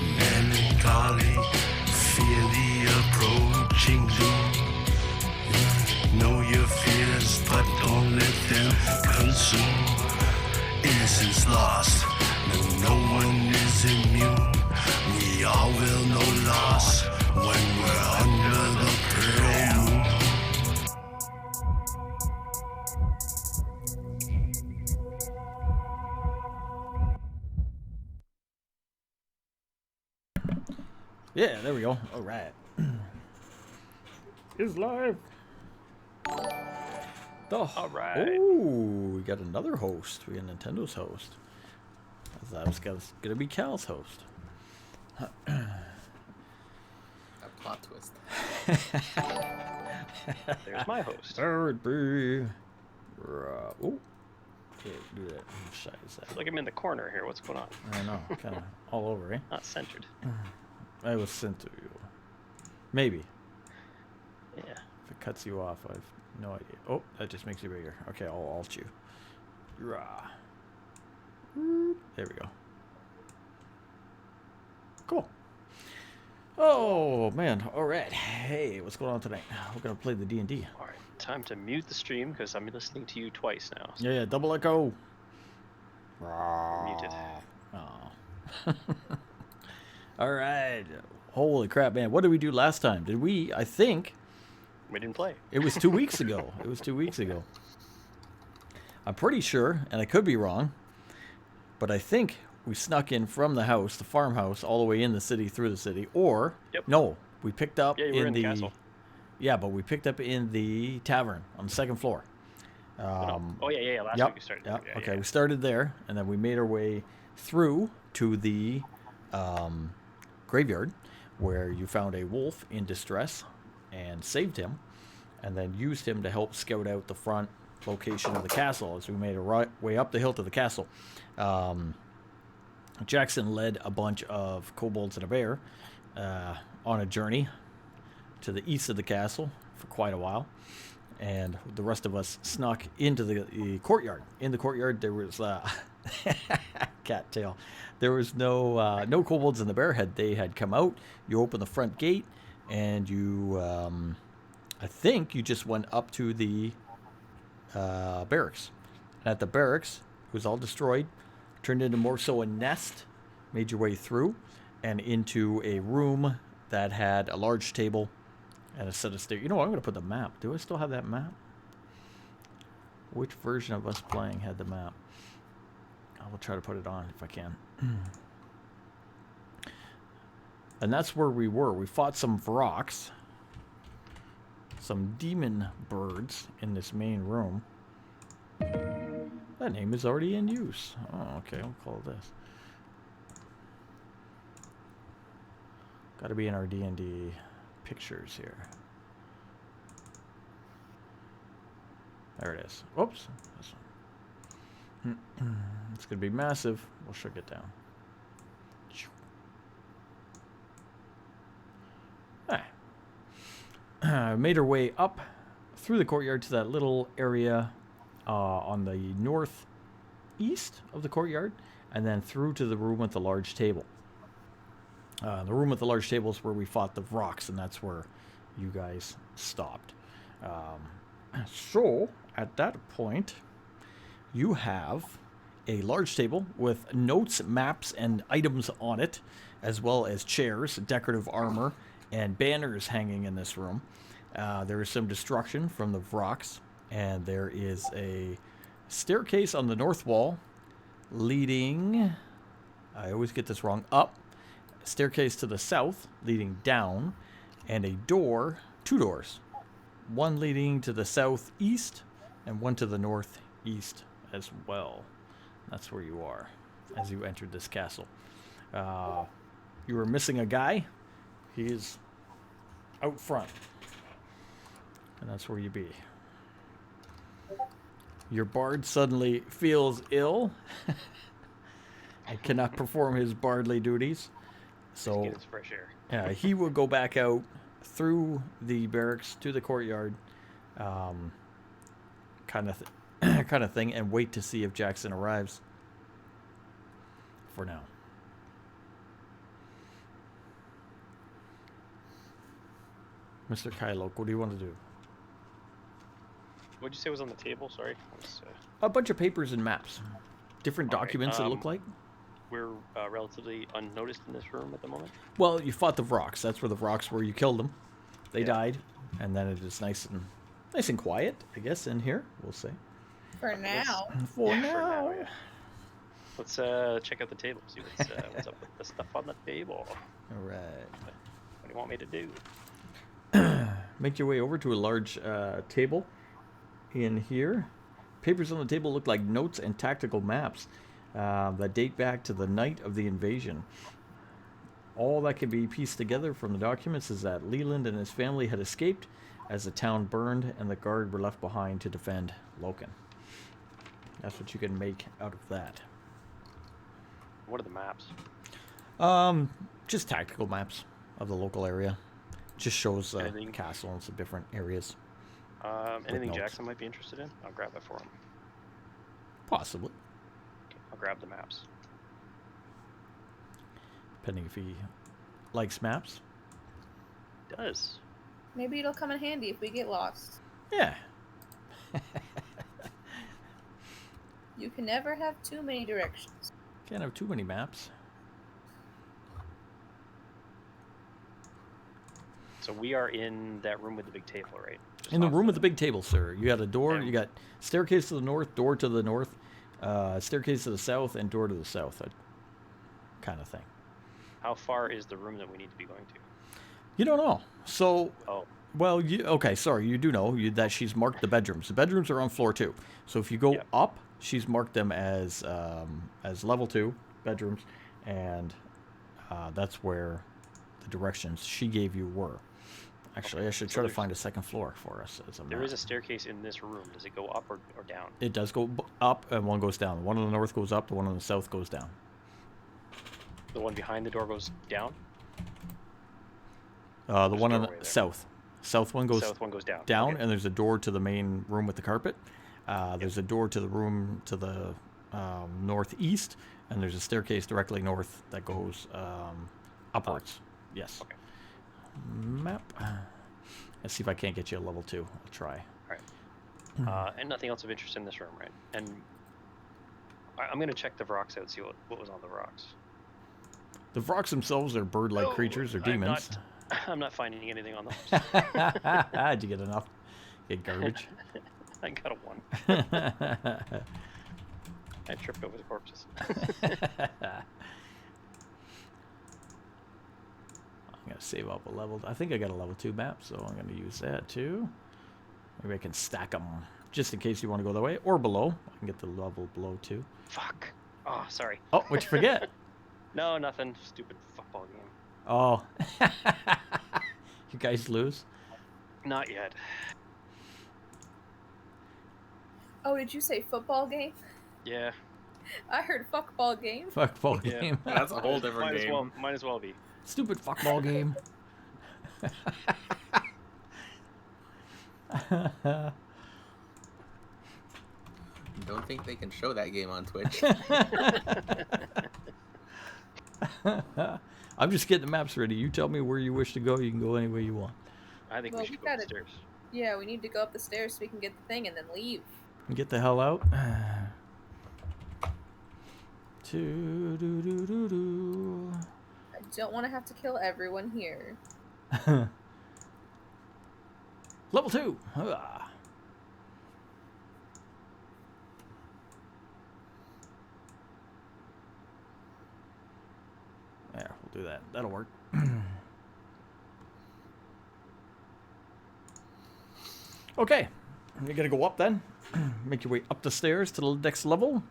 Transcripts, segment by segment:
Melancholy, fear the approaching doom. Know your fears, but don't let them consume. Innocence lost, no one is immune. We all will know loss when we're under the pearl moon. Yeah, there we go. All right. It's live. All right. Oh, we got another host. We got Nintendo's host. I thought it was gonna be Cal's host. A plot twist. There's my host. There it be. Oh, can't do that. How shy is that? Like I'm in the corner here. What's going on? I know, kind of all over, eh? Not centered. I was sent to you. Maybe. Yeah. If it cuts you off, I've no idea. Oh, that just makes you bigger. Okay, I'll alt you. Rah. There we go. Cool. Oh, man. All right. Hey, what's going on tonight? We're going to play the D&D. All right. Time to mute the stream because I'm listening to you twice now. So Yeah, double echo. muted. Oh. All right. Holy crap, man. What did we do last time? Did we, I think, We didn't play. it was 2 weeks ago. It was 2 weeks ago. I'm pretty sure, and I could be wrong, but I think we snuck in from the house, the farmhouse, all the way in the city, through the city. Or, Yep. no, we picked up Yeah, you were in the castle. Yeah, but we picked up in the tavern on the second floor. Oh, yeah. Last Yep, week we started. yep. Yeah, Okay, yeah. we started there, and then we made our way through to the graveyard, where you found a wolf in distress and saved him, and then used him to help scout out the front location of the castle as we made our way up the hill to the castle. Jackson led a bunch of kobolds and a bear on a journey to the east of the castle for quite a while, and the rest of us snuck into the courtyard. In the courtyard, there was cattail. There was no kobolds in the bear. They had come out. You open the front gate, and you, I think, you just went up to the barracks. And at the barracks, it was all destroyed, turned into more so a nest. Made your way through, and into a room that had a large table and a set of stairs. You know what? I'm going to put the map. Do I still have that map? Which version of us playing had the map? I will try to put it on if I can. And that's where we were. We fought some Vroks, some demon birds in this main room. That name is already in use. Oh, okay. I'll call it this. Got to be in our D&D pictures here. There it is. Whoops. This one. It's going to be massive. We'll shrink it down. Made our way up through the courtyard to that little area on the northeast of the courtyard, and then through to the room with the large table. The room with the large table is where we fought the Vroks, and that's where you guys stopped. So, at that point, you have a large table with notes, maps, and items on it, as well as chairs, decorative armor, and banners hanging in this room. There is some destruction from the Vroks, and there is a staircase on the north wall leading, I always get this wrong, up, staircase to the south leading down, and a door, two doors, one leading to the southeast and one to the northeast as well. That's where you are as you entered this castle. You were missing a guy. He is out front, and that's where you be. Your bard suddenly feels ill and cannot perform his bardly duties. So Get his fresh air. he will go back out through the barracks to the courtyard, kind of thing, and wait to see if Jackson arrives. For now. Mr. Kylo, what do you want to do? What'd you say was on the table? Sorry. A bunch of papers and maps. Different All right, documents, it look like. We're relatively unnoticed in this room at the moment. Well, you fought the Vrox. That's where the Vrox were. You killed them. They Yeah. died. And then it is nice and quiet, I guess, in here, we'll say. For now. For Yeah, now. yeah. Let's check out the table, see what's up with the stuff on the table. All right. What do you want me to do? Make your way over to a large table in here. Papers on the table look like notes and tactical maps that date back to the night of the invasion. All that can be pieced together from the documents is that Leland and his family had escaped as the town burned and the guard were left behind to defend Loken. That's what you can make out of that. What are the maps? Just tactical maps of the local area. Just shows the Anything- castle and some different areas. Anything notes. Jackson might be interested in? I'll grab it for him. Possibly, Okay, I'll grab the maps. depending if he likes maps. Does. Maybe it'll come in handy if we get lost. Yeah. You can never have too many directions. Can't have too many maps. So we are in that room with the big table, right? Just In the off room with the big table, sir. You got a door. And- You got staircase to the north, door to the north, staircase to the south, and door to the south. Kind of thing. How far is the room that we need to be going to? You don't know. So, Oh, well, okay, sorry. You do know that she's marked the bedrooms. The bedrooms are on floor 2. So if you go Yep. up, she's marked them as level 2 bedrooms, and that's where the directions she gave you were. Actually, Okay, I should so try to there's- find a second floor for us as a there map. is a staircase in this room. Does it go up or down? It does go up, and one goes down. The one on the north goes up. The one on the south goes down. The one behind the door goes down. The There's one a on the doorway there. south. South one goes South one goes down. down, Okay. and there's a door to the main room with the carpet. There's a door to the room to the northeast, and there's a staircase directly north that goes upwards. Yes. Okay. Map. Let's see if I can't get you a level 2. I'll try. And nothing else of interest in this room, right? And I'm going to check the rocks out, see what was on the rocks. The Vrox themselves are bird-like No, creatures or I'm demons. I'm not finding anything on those. Did you get enough? Get garbage. I got a 1. I tripped over the corpses. I'm gonna save up a level. I think I got a level 2 map, so I'm gonna use that too. Maybe I can stack them just in case you want to go that way or below. I can get the level below too. Fuck. Oh, sorry. Oh, what'd you forget? No, nothing. Stupid football game. Oh, you guys lose. Not yet. Oh, did you say football game? Yeah. I heard fuckball game. Fuckball Yeah. game. That's a whole different Might as game. might as well be. Stupid fuckball game. Don't think they can show that game on Twitch. I'm just getting the maps ready. You tell me where you wish to go. You can go any way you want. I think Well, we we should go gotta- upstairs. Yeah, we need to go up the stairs so we can get the thing and then leave. Get the hell out. Do-do-do-do-do. I don't want to have to kill everyone here. Level 2. Ah. There, we'll do that. That'll work. Okay. You're going to go up then? make your way up the stairs to the next level.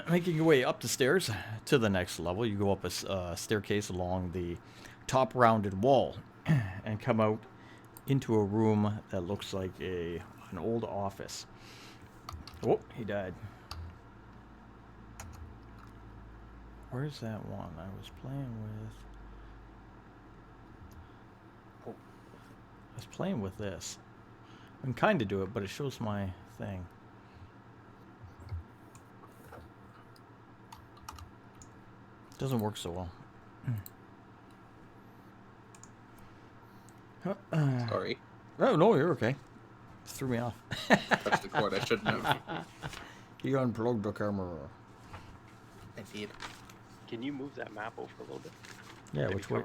Making your way up the stairs to the next level, you go up a staircase along the top rounded wall and come out into a room that looks like an old office. Oh, he died. Where's that one I was playing with? Oh, I was playing with this. I can kind of do it, but it shows my thing. Doesn't work so well. Sorry. Oh, no, you're okay. Threw me off. Touched the cord. I shouldn't have. You unplugged the camera. I did. Can you move that map over a little bit? Yeah, Maybe which way?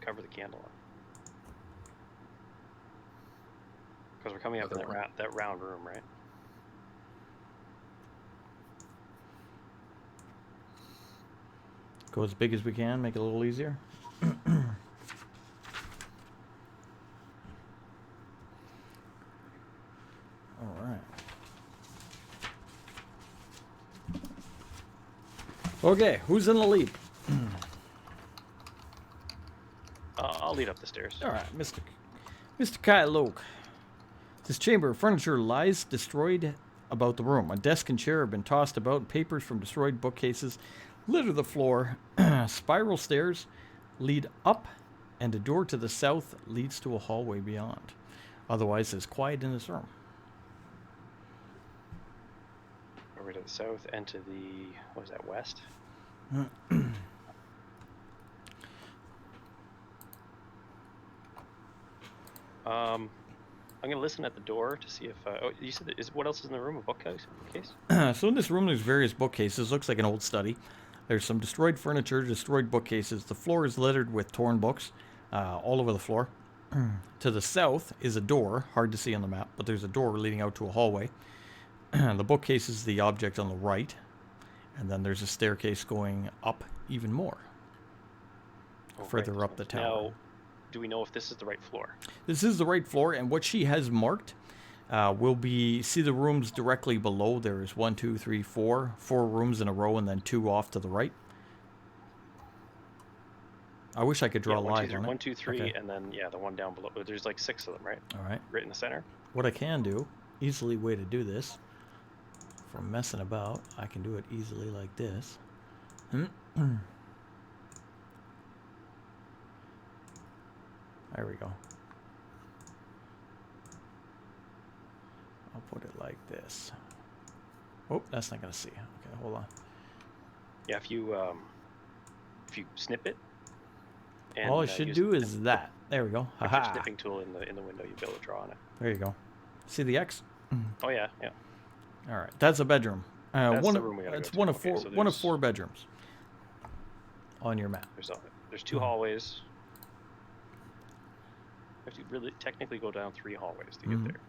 cover the candle on. Because we're coming up in Other one. that round room, right? Go as big as we can, make it a little easier. All right. Okay, who's in the lead? I'll lead up the stairs. All right, Mr. Kai Loke. This chamber of furniture lies destroyed about the room. A desk and chair have been tossed about, and papers from destroyed bookcases litter the floor. Spiral stairs lead up, and a door to the south leads to a hallway beyond. Otherwise, it's quiet in this room. Over to the south and to the, what is that, west? I'm gonna listen at the door to see if. Oh, you said what else is in the room? A bookcase? So in this room, there's various bookcases. Looks like an old study. There's some destroyed furniture, destroyed bookcases. The floor is littered with torn books all over the floor. To the south is a door, hard to see on the map, but there's a door leading out to a hallway. The bookcase is the object on the right, and then there's a staircase going up even more, Oh, further right. up the tower. Now, do we know if this is the right floor? This is the right floor, and what she has marked will be, see the rooms directly below. There is 1, 2, 3, 4 rooms in a row, and then 2 off to the right. I wish I could draw yeah, lines on it. 1, 2, 3, Okay. and then the one down below. There's like 6 of them, right? All right. Right in the center. What I can do, easily way to do this, from messing about, I can do it easily like this. There we go. I'll put it like this. Oh, that's not gonna see. Okay, hold on. Yeah, if you snip it. And, All I should use do is that. There we go. your Haha. snipping tool in the window. You'll be able to draw on it. There you go. See the X? Oh yeah, yeah. All right, that's a bedroom. That's one the of, room we gotta it's go to. one of Okay, four. so One of there's- 4 bedrooms on your map. There's 2 hallways. You have to really technically go down 3 hallways to Mhm. get there.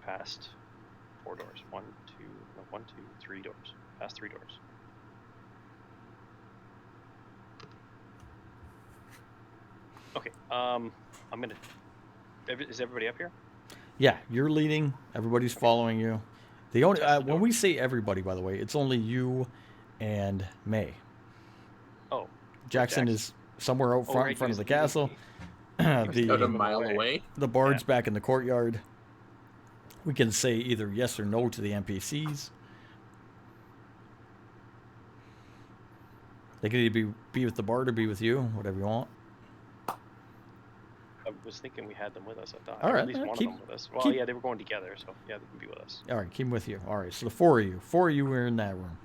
Past 4 doors. 1, 2, 3 doors. Past 3 doors. Okay. I'm gonna. Is everybody up here? Yeah, you're leading. Everybody's following you. The only Test the when door. we say everybody, by the way, it's only you and May. Oh. Jackson Jackson. is somewhere out front, right, in front he of the was- castle. About a the mile away. away. the bard's Yeah. back in the courtyard. We can say either yes or no to the NPCs. They can either be with the bard or be with you, whatever you want. I was thinking we had them with us. I thought. All Or right, at least one keep- of them with us. Well, keep- yeah, they were going together, so yeah, they can be with us. All right, keep 'em with you. All right, so the 4 of you. 4 of you are in that room.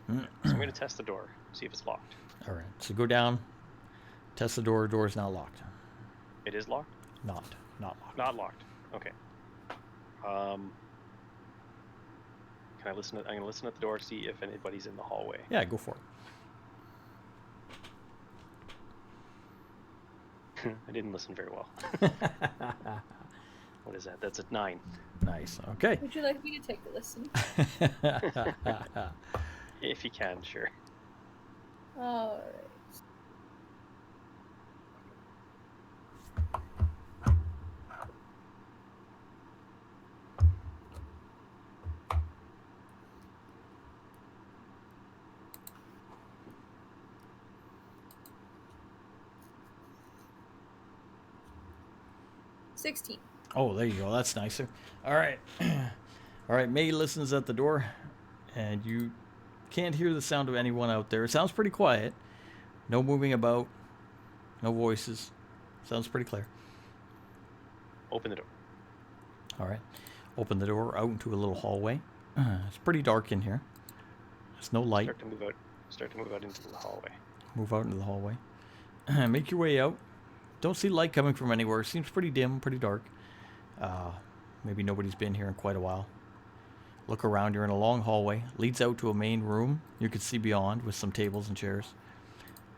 So I'm gonna test the door, see if it's locked. All right, so go down, test the door. Door's not locked. It is locked. Not locked. Not locked. Okay. Can I listen? I'm gonna listen at the door, see if anybody's in the hallway. Yeah, go for it. I didn't listen very well. What is that? That's a 9. Nice. Okay. Would you like me to take a listen? If you can, sure. Alright. 16. Oh, there you go. That's nicer. All right. All right. May listens at the door, and you can't hear the sound of anyone out there. It sounds pretty quiet. No moving about. No voices. Sounds pretty clear. Open the door. All right. Open the door out into a little hallway. It's pretty dark in here. There's no light. Start to move out. Start to move out into the hallway. Move out into the hallway. Make your way out. Don't see light coming from anywhere. Seems pretty dim, pretty dark. Maybe nobody's been here in quite a while. Look around. You're in a long hallway. Leads out to a main room. You can see beyond with some tables and chairs.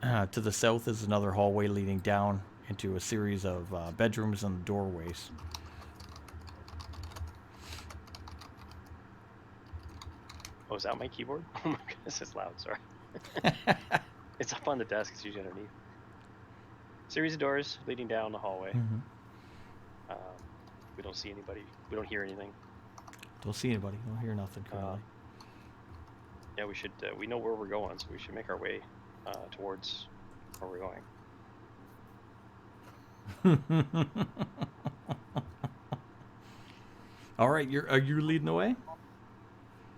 To the south is another hallway leading down into a series of bedrooms and doorways. Oh, is that my keyboard? Oh my goodness, it's loud. Sorry. It's up on the desk. It's usually underneath. Series of doors leading down the hallway. Mm-hmm. We don't see anybody. We don't hear anything. Don't see anybody. Don't hear nothing currently. Yeah, we should. We know where we're going, so we should make our way towards where we're going. All right, are you leading the way?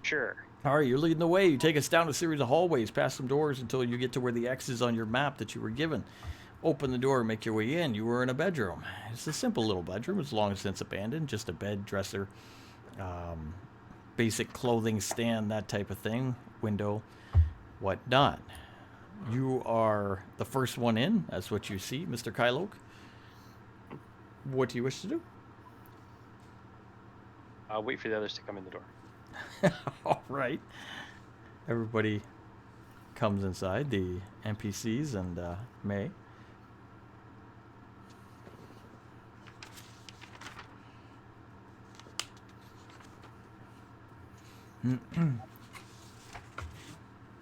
Sure. All right, you're leading the way. You take us down a series of hallways, past some doors until you get to where the X is on your map that you were given. Open the door, make your way in. You were in a bedroom. It's a simple little bedroom. It's long since abandoned. Just a bed, dresser, basic clothing stand, that type of thing. Window, whatnot. You are the first one in. That's what you see, Mr. Kylok. What do you wish to do? I'll wait for the others to come in the door. All right. Everybody comes inside, the NPCs and May.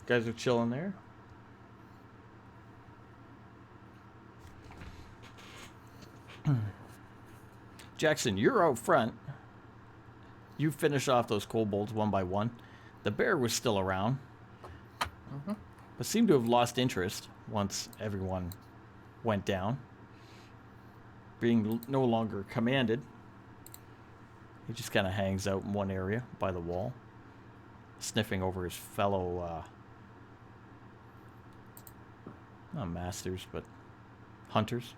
Guys are chilling there. Jackson, you're out front. You finish off those kobolds one by one. The bear was still around, but seemed to have lost interest once everyone went down. Being no longer commanded, he just kind of hangs out in one area by the wall, sniffing over his fellow, not masters, but hunters.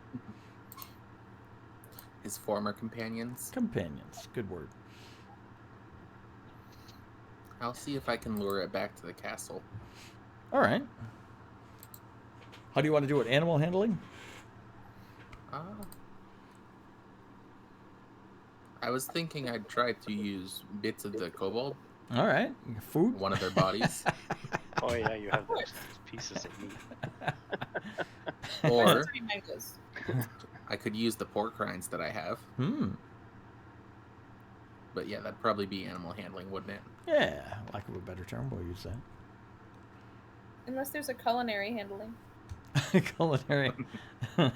His former companions. Companions, good word. I'll see if I can lure it back to the castle. All right. How do you want to do it? Animal handling? I was thinking I'd try to use bits of the kobold, All right. Food? one of their bodies, Oh yeah, you have those pieces of meat. or 3 mangoes. I could use the pork rinds that I have. But yeah, that'd probably be animal handling, wouldn't it? Yeah, lack of a better term, we'll use that. Unless there's a culinary handling. Culinary. Let's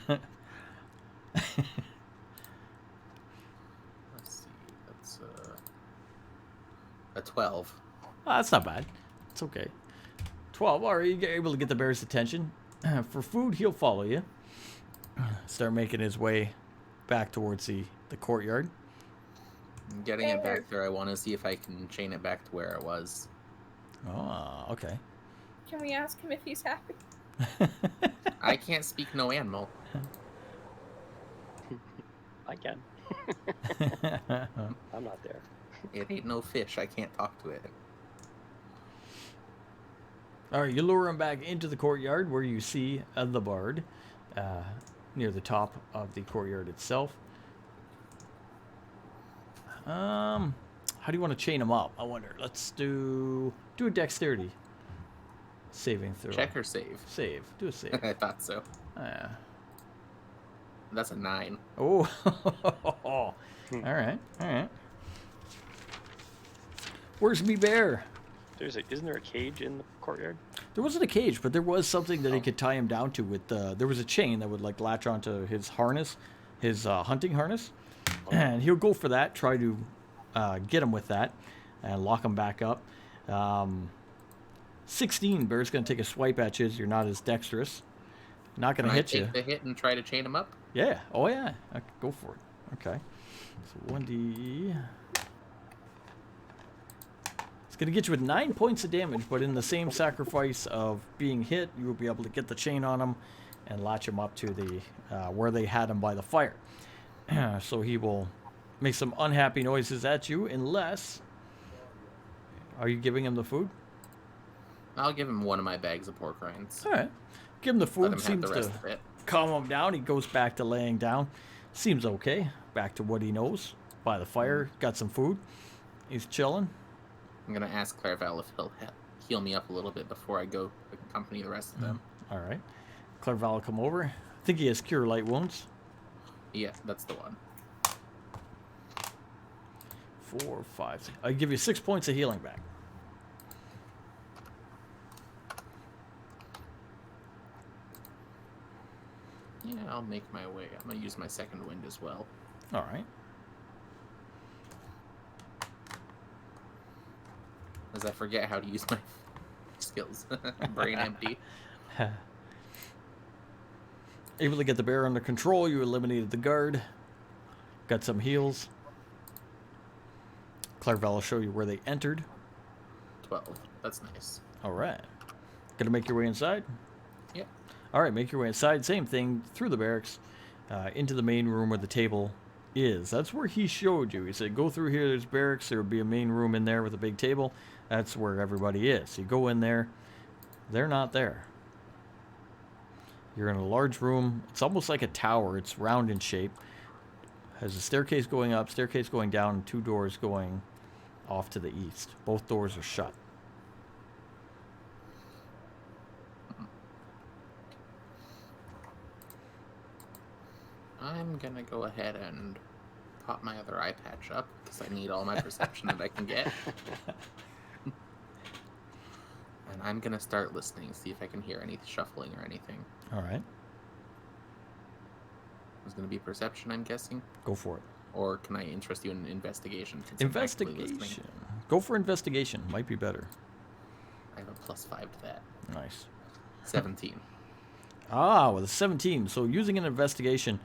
see, that's a 12. Oh, that's not bad. It's okay. 12. All right, you're able to get the bear's attention. For food, he'll follow you. Start making his way back towards the courtyard. Getting it back there, I want to see if I can chain it back to where I was. Oh, okay. Can we ask him if he's happy? I can't speak no animal. I can. I'm not there. It ain't no fish. I can't talk to it. All right, you lure him back into the courtyard where you see the bard near the top of the courtyard itself. How do you want to chain him up? I wonder. Let's do a dexterity saving throw. Check or save? Save. Do a save. I thought so. That's a 9. Oh. All right. All right. Where's me bear? Isn't there a cage in the courtyard? There wasn't a cage, but there was something that he could tie him down to with. There was a chain that would like latch onto his harness, his hunting harness, and he'll go for that. Try to get him with that and lock him back up. 16. Bear's gonna take a swipe at you. As you're not as dexterous. Not gonna Can I hit you. take the hit and try to chain him up? Yeah. Oh yeah. Go for it. Okay. So 1d. It's going to get you with 9 points of damage, but in the same sacrifice of being hit, you will be able to get the chain on him and latch him up to the where they had him by the fire. So he will make some unhappy noises at you unless... Are you giving him the food? I'll give him one of my bags of pork rinds. All right. Give him the Let food. him have Seems the rest to of it. calm him down. He goes back to laying down. Seems okay. Back to what he knows. By the fire. Got some food. He's chilling. I'm gonna ask Clairval if he'll heal me up a little bit before I go accompany the rest of them. All right. Clairval will come over. I think he has Cure Light Wounds. Yeah, that's the one. 4, 5, 6. I give you 6 points of healing back. Yeah, I'll make my way. I'm gonna use my second wind as well. All right. As I forget how to use my skills. Brain empty. Able to get the bear under control. You eliminated the guard. Got some heals. Clairval will show you where they entered. 12. That's nice. All right. Gonna make your way inside? Yep. All right, make your way inside. Same thing, through the barracks, into the main room where the table is. That's where he showed you. He said, go through here, there's barracks. There will be a main room in there with a big table. That's where everybody is. You go in there. They're not there. You're in a large room. It's almost like a tower. It's round in shape. Has a staircase going up, staircase going down, and 2 doors going off to the east. Both doors are shut. I'm gonna go ahead and pop my other eye patch up because I need all my perception that I can get. And I'm gonna start listening, see if I can hear any shuffling or anything. All right. It's gonna be perception, I'm guessing. Go for it. Or can I interest you in investigation? since I'm actively listening? Investigation. Go for investigation. Might be better. I have a +5 to that. Nice. 17. Ah, with a 17. So using an investigation,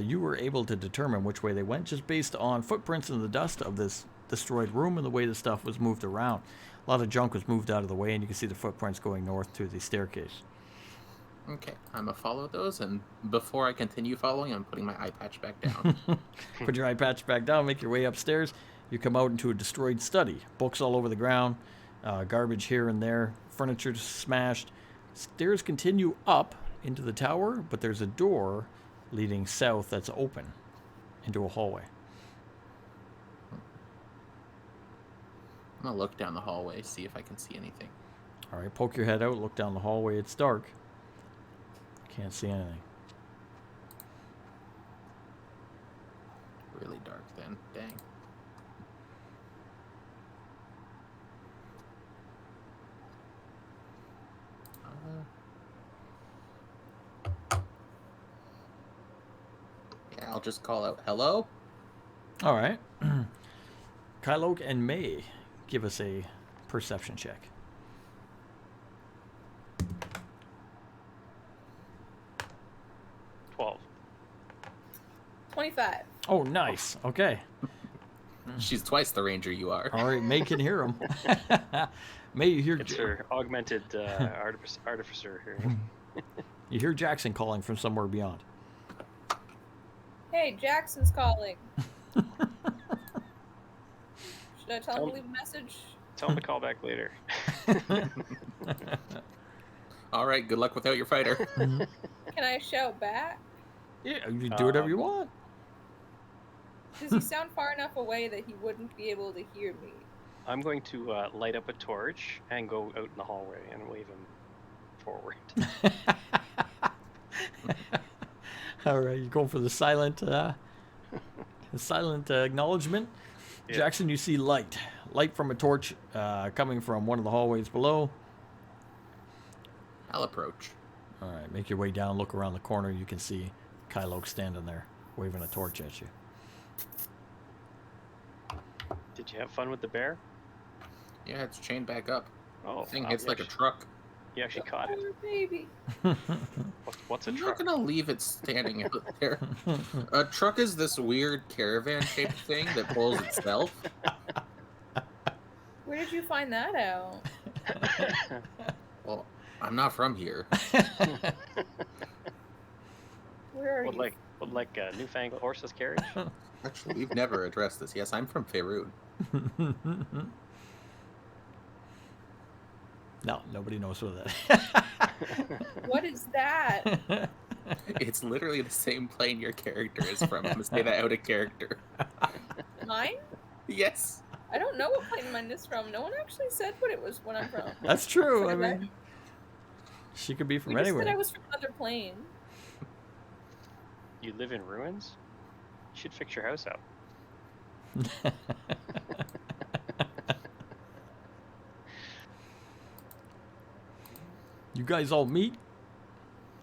you were able to determine which way they went just based on footprints in the dust of this destroyed room and the way the stuff was moved around. A lot of junk was moved out of the way, and you can see the footprints going north to the staircase. Okay, I'm gonna follow those, and before I continue following, I'm putting my eye patch back down. Put your eye patch back down, make your way upstairs. You come out into a destroyed study. Books all over the ground, garbage here and there, furniture smashed. Stairs continue up into the tower, but there's a door leading south that's open into a hallway. I'm gonna look down the hallway, see if I can see anything. All right, poke your head out, look down the hallway. It's dark. Can't see anything. Really dark then. Dang. Yeah, I'll just call out hello. All right. Kylok and May, give us a perception check. 12. 25. Oh, nice. Okay. She's twice the ranger you are. All right, May can hear him. May, you hear It's her augmented artificer here. you hear Jackson calling from somewhere beyond. Hey, Jackson's calling. Should I tell him to leave a message? Tell him to call back later. All right, good luck without your fighter. Can I shout back? Yeah, you do whatever you want. Does he sound far enough away that he wouldn't be able to hear me? I'm going to light up a torch and go out in the hallway and wave him forward. All right, you go for the silent acknowledgement. Yeah. Jackson, you see light from a torch coming from one of the hallways below. I'll approach. All right, make your way down, look around the corner. You can see Kylok standing there, waving a torch at you. Did you have fun with the bear? Yeah, it's chained back up. Oh, I think wow, it's like a yes. truck. You actually caught it. Poor baby. What's a I'm truck? not gonna leave it standing out there. A truck is this weird caravan-shaped thing that pulls itself. Where did you find that out? Well, I'm not from here. Where are What you? like newfangled horseless carriage? Actually, we've never addressed this. Yes, I'm from Faerun. No, nobody knows what that. What is that? It's literally the same plane your character is from. I'm gonna say that out of character. Mine? Yes. I don't know what plane mine is from. No one actually said what it was when I'm from. That's true. For I the mean, record. she could be from We just said I anywhere. was from another plane. You live in ruins? You should fix your house up. You guys all meet.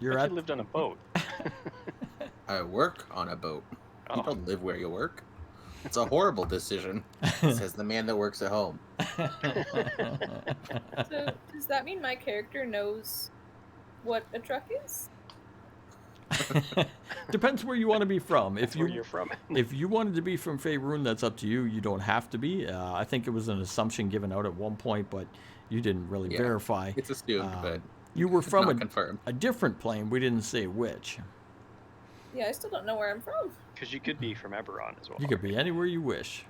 You're But at. you lived on a boat. Oh. I work on a boat. You Oh, don't live where you work. It's a horrible decision, says the man that works at home. So does that mean my character knows what a truck is? Depends where you want to be from. that's If where you you're from. if you wanted to be from Faerun, that's up to you. You don't have to be. I think it was an assumption given out at one point, but you didn't really Yeah. verify. It's assumed, but You were it's from not confirmed. a different plane. We didn't say which. Yeah, I still don't know where I'm from. Because you could be from Eberron as well. You could be anywhere you wish.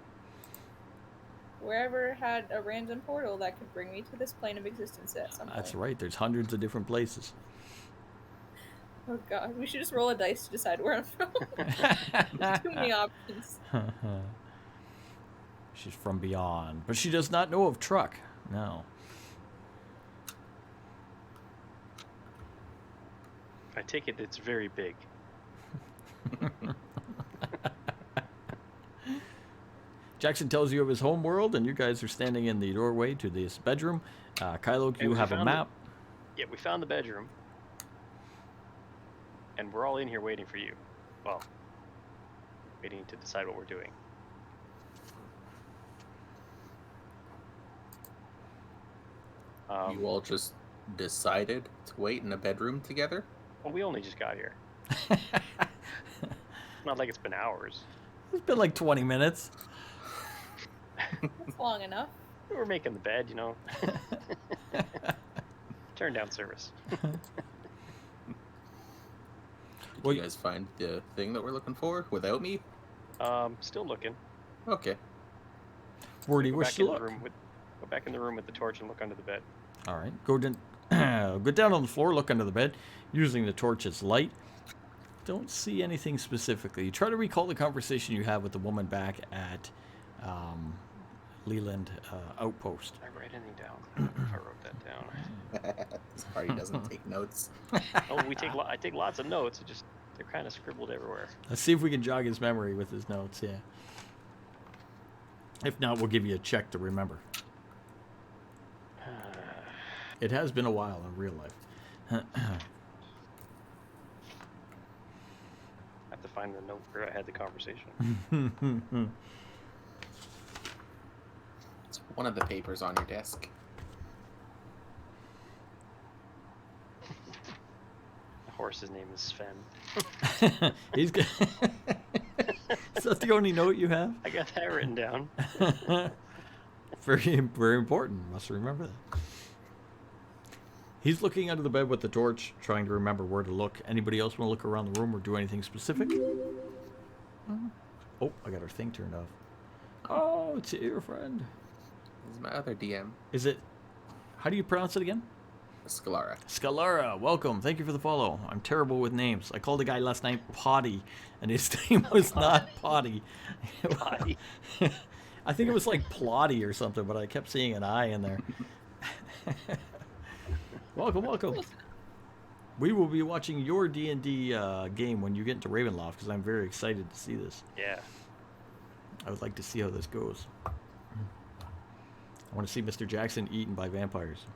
Wherever had a random portal that could bring me to this plane of existence at some point. That's right. There's hundreds of different places. Oh god, we should just roll a dice to decide where I'm from. There's too many options. She's from beyond, but she does not know of truck. No. I take it it's very big. Jackson tells you of his home world, and you guys are standing in the doorway to this bedroom. Kylo, Hey, you we have a found map. Yeah, we found the bedroom. And we're all in here waiting for you. Well, waiting to decide what we're doing. You all just decided to wait in a bedroom together? Well, we only just got here. Not like it's been hours. It's been like 20 minutes. That's long enough. We were making the bed, you know. Turn down service. Did Well, you guys find the thing that we're looking for without me? Still looking. Okay. Where do you Go wish back to in the look? room go back in the room with the torch and look under the bed. All right. Go down on the floor, look under the bed, using the torch as light. Don't see anything specifically. You try to recall the conversation you had with the woman back at Leland Outpost. Did I write anything down? I don't know if I wrote that down. This party doesn't take notes. Oh, I take lots of notes. They're kind of scribbled everywhere. Let's see if we can jog his memory with his notes. Yeah. If not, we'll give you a check to remember. It has been a while in real life. I have to find the note where I had the conversation. It's one of the papers on your desk. The horse's name is Sven. He's good. Is that the only note you have? I got that written down. Very, very important. Must remember that. He's looking under the bed with the torch, trying to remember where to look. Anybody else want to look around the room or do anything specific? Oh, I got our thing turned off. Oh, it's your friend. This is my other DM, Is it? How do you pronounce it again? Scalara. Scalara, welcome. Thank you for the follow. I'm terrible with names. I called a guy last night Potty, and his name was not Potty. Potty. I think it was like Plotty or something, but I kept seeing an I in there. Welcome, welcome. We will be watching your D&D game when you get into Ravenloft, because I'm very excited to see this. Yeah. I would like to see how this goes. I want to see Mr. Jackson eaten by vampires.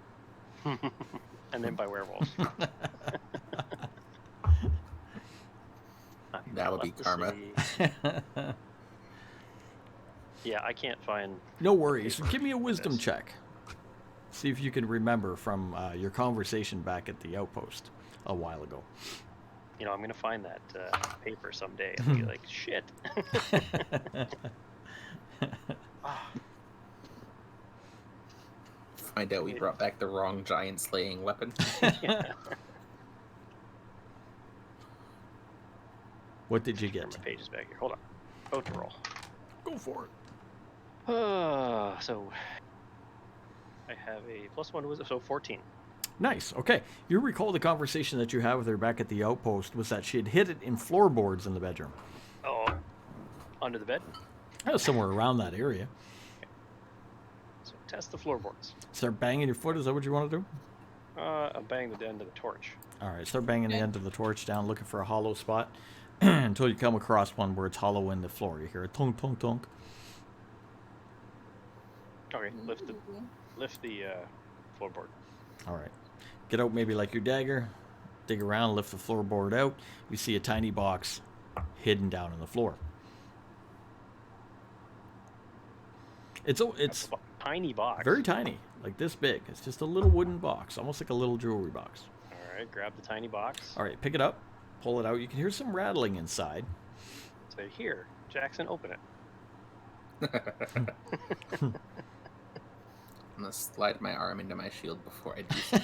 And then by werewolves. That would be Left the karma. city. Yeah, I can't find. No worries. Give me a wisdom check. See if you can remember from your conversation back at the outpost a while ago. You know, I'm gonna find that paper someday and be like, shit. Ah, Find out we brought back the wrong giant slaying weapon. yeah. What did you Turn get? my pages back here. Hold on. About to roll. Go for it. So I have a +1 wisdom, so 14. Nice. Okay. You recall the conversation that you had with her back at the outpost was that she had hid it in floorboards in the bedroom. Oh, under the bed. Somewhere around that area. So test the floorboards. Start banging your foot. Is that what you want to do? I'm banging the end of the torch. All right. Start banging the end of the torch down, looking for a hollow spot until you come across one where it's hollow in the floor. You hear a tonk, tonk, tonk. Okay, lift the floorboard. All right. Get out maybe like your dagger. Dig around, lift the floorboard out. You see a tiny box hidden down in the floor. It's Tiny box. very tiny, like this big. It's just a little wooden box, almost like a little jewelry box. All right, grab the tiny box. All right, pick it up, pull it out. You can hear some rattling inside. Say, here, Jackson, open it. I'm gonna slide my arm into my shield before I do so.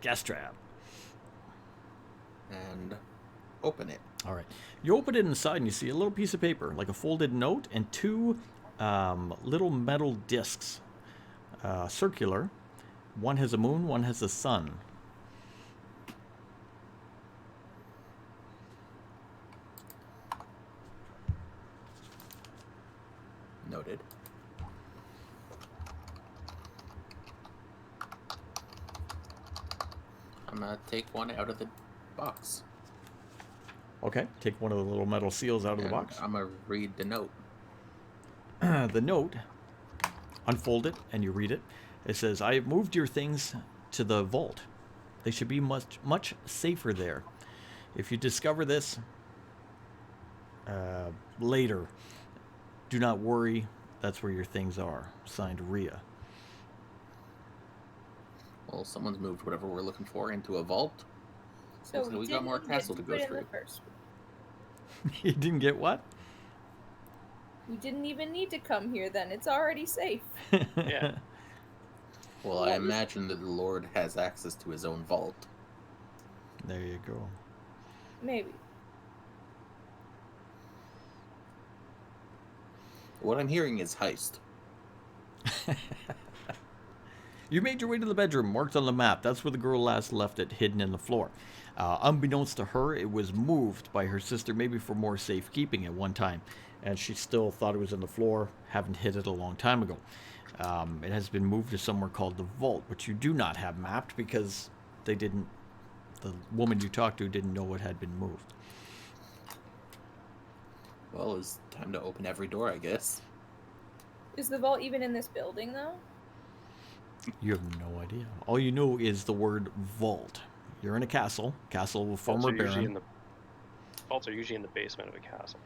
Gas trap. And open it. All right. You open it inside and you see a little piece of paper, like a folded note, and two little metal discs, circular. One has a moon, one has a sun. Noted. I'm gonna take one out of the box. Okay. Take one of the little metal seals out of the and box. I'm gonna read the note. The note, unfold it, and you read it. It says, I have moved your things to the vault. They should be much safer there. If you discover this later, do not worry. That's where your things are. Signed, Rhea. Well, someone's moved whatever we're looking for into a vault. So we got more castle to go through. You didn't get what? We didn't even need to come here then. It's already safe. Yeah. Well, I imagine that the Lord has access to his own vault. There you go. Maybe. What I'm hearing is heist. You made your way to the bedroom, marked on the map. That's where the girl last left it, hidden in the floor. Unbeknownst to her, it was moved by her sister, maybe for more safekeeping at one time. And she still thought it was in the floor, haven't hit it a long time ago. It has been moved to somewhere called the Vault, which you do not have mapped because the woman you talked to didn't know it had been moved. Well, it's time to open every door, I guess. Is the vault even in this building though? You have no idea. All you know is the word vault. You're in a castle of a former baron. Vaults are usually in the basement of a castle.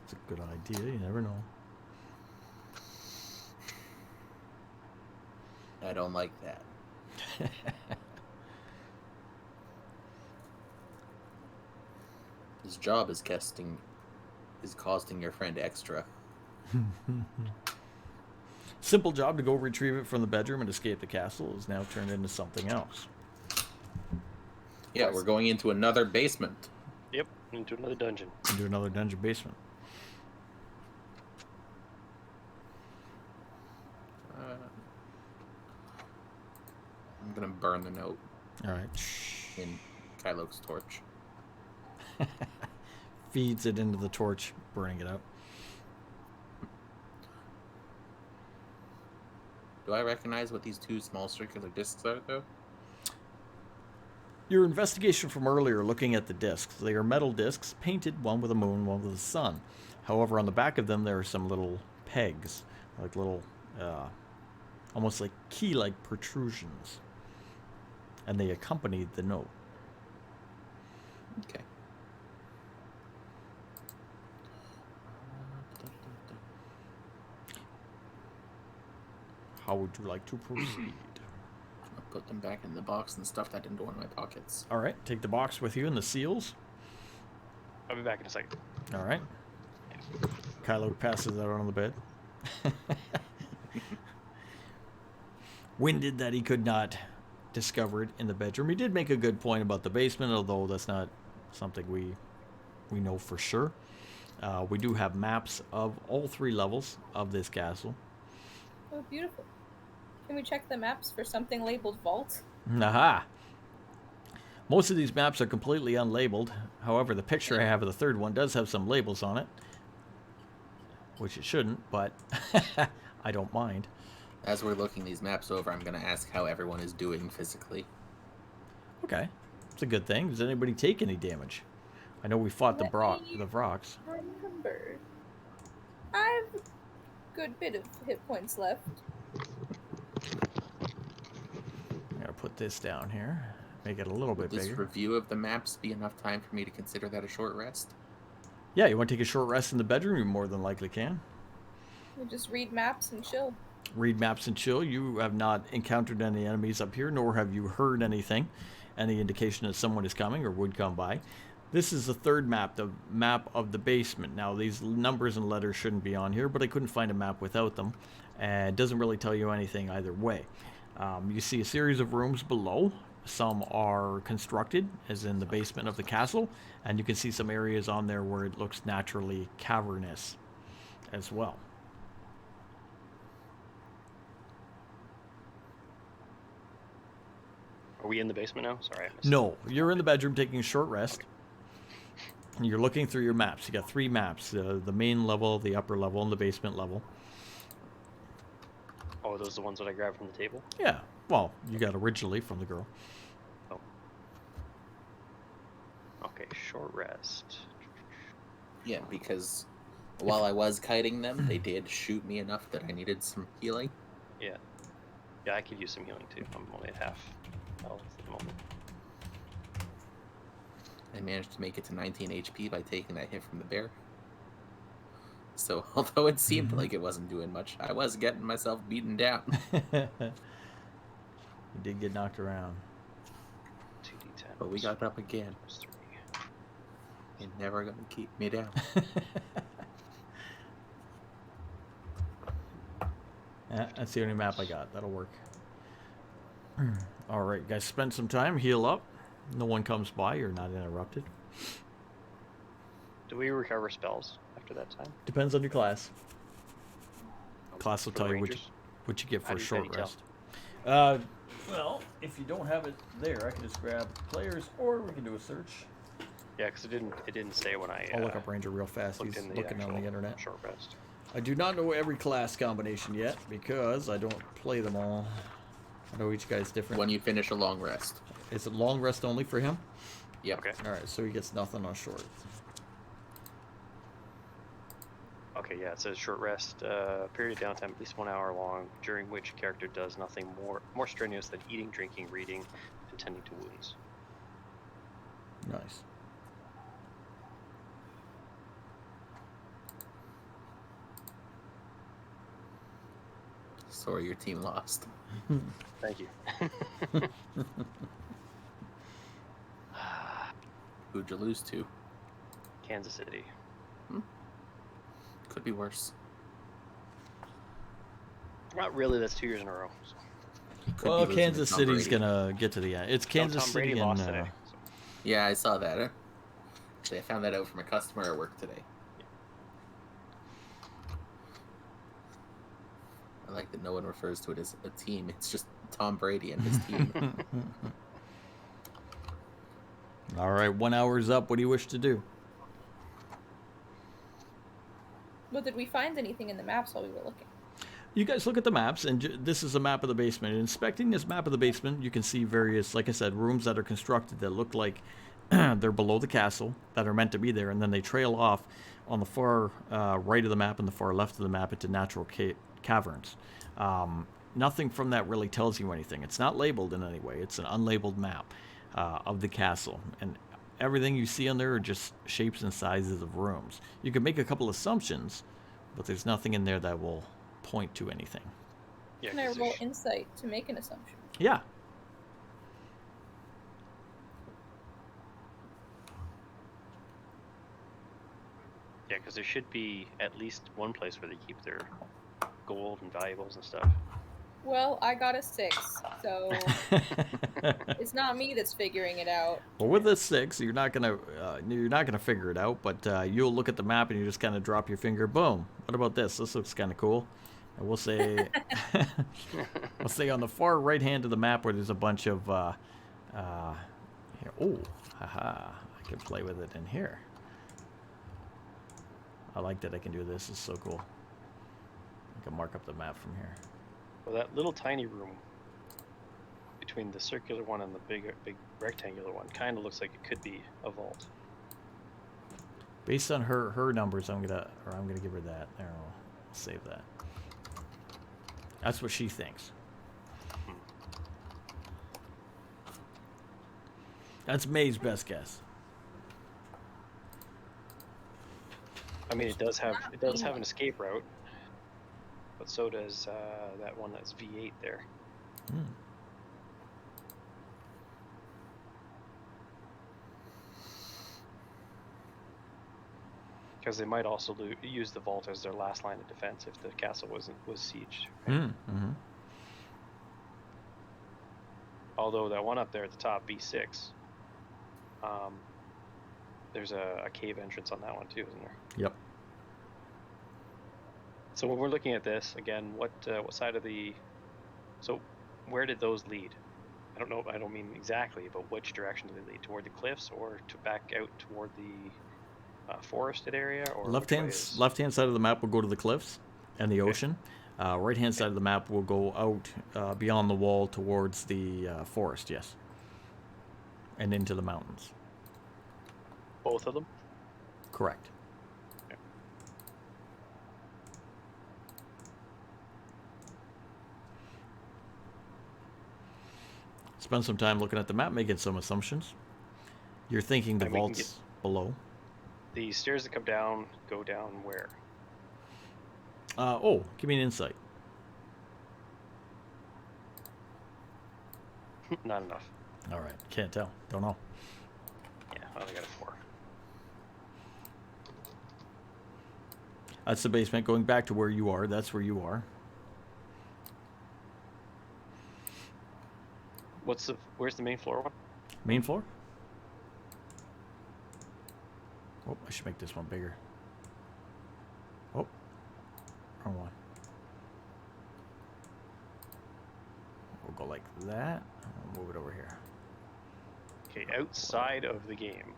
It's a good idea. You never know. I don't like that. His job is costing your friend extra. Simple job to go retrieve it from the bedroom and escape the castle is now turned into something else. Yeah, we're going into another basement. Yep, into another dungeon. Into another dungeon basement. I'm gonna burn the note All right. in Kylok's torch. Feeds it into the torch, burning it up. Do I recognize what these two small circular discs are, though? Your investigation from earlier looking at the discs. They are metal discs, painted, one with a moon, one with a sun. However, on the back of them there are some little pegs, like little, almost like key-like protrusions. And they accompanied the note. Okay. How would you like to proceed? I'll put them back in the box and stuff that into one of my pockets. All right, take the box with you and the seals. I'll be back in a second. All right. Kylo passes out on the bed. Winded that he could not discover it in the bedroom. He did make a good point about the basement, although that's not something we know for sure. We do have maps of all 3 levels of this castle. Oh, beautiful. Can we check the maps for something labeled vault? Aha! Most of these maps are completely unlabeled. However, the picture I have of the 3rd one does have some labels on it. Which it shouldn't, but I don't mind. As we're looking these maps over, I'm going to ask how everyone is doing physically. Okay. It's a good thing. Does anybody take any damage? I know we fought the Vrox. Remember. I have a good bit of hit points left. I'm going to put this down here. Make it a little bit Will this bigger. review of the maps be enough time for me to consider that a short rest? Yeah, you want to take a short rest in the bedroom? You more than likely can. We just read maps and chill. Read maps and chill. You have not encountered any enemies up here, nor have you heard anything. Any indication that someone is coming or would come by. This is the 3rd map, the map of the basement. Now, these numbers and letters shouldn't be on here, but I couldn't find a map without them. And it doesn't really tell you anything either way. You see a series of rooms below. Some are constructed, as in the basement of the castle. And you can see some areas on there where it looks naturally cavernous as well. Are we in the basement now? Sorry, I missed No, you're in the bedroom taking a short rest. And you're looking through your maps. You got 3 maps: the main level, the upper level, and the basement level. Oh, are those the ones that I grabbed from the table? Yeah. Well, you got originally from the girl. Oh. Okay, short rest. Yeah, because while I was kiting them, they did shoot me enough that I needed some healing. Yeah. Yeah, I could use some healing too. I'm only at half health at the moment. I managed to make it to 19 HP by taking that hit from the bear. So, although it seemed like it wasn't doing much, I was getting myself beaten down. You did get knocked around. 2d10. But we got up again. plus 3. You're never gonna keep me down. Yeah, that's the only map I got. That'll work. All right, guys, spend some time, heal up. No one comes by. You're not interrupted. Do we recover spells after that time? Depends on your class. Class will For tell you rangers? what you get How for a do you short tell? rest. Well, if you don't have it there, I can just grab players, or we can do a search. Yeah, because it didn't say when I I'll look up Ranger real fast. looked He's in the looking on the actual internet. short rest. I do not know every class combination yet because I don't play them all. I know each guy's different. When you finish a long rest. Is it long rest only for him? Yep. Okay. All right, so he gets nothing on short. Okay, yeah, it says short rest, period of downtime at least 1 hour long, during which character does nothing more strenuous than eating, drinking, reading, and tending to wounds. Nice. Sorry, your team lost. Thank you. Who'd you lose to? Kansas City. Could be worse. Not really, that's 2 years in a row. So. Could Well, be losing to Kansas Tom City's Brady. gonna get to the end. It's No, Kansas Tom Brady City lost and today. So. Yeah, I saw that. Actually, I found that out from a customer at work today. I like that no one refers to it as a team. It's just Tom Brady and his team. All right, 1 hour's up. What do you wish to do? Well, did we find anything in the maps while we were looking? You guys look at the maps, and this is a map of the basement. Inspecting this map of the basement, you can see various, like I said, rooms that are constructed that look like they're below the castle, that are meant to be there, and then they trail off on the far right of the map and the far left of the map into natural caverns. Nothing from that really tells you anything. It's not labeled in any way. It's an unlabeled map of the castle, and everything you see on there are just shapes and sizes of rooms. You can make a couple assumptions, but there's nothing in there that will point to anything. Yeah, Can I 'cause roll there's- insight to make an assumption? Yeah. yeah, 'cause there should be at least one place where they keep their gold and valuables and stuff. Well, I got a 6, so it's not me that's figuring it out. Well, with a 6, you're not gonna figure it out, but you'll look at the map and you just kind of drop your finger. Boom. What about this? This looks kind of cool. And we'll say, we'll say on the far right hand of the map where there's a bunch of, here. Oh, haha! I can play with it in here. I like that I can do this. It's so cool. I can mark up the map from here. Well, that little tiny room between the circular one and the big rectangular one kind of looks like it could be a vault. Based on her numbers, I'm gonna give her that. There, I'll save that. That's what she thinks. That's May's best guess. I mean, it does have an escape route, but so does that one that's V8 there. Hmm. Because they might also use the vault as their last line of defense if the castle was sieged. Mm, mm-hmm. Although that one up there at the top, V6, there's a cave entrance on that one too, isn't there? Yep. So when we're looking at this again, what side of the? So where did those lead? I don't know. I don't mean exactly, but which direction do they lead? Toward the cliffs or to back out toward the forested area? Or Left hand side of the map will go to the cliffs and the ocean. Right hand side of the map will go out beyond the wall towards the forest. Yes. And into the mountains. Both of them. Correct. Okay. Spend some time looking at the map, making some assumptions. You're thinking the And we can vault's below. The stairs that come down go down where? Oh, give me an insight. Not enough. All right, can't tell. Don't know. Yeah, I only got a 4. That's the basement. Going back to where you are, that's where you are. Where's the main floor one? Main floor? Oh, I should make this one bigger. Oh, wrong one. We'll go like that. I'll move it over here. Okay, outside of the game.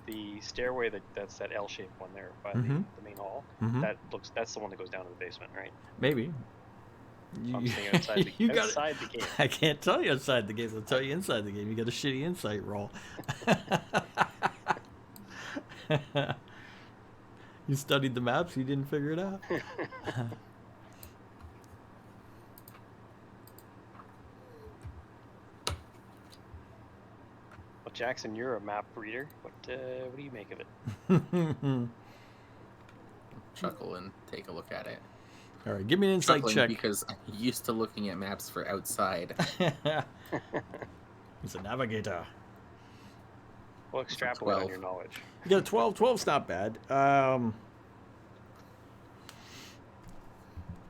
The stairway that's that L-shaped one there by Mhm. the main hall. Mhm. That's the one that goes down to the basement, right? Maybe. I'm saying outside the, You got it. outside the game. I can't tell you outside the game. I'll tell you inside the game. You got a shitty insight roll. You studied the maps. You didn't figure it out. Well, Jackson, you're a map reader. What do you make of it? Chuckle and take a look at it. All right, give me an insight Chuckling check. because I'm used to looking at maps for outside. He's a navigator. Well, extrapolate on 12. your knowledge. You got a 12. 12's not bad.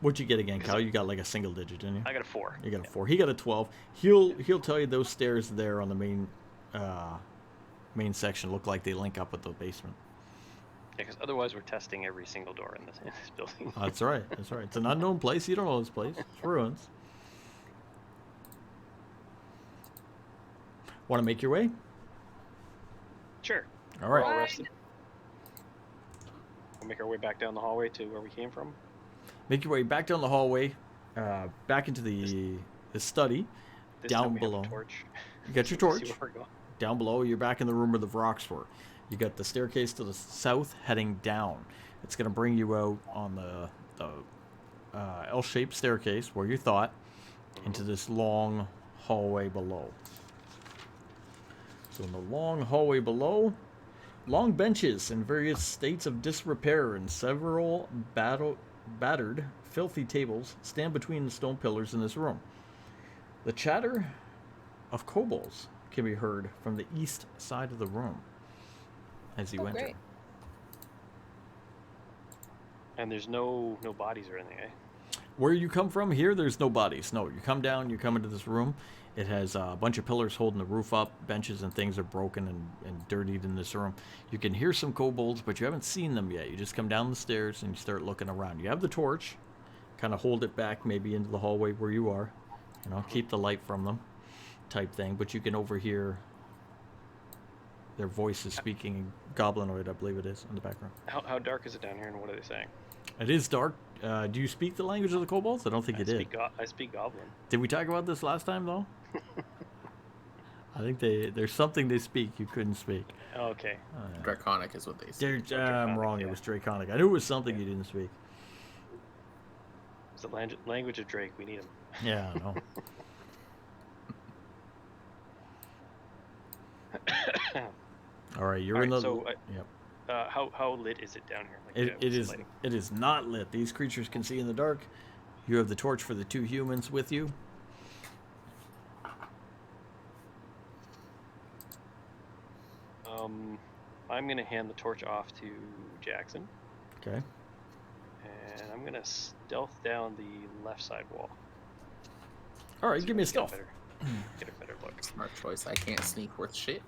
What'd you get again, Kyle? You got like a single digit, didn't you? I got a 4. You got a 4. He got a 12. He'll tell you those stairs there on the main section look like they link up with the basement. Yeah, because otherwise we're testing every single door in this building. That's right. That's right. It's an unknown place. You don't know this place. It's ruins. Want to make your way? Sure. All We're right. all rested. We'll make our way back down the hallway to where we came from. Make your way back down the hallway, back into the study. This Down time we have a below. torch. You got your See torch. where we're going. Down below, you're back in the room where the rocks were. You got the staircase to the south heading down. It's going to bring you out on the L-shaped staircase where you thought into this long hallway below. So in the long hallway below, long benches in various states of disrepair and several battered, filthy tables stand between the stone pillars in this room. The chatter of kobolds can be heard from the east side of the room as you Oh, enter. great. And there's no bodies or anything, eh? Where you come from here, there's no bodies. No, you come down, you come into this room. It has a bunch of pillars holding the roof up. Benches and things are broken and dirtied in this room. You can hear some kobolds, but you haven't seen them yet. You just come down the stairs and you start looking around. You have the torch. Kind of hold it back maybe into the hallway where you are. You know, keep the light from them type thing. But you can overhear their voices speaking in Goblinoid, I believe it is, in the background. How dark is it down here, and what are they saying? It is dark. Do you speak the language of the kobolds? I don't think you did. I speak Goblin. Did we talk about this last time, though? I think there's something they speak you couldn't speak. Oh, okay. Draconic is what they say. I'm Draconic, wrong. yeah. It was Draconic. I knew it was something you didn't speak. It's the language of Drake. We need him. Yeah, I know. All right, you're All in right, the. so, yep. How lit is it down here? Like, It what's the is. lighting? It is not lit. These creatures can see in the dark. You have the torch for the two humans with you. I'm gonna hand the torch off to Jackson, Okay. and I'm gonna stealth down the left side wall. All right, See give if me I a can stealth. Get a better look. Smart choice. I can't sneak worth shit.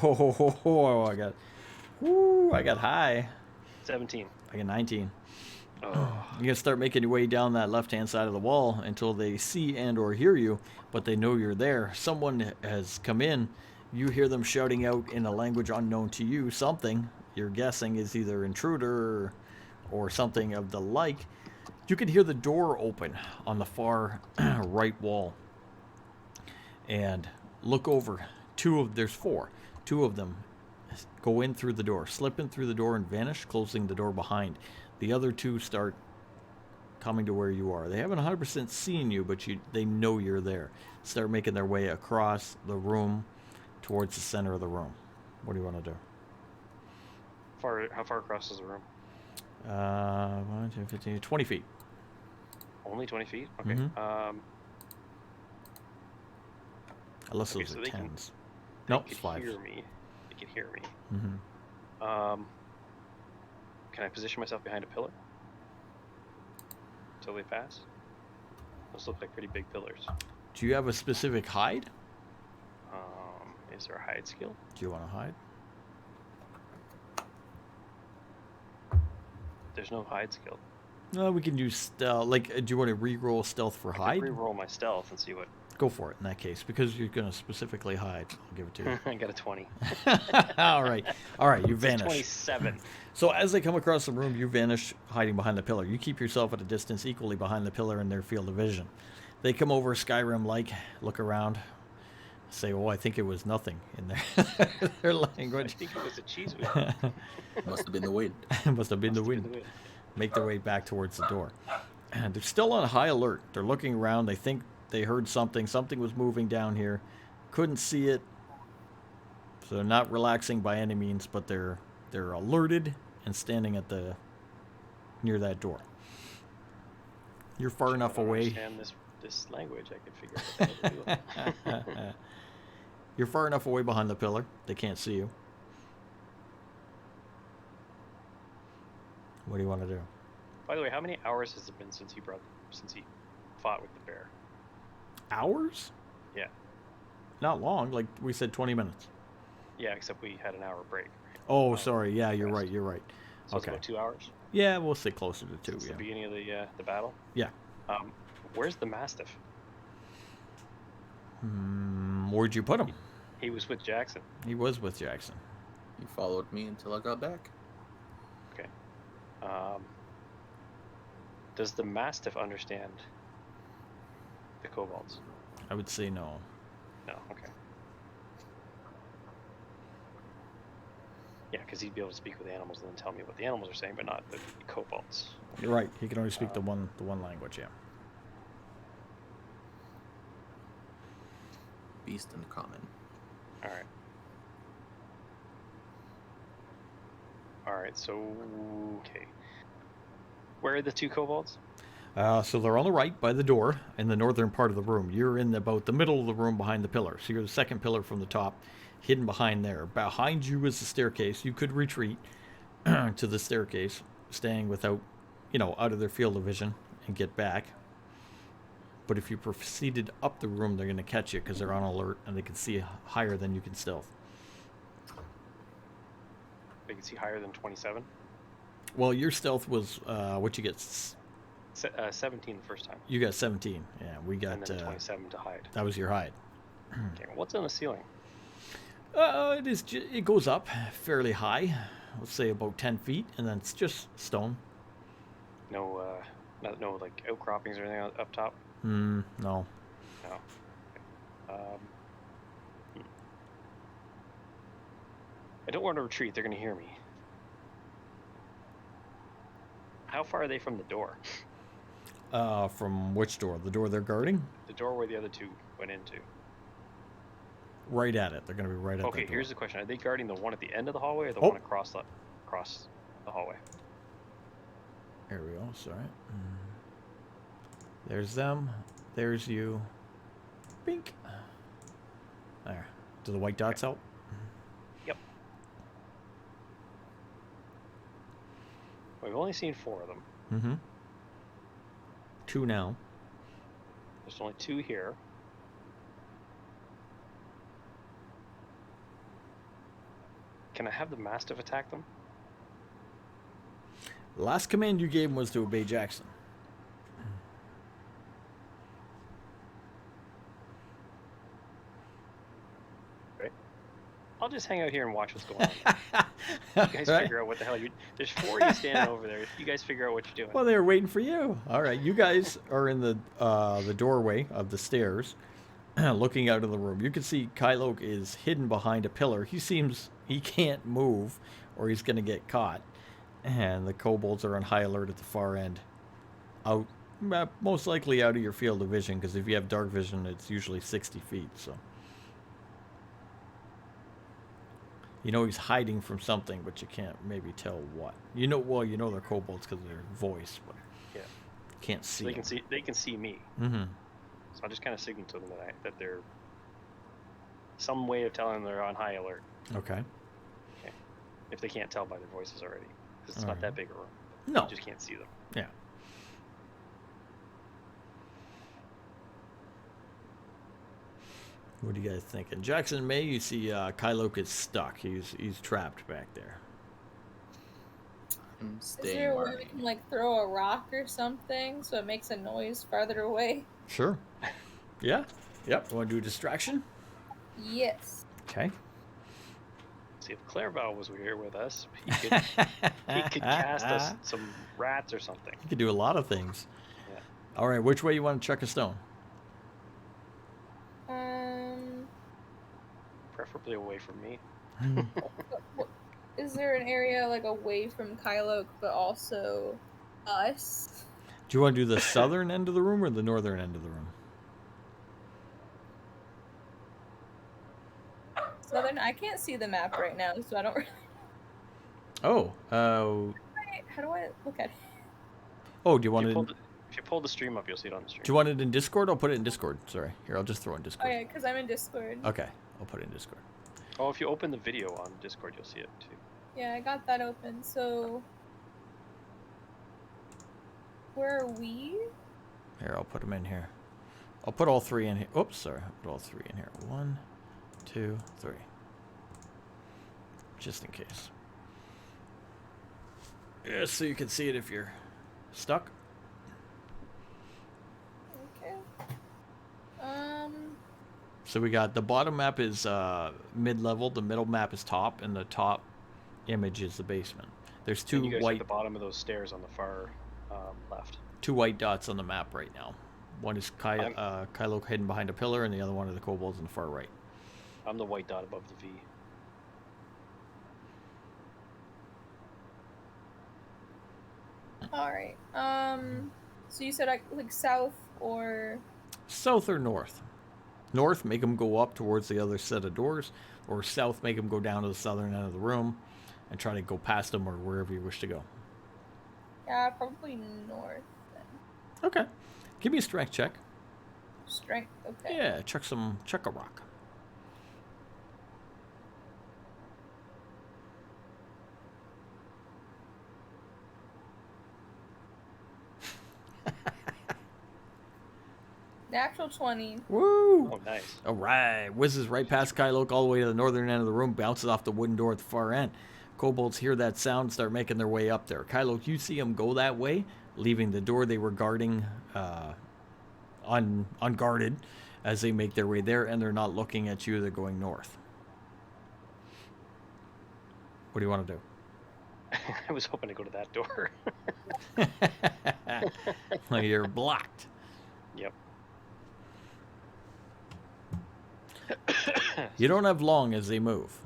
Oh, I got high. 17. I got 19. Oh, You're gonna start making your way down that left-hand side of the wall until they see and or hear you, but they know you're there. Someone has come in. You hear them shouting out in a language unknown to you. Something you're guessing is either intruder or something of the like. You can hear the door open on the far right wall, and look over. There's four. Two of them go in through the door, slip in through the door and vanish, closing the door behind. The other two start coming to where you are. They haven't 100% seen you, but they know you're there. Start making their way across the room towards the center of the room. What do you want to do? how far across is the room? 1, 2, 15, 20 feet. Only 20 feet? Okay. Mhm. Unless Okay, those so are they can- tens. Nope, They it's can 5s. hear me. They can hear me. Mm-hmm. Can I position myself behind a pillar until they pass? Those look like pretty big pillars. Do you have a specific hide? Is there a hide skill? Do you want to hide? There's no hide skill. No, we can use stealth. Like, do you want to re-roll stealth for I hide? could re-roll my stealth and see what. Go for it in that case, because you're going to specifically hide. I'll give it to you. I got a 20. All right. You vanish. 27. So as they come across the room, you vanish, hiding behind the pillar. You keep yourself at a distance equally behind the pillar in their field of vision. They come over Skyrim-like, look around, say, "Oh, I think it was nothing" in their I language. think it was a cheese wheel. Must have been the wind. Must have been the wind. Make their way back towards the door. And they're still on high alert. They're looking around. They think they heard something. Something was moving down here. Couldn't see it. So they're not relaxing by any means, but they're alerted and standing at near that door. You're far enough I don't away. understand this language. I could figure out what they're doing. You're far enough away behind the pillar. They can't see you. What do you want to do? By the way, how many hours has it been since he fought with the bear? Hours? Yeah. Not long. Like we said, 20 minutes. Yeah, except we had an hour break. Right? Oh, sorry. Yeah, you're rest. right. You're right. So it's Okay. about 2 hours Yeah, we'll say closer to 2. since Yeah. the beginning of the battle. Yeah. Where's the Mastiff? Where'd you put him? He was with Jackson. He was with Jackson. You followed me until I got back. Okay. Does the Mastiff understand the kobolds? I would say no. No. Okay. Yeah, because he'd be able to speak with the animals and then tell me what the animals are saying, but not the kobolds. You're right. He can only speak the one language. Yeah. Beast and common. All right. All right. So okay. Where are the two kobolds? So they're on the right by the door in the northern part of the room. You're in about the middle of the room behind the pillar. So you're the second pillar from the top, hidden behind there. Behind you is the staircase. You could retreat to the staircase, staying without, out of their field of vision and get back. But if you proceeded up the room, they're going to catch you because they're on alert and they can see higher than you can stealth. They can see higher than 27. Well, your stealth was what you get. 17 the first time. You got 17. Yeah, we got And then 27 to hide. that was your hide. Okay, what's on the ceiling? It goes up fairly high. Let's say about 10 feet, and then it's just stone. No, no like outcroppings or anything up top. No. No. I don't want to retreat. They're going to hear me. How far are they from the door? From which door? The door they're guarding? The door where the other two went into. Right at it. They're going to be right at Okay, that door. here's the question: are they guarding the one at the end of the hallway or the Oh. one across the hallway? There we go. Sorry. There's them. There's you. Bink. There. Do the white dots help? Yep. We've only seen 4 of them. Mm-hmm. 2 now. There's only 2 here. Can I have the Mastiff attack them? The last command you gave him was to obey Jackson. I'll just hang out here and watch what's going on. You guys Right? figure out what the hell There's 4 of you standing over there. You guys figure out what you're doing. Well, they were waiting for you. All right, you guys are in the doorway of the stairs, looking out of the room. You can see Kylo is hidden behind a pillar. He can't move, or he's going to get caught. And the kobolds are on high alert at the far end, out most likely out of your field of vision. Because if you have dark vision, it's usually 60 feet. So he's hiding from something, but you can't maybe tell what. You know they're kobolds because of their voice, but Yeah. can't see. So they can see me. Mm-hmm. So I just kind of signal to them that they're some way of telling them they're on high alert. Okay. If they can't tell by their voices already, because it's All not right. that big a room. No. You just can't see them. Yeah. What do you guys thinking? Jackson May, you see Kylo is stuck. He's trapped back there. I'm Is staying there a way where we I can like throw a rock or something so it makes a noise farther away? Sure. Yeah. Yep. Want to do a distraction? Yes. Okay. See, if Clairval was here with us, he could cast us some rats or something. You could do a lot of things. Yeah. All right. Which way you want to chuck a stone? Preferably away from me. Is there an area like away from Kylo but also us? Do you want to do the southern end of the room or the northern end of the room? Southern? I can't see the map right now, so I don't really. Oh. How do I look at it? Oh. Do you want it? If you pull the stream up, you'll see it on the stream. Do you want it in Discord? I'll put it in Discord. Sorry. Here, I'll just throw it in Oh Discord. yeah, because I'm in Discord. Okay. I'll put it in Discord. Oh, if you open the video on Discord, you'll see it too. Yeah, I got that open. So, where are we? Here, I'll put them in here. I'll put all 3 in here. Oops, sorry. I'll put all 3 in here. 1, 2, 3. Just in case. Yeah, so you can see it if you're stuck. Okay. So we got the bottom map is mid-level, the middle map is top, and the top image is the basement. There's And you two guys at the bottom of those stairs on the far left. 2 white dots on the map right now. One is Kylo hidden behind a pillar, and the other one are the kobolds on the far right. I'm the white dot above the V. All right. So you said like south or South or north? North, make them go up towards the other set of doors, or south, make them go down to the southern end of the room and try to go past them or wherever you wish to go. Yeah, probably north then. Okay. Give me a strength check. Strength, okay. Yeah, chuck a rock. Natural 20. Woo! Oh, nice. All right. Whizzes right past Kyloke all the way to the northern end of the room, bounces off the wooden door at the far end. Kobolds hear that sound, start making their way up there. Kyloke, you see them go that way, leaving the door they were guarding unguarded as they make their way there, and they're not looking at you. They're going north. What do you want to do? I was hoping to go to that door. Well, you're blocked. Yep. You don't have long as they move.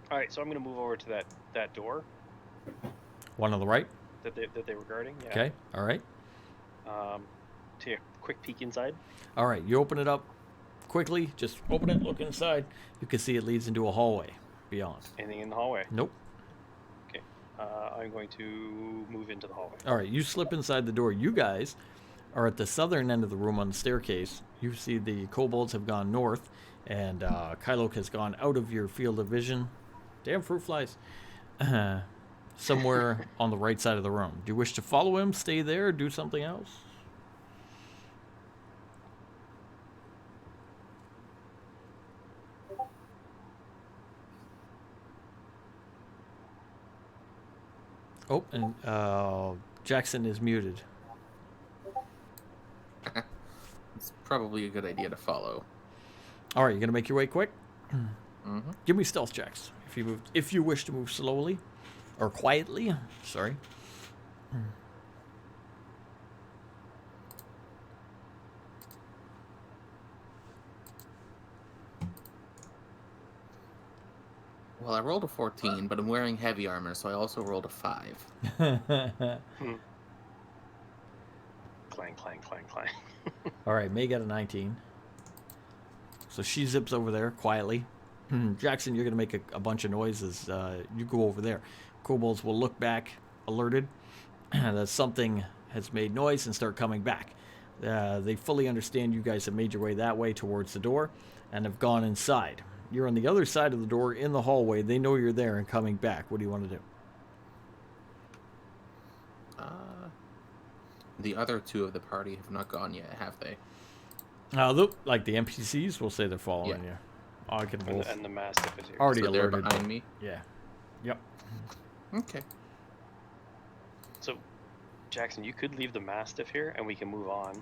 All right, so I'm going to move over to that door One on the right. that they were guarding. Yeah. Okay. All right. Take a quick peek inside. All right. You open it up quickly. Just open it. Look inside. You can see it leads into a hallway beyond. Anything in the hallway? Nope. Okay. I'm going to move into the hallway. All right. You slip inside the door. You guys are at the southern end of the room on the staircase. You see the kobolds have gone north, and Kyloke has gone out of your field of vision. Damn fruit flies. Somewhere on the right side of the room. Do you wish to follow him, stay there, or do something else? Oh, and Jackson is muted. It's probably a good idea to follow. All right, you're gonna make your way quick. Mm-hmm. Give me stealth checks if you wish to move slowly or quietly. Sorry. Well, I rolled a 14, but I'm wearing heavy armor, so I also rolled a 5. Clang, clang, clang, clang. All right, May got a 19. So she zips over there quietly. Jackson, you're going to make a bunch of noises. You go over there. Kobolds will look back, alerted that something has made noise and start coming back. They fully understand you guys have made your way that way towards the door and have gone inside. You're on the other side of the door in the hallway. They know you're there and coming back. What do you want to do? The other two of the party have not gone yet, have they? Like the NPCs will say they're following you. I can roll. And the Mastiff is here. Already So they're alerted. behind me? Yeah. Yep. Okay. So, Jackson, you could leave the Mastiff here, and we can move on,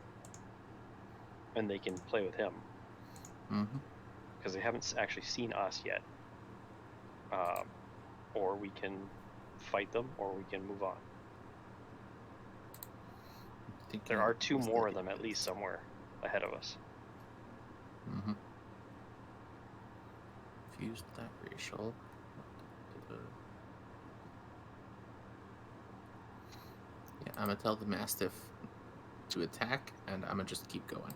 and they can play with him. Mm-hmm. Because they haven't actually seen us yet. Or we can fight them, or we can move on. There are two more of them at least somewhere ahead of us. Mm-hmm. Fused that racial. Yeah, I'm gonna tell the Mastiff to attack, and I'm gonna just keep going.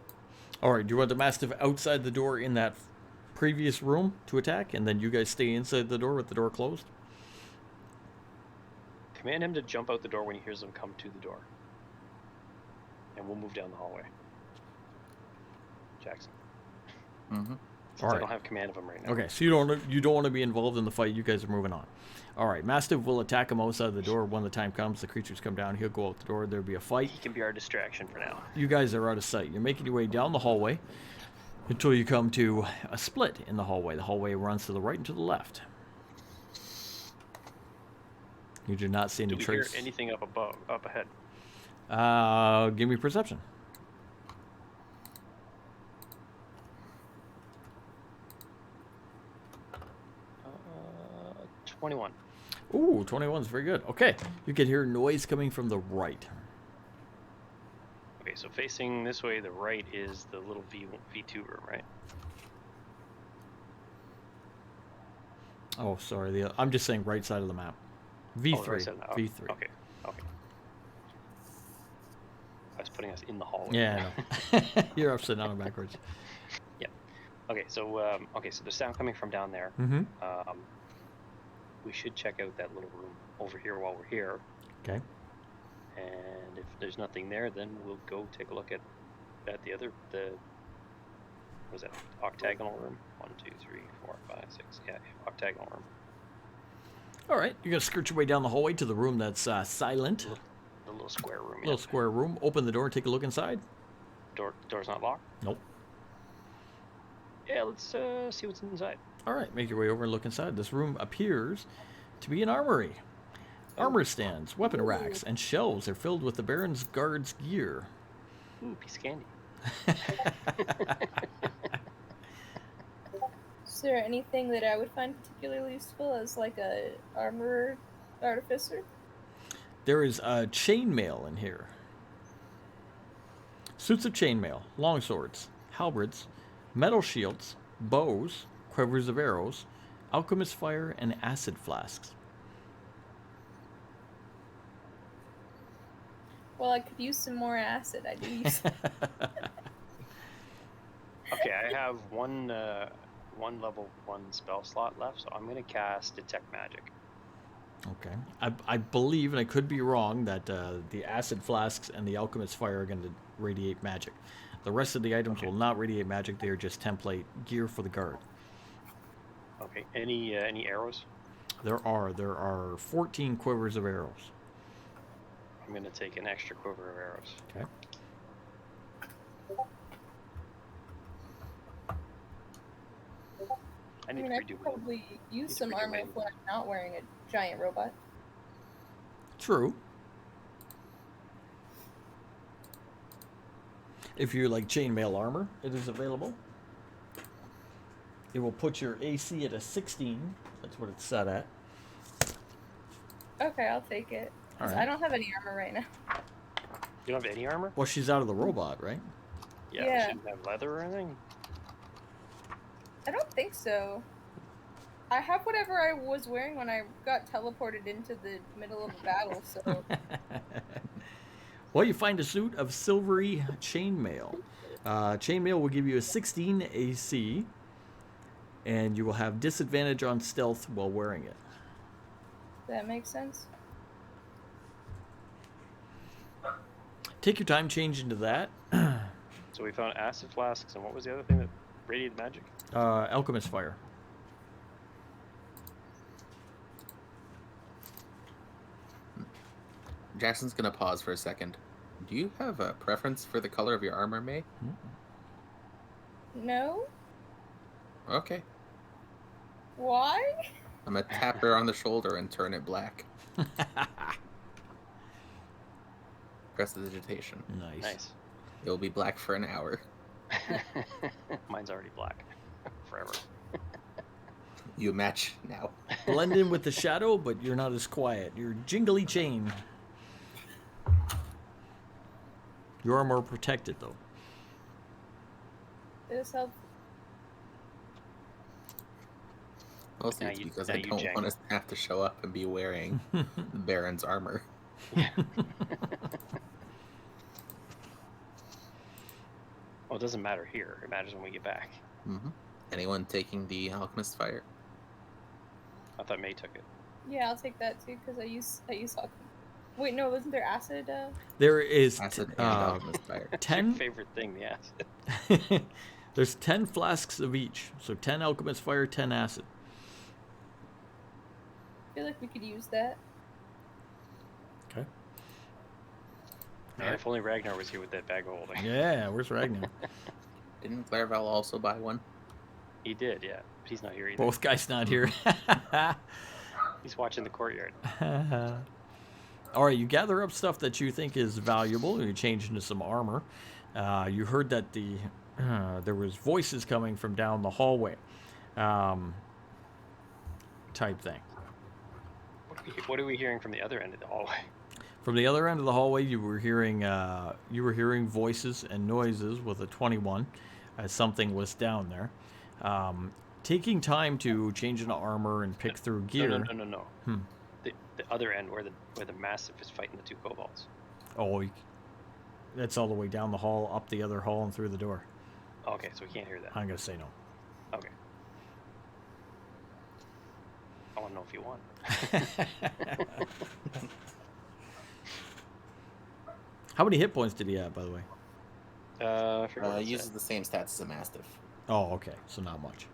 All right. Do you want the Mastiff outside the door in that previous room to attack, and then you guys stay inside the door with the door closed? Command him to jump out the door when he hears them come to the door. And we'll move down the hallway. Jackson. Mm-hmm. Since All I right. don't have command of him right now. Okay, so you don't want to be involved in the fight. You guys are moving on. All right, Mastiff will attack him outside the door. When the time comes, the creatures come down. He'll go out the door. There'll be a fight. He can be our distraction for now. You guys are out of sight. You're making your way down the hallway until you come to a split in the hallway. The hallway runs to the right and to the left. You do not see any Do we hear trace. anything up above, up ahead? Give me perception. 21. Ooh, 21's very good. Okay, you can hear noise coming from the right. Okay, so facing this way, the right is the little V2 room, right? Oh, sorry. I'm just saying right side of the map. V3. Oh, the right side of the- V3. Okay, okay. I was putting us in the hallway. Yeah, I know. You're upside down and backwards. Okay, so so there's sound coming from down there. Mm-hmm. We should check out that little room over here while we're here. Okay. And if there's nothing there, then we'll go take a look at the what was that, octagonal room? 1, 2, 3, 4, 5, 6. Yeah, octagonal room. All right, you're gonna skirt your way down the hallway to the room that's silent. The little square room. Little square room. Open the door and take a look inside. Door's not locked. Nope. Yeah, let's see what's inside. All right, make your way over and look inside. This room appears to be an armory. Armor stands, weapon racks, and shelves are filled with the Baron's guards' gear. Ooh, piece of candy. Is there anything that I would find particularly useful as like a armorer artificer? There is a chainmail in here. Suits of chainmail, longswords, halberds, metal shields, bows, quivers of arrows, alchemist fire, and acid flasks. Well, I could use some more acid. I do use. Okay, I have one level 1 spell slot left, so I'm gonna cast detect magic. Okay. I believe, and I could be wrong, that the acid flasks and the alchemist fire are going to radiate magic. The rest of the items will not radiate magic. They are just template gear for the guard. Okay. Any arrows? There are 14 quivers of arrows. I'm gonna take an extra quiver of arrows. Okay. I I need mean, to I redo could it. probably use to some redo armor my- when I'm not wearing a giant robot. True. If you like chainmail armor, it is available. It will put your AC at a 16. That's what it's set at. Okay, I'll take it. 'Cause All right. I don't have any armor right now. You don't have any armor? Well, she's out of the robot, right? Yeah. She didn't have leather or anything? I don't think so. I have whatever I was wearing when I got teleported into the middle of a battle, so Well, you find a suit of silvery chainmail. Chainmail will give you a 16 AC, and you will have disadvantage on stealth while wearing it. that makes sense. Take your time, change into that. So we found acid flasks, and what was the other thing that radiated magic? Alchemist fire. Jackson's gonna pause for a second. Do you have a preference for the color of your armor, May? No? Okay. Why? I'm gonna tap her on the shoulder and turn it black. Prestidigitation. Nice. Nice. It will be black for an hour. Mine's already black. Forever. You match now. Blend in with the shadow, but you're not as quiet. You're jingly chain. You are more protected, though. This help. Mostly Now it's you- because now I you don't jank. want us to have to show up and be wearing the Baron's armor. Well, it doesn't matter here. It matters when we get back. Mm-hmm. Anyone taking the alchemist fire? I thought May took it. Yeah, I'll take that too because I use alchemy. Wait, no, wasn't there acid? There is Acid and alchemist fire. It's 10. your favorite thing, the acid. There's 10 flasks of each. So 10 alchemist fire, 10 acid. I feel like we could use that. Okay. Man, if only Ragnar was here with that bag of holding. Yeah, where's Ragnar? Didn't Clairval also buy one? He did, yeah. But he's not here either. Both guys not here. He's watching the courtyard. All right, you gather up stuff that you think is valuable, and you change into some armor. You heard that there was voices coming from down the hallway, type thing. What are we hearing from the other end of the hallway? From the other end of the hallway, you were hearing voices and noises with a 21, as something was down there. Taking time to change into armor and pick through gear. No. Hmm. The other end where the Mastiff is fighting the two kobolds. Oh, that's all the way down the hall, up the other hall, and through the door. Okay, so we can't hear that. I'm gonna say no. Okay. I want to know if you won. How many hit points did he have, by the way? I forget what it Uses said. the same stats as a Mastiff. Oh, okay. So not much.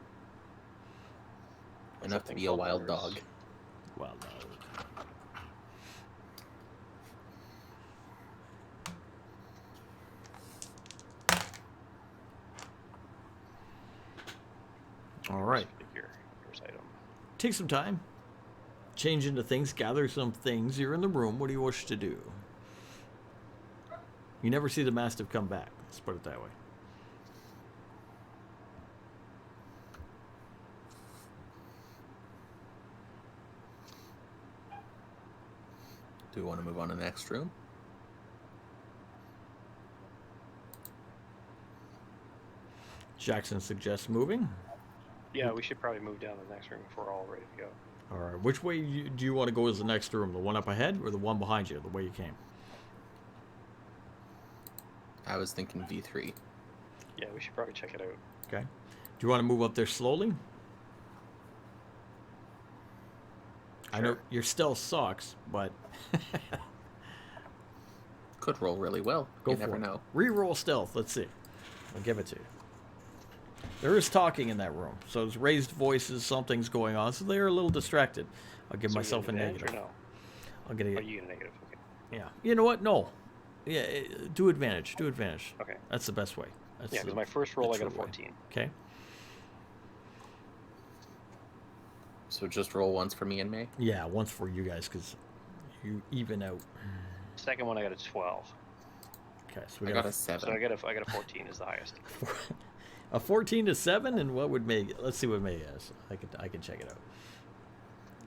Enough to Something be a called wild numbers. dog. Well, no. All right. Figure. First item. Take some time. Change into things. Gather some things. You're in the room. What do you wish to do? You never see the Mastiff come back. Let's put it that way. Do we want to move on to the next room? Jackson suggests moving. Yeah, we should probably move down to the next room if we're all ready to go. All right. Which way do you want to go as the next room? The one up ahead or the one behind you, the way you came? I was thinking V3. Yeah, we should probably check it out. Okay. Do you want to move up there slowly? I know Sure. your stealth sucks, but Could roll really well. go You for never it. know. Reroll stealth. Let's see. I'll give it to you. There is talking in that room, so there's raised voices. Something's going on, so they're a little distracted. I'll give So we myself a get advantage negative. Or no? I'll get Oh, a you get a negative. Okay. yeah. You know what? No. Yeah. Do advantage. Do advantage. Okay. That's the best way. That's Yeah, the- because my first roll the I got a true way. 14. Okay. So just roll once for me and May. Yeah, once for you guys because you even out. Second one I got a 12. Okay, so we I got, got a So 7. I got a 14 is the highest. a 14 to 7, and what would May? Let's see what May is. I can check it out.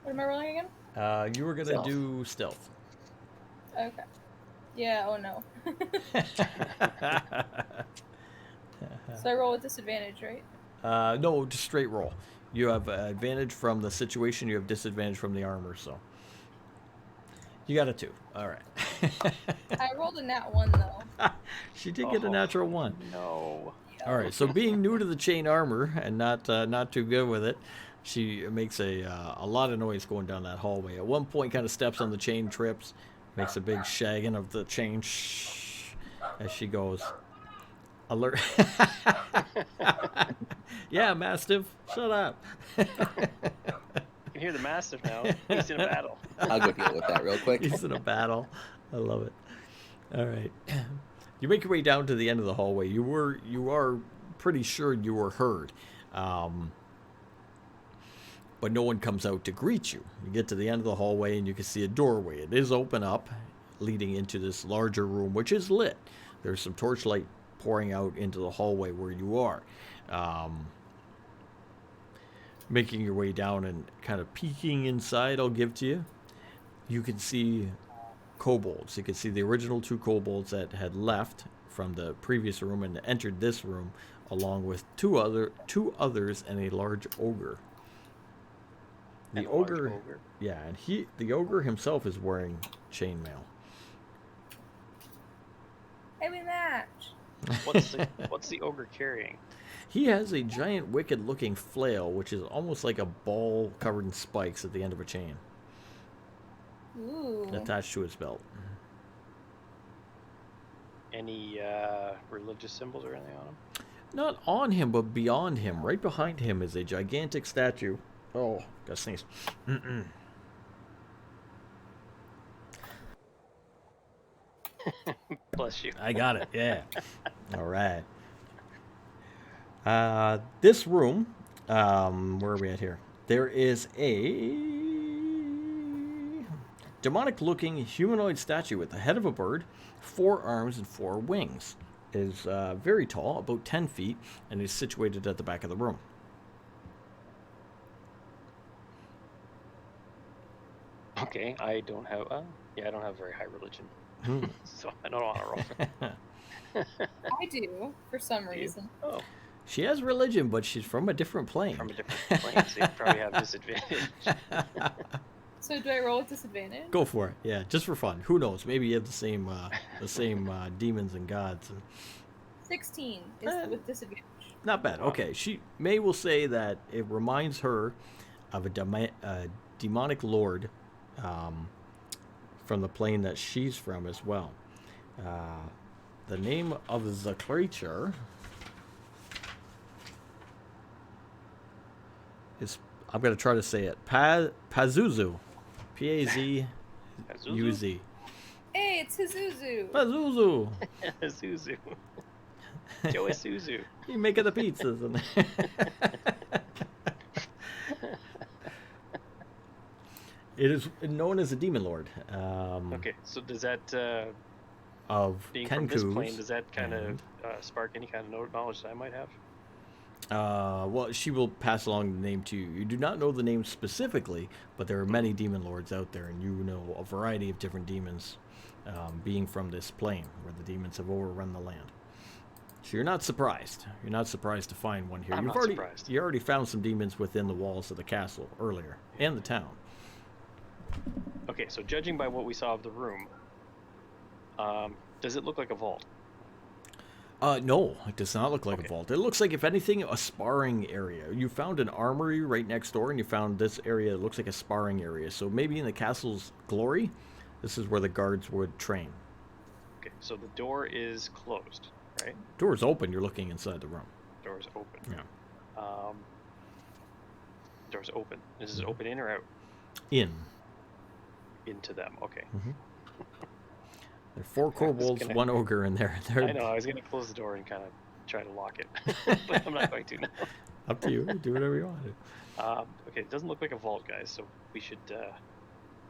What am I rolling again? You were gonna Stealth. do stealth. Okay. Yeah, oh no. So I roll with disadvantage, right? No, just straight roll. You have advantage from the situation. You have disadvantage from the armor. So you got a 2. All right. I rolled a nat 1 though. She did get a Oh. natural 1. No. All right. So being new to the chain armor and not too good with it, she makes a lot of noise going down that hallway. At one point, kind of steps on the chain, trips, makes a big shagging of the chain as she goes. Alert. Yeah, Mastiff, shut up. You can hear the Mastiff now. He's in a battle. I'll go deal with that real quick. He's in a battle. I love it. All right. You make your way down to the end of the hallway. You are pretty sure you were heard. But no one comes out to greet you. You get to the end of the hallway and you can see a doorway. It is open up, leading into this larger room, which is lit. There's some torchlight pouring out into the hallway where you are. Making your way down and kind of peeking inside, I'll give to you. You can see kobolds. You can see the original 2 kobolds that had left from the previous room and entered this room, along with two others and a large ogre. The And a large ogre, ogre. yeah, and the ogre himself is wearing chainmail. Hey, we match. What's the ogre carrying? He has a giant wicked-looking flail, which is almost like a ball covered in spikes at the end of a chain, Ooh. attached to his belt. Any religious symbols or anything on him? Not on him, but beyond him. Right behind him is a gigantic statue. Oh, gotta sneeze. Bless you. I got it. Yeah. All right. This room, where are we at here? There is a demonic-looking humanoid statue with the head of a bird, 4 arms and 4 wings. It is very tall, about 10 feet, and is situated at the back of the room. Okay, I don't have. I don't have very high religion, Hmm. so I don't know how to roll for that. I do, for some Do you? reason. Oh, She has religion, but she's from a different plane. from a different plane, so you probably have disadvantage. So do I roll with disadvantage? Go for it. Yeah, just for fun. Who knows? Maybe you have the same demons and gods. 16 is with disadvantage. Not bad. Okay, May will say that it reminds her of a demonic lord from the plane that she's from as well. The name of the creature is, I'm going to try to say it, Pazuzu. P-A-Z-U-Z. Hey, it's Hizuzu. Pazuzu. Suzu. Joe Suzu. You making the pizzas. It is known as a demon lord. Okay, so does that Of being from this plane, Kenku's. does that kind and- of spark any kind of knowledge that I might have? Well, she will pass along the name to you. You do not know the name specifically, but there are many demon lords out there, and you know a variety of different demons being from this plane where the demons have overrun the land. So you're not surprised. You're not surprised to find one here. I'm You've not already, surprised. You already found some demons within the walls of the castle earlier, and the town. Okay, so judging by what we saw of the room, does it look like a vault? No, it does not look like Okay. a vault. It looks like, if anything, a sparring area. You found an armory right next door, and you found this area that looks like a sparring area. So maybe in the castle's glory, this is where the guards would train. Okay, so the door is closed, right? Door's open, you're looking inside the room. Door is open. Yeah. Door's open. Is it open in or out? In. Into them. Okay. There are 4 kobolds, gonna- 1 ogre in there. They're I know. I was gonna close the door and kind of try to lock it, but I'm not going to now. up to you. Do whatever you want to. Okay, it doesn't look like a vault, guys. So we should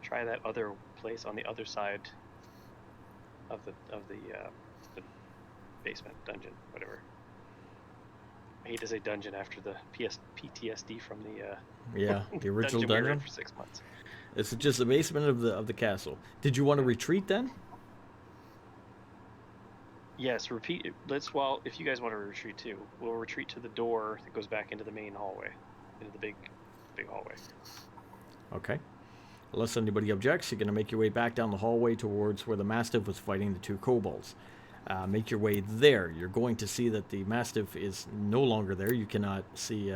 try that other place on the other side of the basement dungeon, whatever. I hate to say dungeon after the PTSD from the Yeah, the original we were in dungeon. for 6 months. This is just the basement of the castle. Did you want to retreat then? Yes, repeat. Let's. Well, if you guys want to retreat too, we'll retreat to the door that goes back into the main hallway, into the big hallway. Okay. Unless anybody objects, you're going to make your way back down the hallway towards where the Mastiff was fighting the 2 kobolds. Make your way there. You're going to see that the Mastiff is no longer there. You cannot see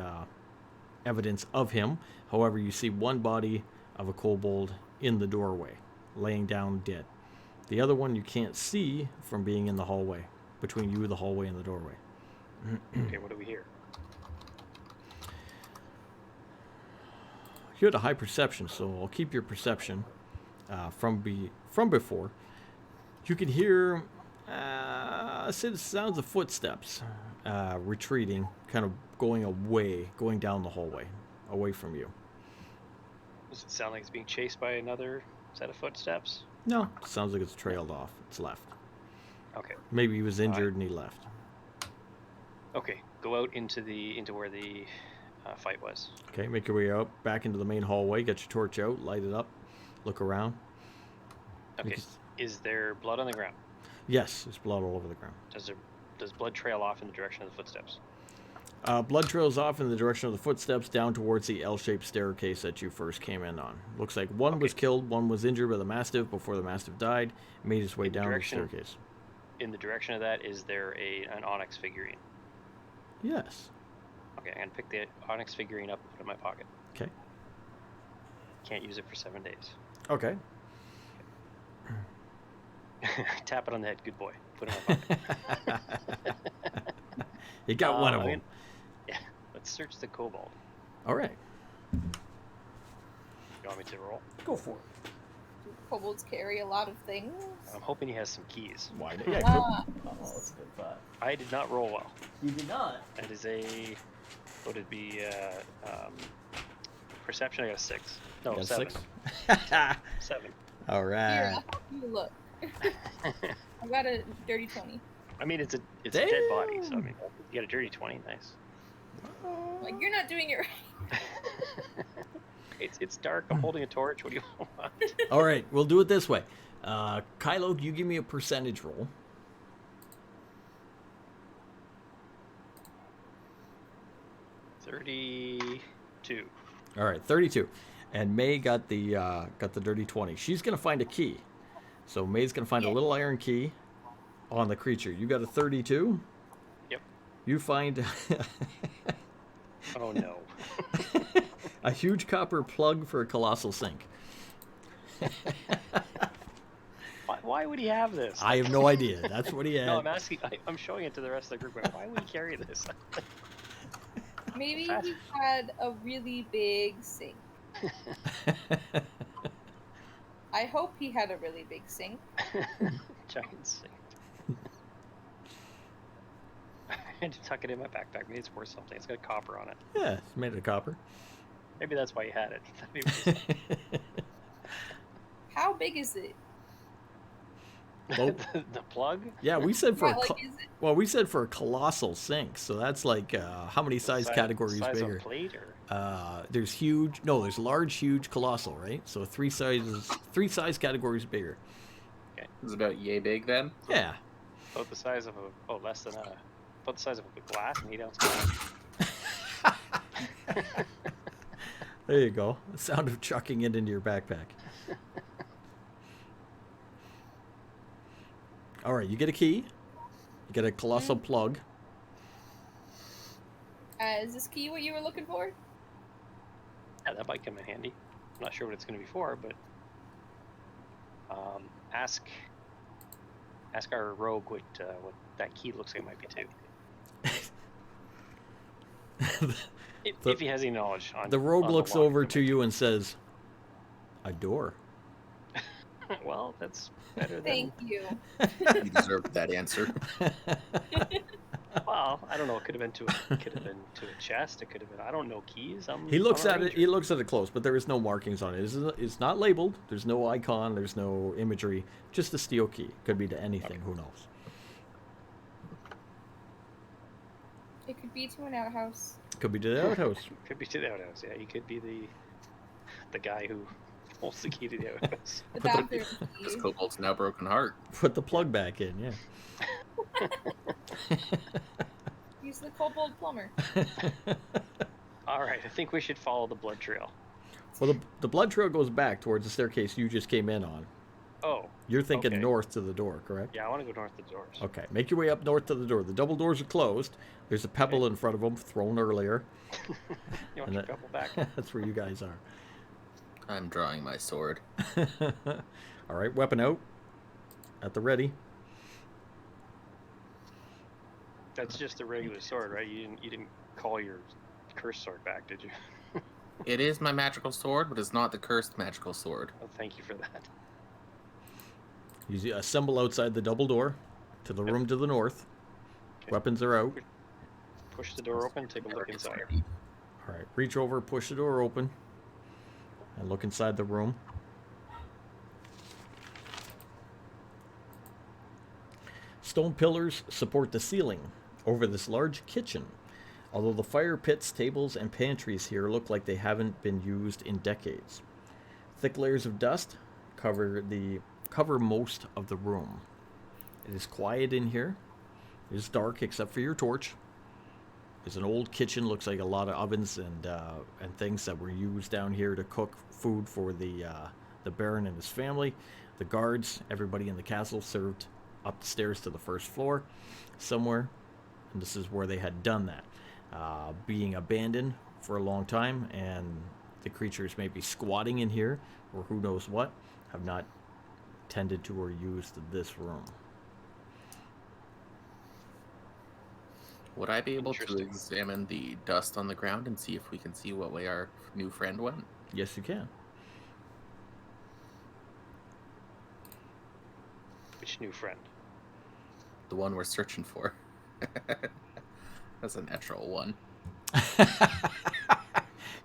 evidence of him. However, you see one body of a kobold in the doorway, laying down dead. The other one you can't see from being in the hallway, between you, the hallway, and the doorway. Okay, what do we hear? You had a high perception, so I'll keep your perception from before. You can hear sounds of footsteps retreating, kind of going away, going down the hallway, away from you. Does it sound like it's being chased by another set of footsteps? No, sounds like it's trailed off. It's left. Okay. Maybe he was injured and he left. Okay. Go out into where the fight was. Okay, make your way out back into the main hallway. Get your torch out, light it up, look around. Okay. Because- Is there blood on the ground? Yes, there's blood all over the ground. Does blood trail off in the direction of the footsteps? Blood trails off in the direction of the footsteps down towards the L-shaped staircase that you first came in on. Looks like one was killed, one was injured by the Mastiff before the Mastiff died, made his way down the Direction- staircase. In the direction of that, is there an onyx figurine? Yes. Okay, I'm gonna pick the onyx figurine up and put it in my pocket. Okay. Can't use it for 7 days. Okay. Tap it on the head. Good boy. Put it in my pocket. You got one of I'm them. Yeah. Let's search the kobold. All right. You want me to roll? Go for it. Kobolds carry a lot of things. I'm hoping he has some keys. Why? Ah, Oh, that's a good thought. I did not roll well. You did not. That is a. What would it be? Perception. I got a 6. No, You got 7. 6? 7. All here, right. I'll help you look. I got a dirty 20. I mean, it's a dead body, so I mean, you got a dirty 20. Nice. Like, you're not doing it right. It's dark. I'm holding a torch. What do you want? All right, we'll do it this way. Kylo, you give me a percentage roll. $32. All right, 32. And May got the dirty 20. She's going to find a key. So May's going to find a Yeah. little iron key on the creature. You got a 32? Yep. You find Oh no. a huge copper plug for a colossal sink. why would he have this? I have no idea. That's what he had. No, I'm asking. I'm showing it to the rest of the group. Going, why would he carry this? Maybe Fast- he had a really big sink. I hope he had a really big sink. Giant sink. I had to tuck it in my backpack. Maybe it's worth something. It's got copper on it. Yeah, it's made of copper. Maybe that's why he had it. He thought maybe it was How big is it? Well, the plug. yeah, we said for Yeah, a like, is it? well, we said for a colossal sink. So that's like how many size categories size bigger? Of plate or? There's huge. No, there's large, huge, colossal, right? So three size categories bigger. It's about yay big then. Yeah. About the size of a less than about the size of a glass, an 8-ounce glass. There you go. The sound of chucking it into your backpack. All right, you get a key. You get a colossal plug. Is this key what you were looking for? Yeah, that might come in handy. I'm not sure what it's going to be for, but ask our rogue what that key looks like it might be too. If he has any knowledge on The rogue on looks lock over equipment. to you and says, "A door." Well, that's better than. Thank you. You deserved that answer. Well, I don't know. It could have been to a chest. It could have been. I don't know keys. He looks I'm a at it. ranger. He looks at it close, but there is no markings on it. It's not labeled. There's no icon. There's no imagery. Just a steel key. Could be to anything. Who knows? It could be to an outhouse. Could be to the outhouse. Could be to the outhouse. Yeah, he could be the guy who holds the key to the outhouse. The Put the- bathroom This key. kobold's now broken heart. Put the plug back in. Yeah. He's the kobold plumber. All right, I think we should follow the blood trail. Well, the blood trail goes back towards the staircase you just came in on. Oh, You're thinking Okay. north to the door, correct? yeah, I want to go north of the doors. Okay, make your way up north to the door. The double doors are closed. There's a pebble in front of them thrown earlier. You want And your that- couple back? That's where you guys are. I'm drawing my sword. All right, weapon out. At the ready. That's just a regular sword, right? You didn't call your cursed sword back, did you? It is my magical sword, but it's not the cursed magical sword. Oh, thank you for that. You assemble outside the double door to the room to the north. Okay. Weapons are out. Push the door open. Take a look It's inside. ready. All right, reach over, push the door open, and look inside the room. Stone pillars support the ceiling over this large kitchen, although the fire pits, tables, and pantries here look like they haven't been used in decades. Thick layers of dust cover most of the room. It is quiet in here. It is dark except for your torch. There's an old kitchen, looks like a lot of ovens and things that were used down here to cook food for the Baron and his family. The guards, everybody in the castle, served up the stairs to the first floor somewhere, and this is where they had done that. Being abandoned for a long time, and the creatures may be squatting in here, or who knows what, have not tended to or used this room. Would I be able to Interesting. examine the dust on the ground and see if we can see what way our new friend went? Yes, you can. Which new friend? The one we're searching for. That's a natural one.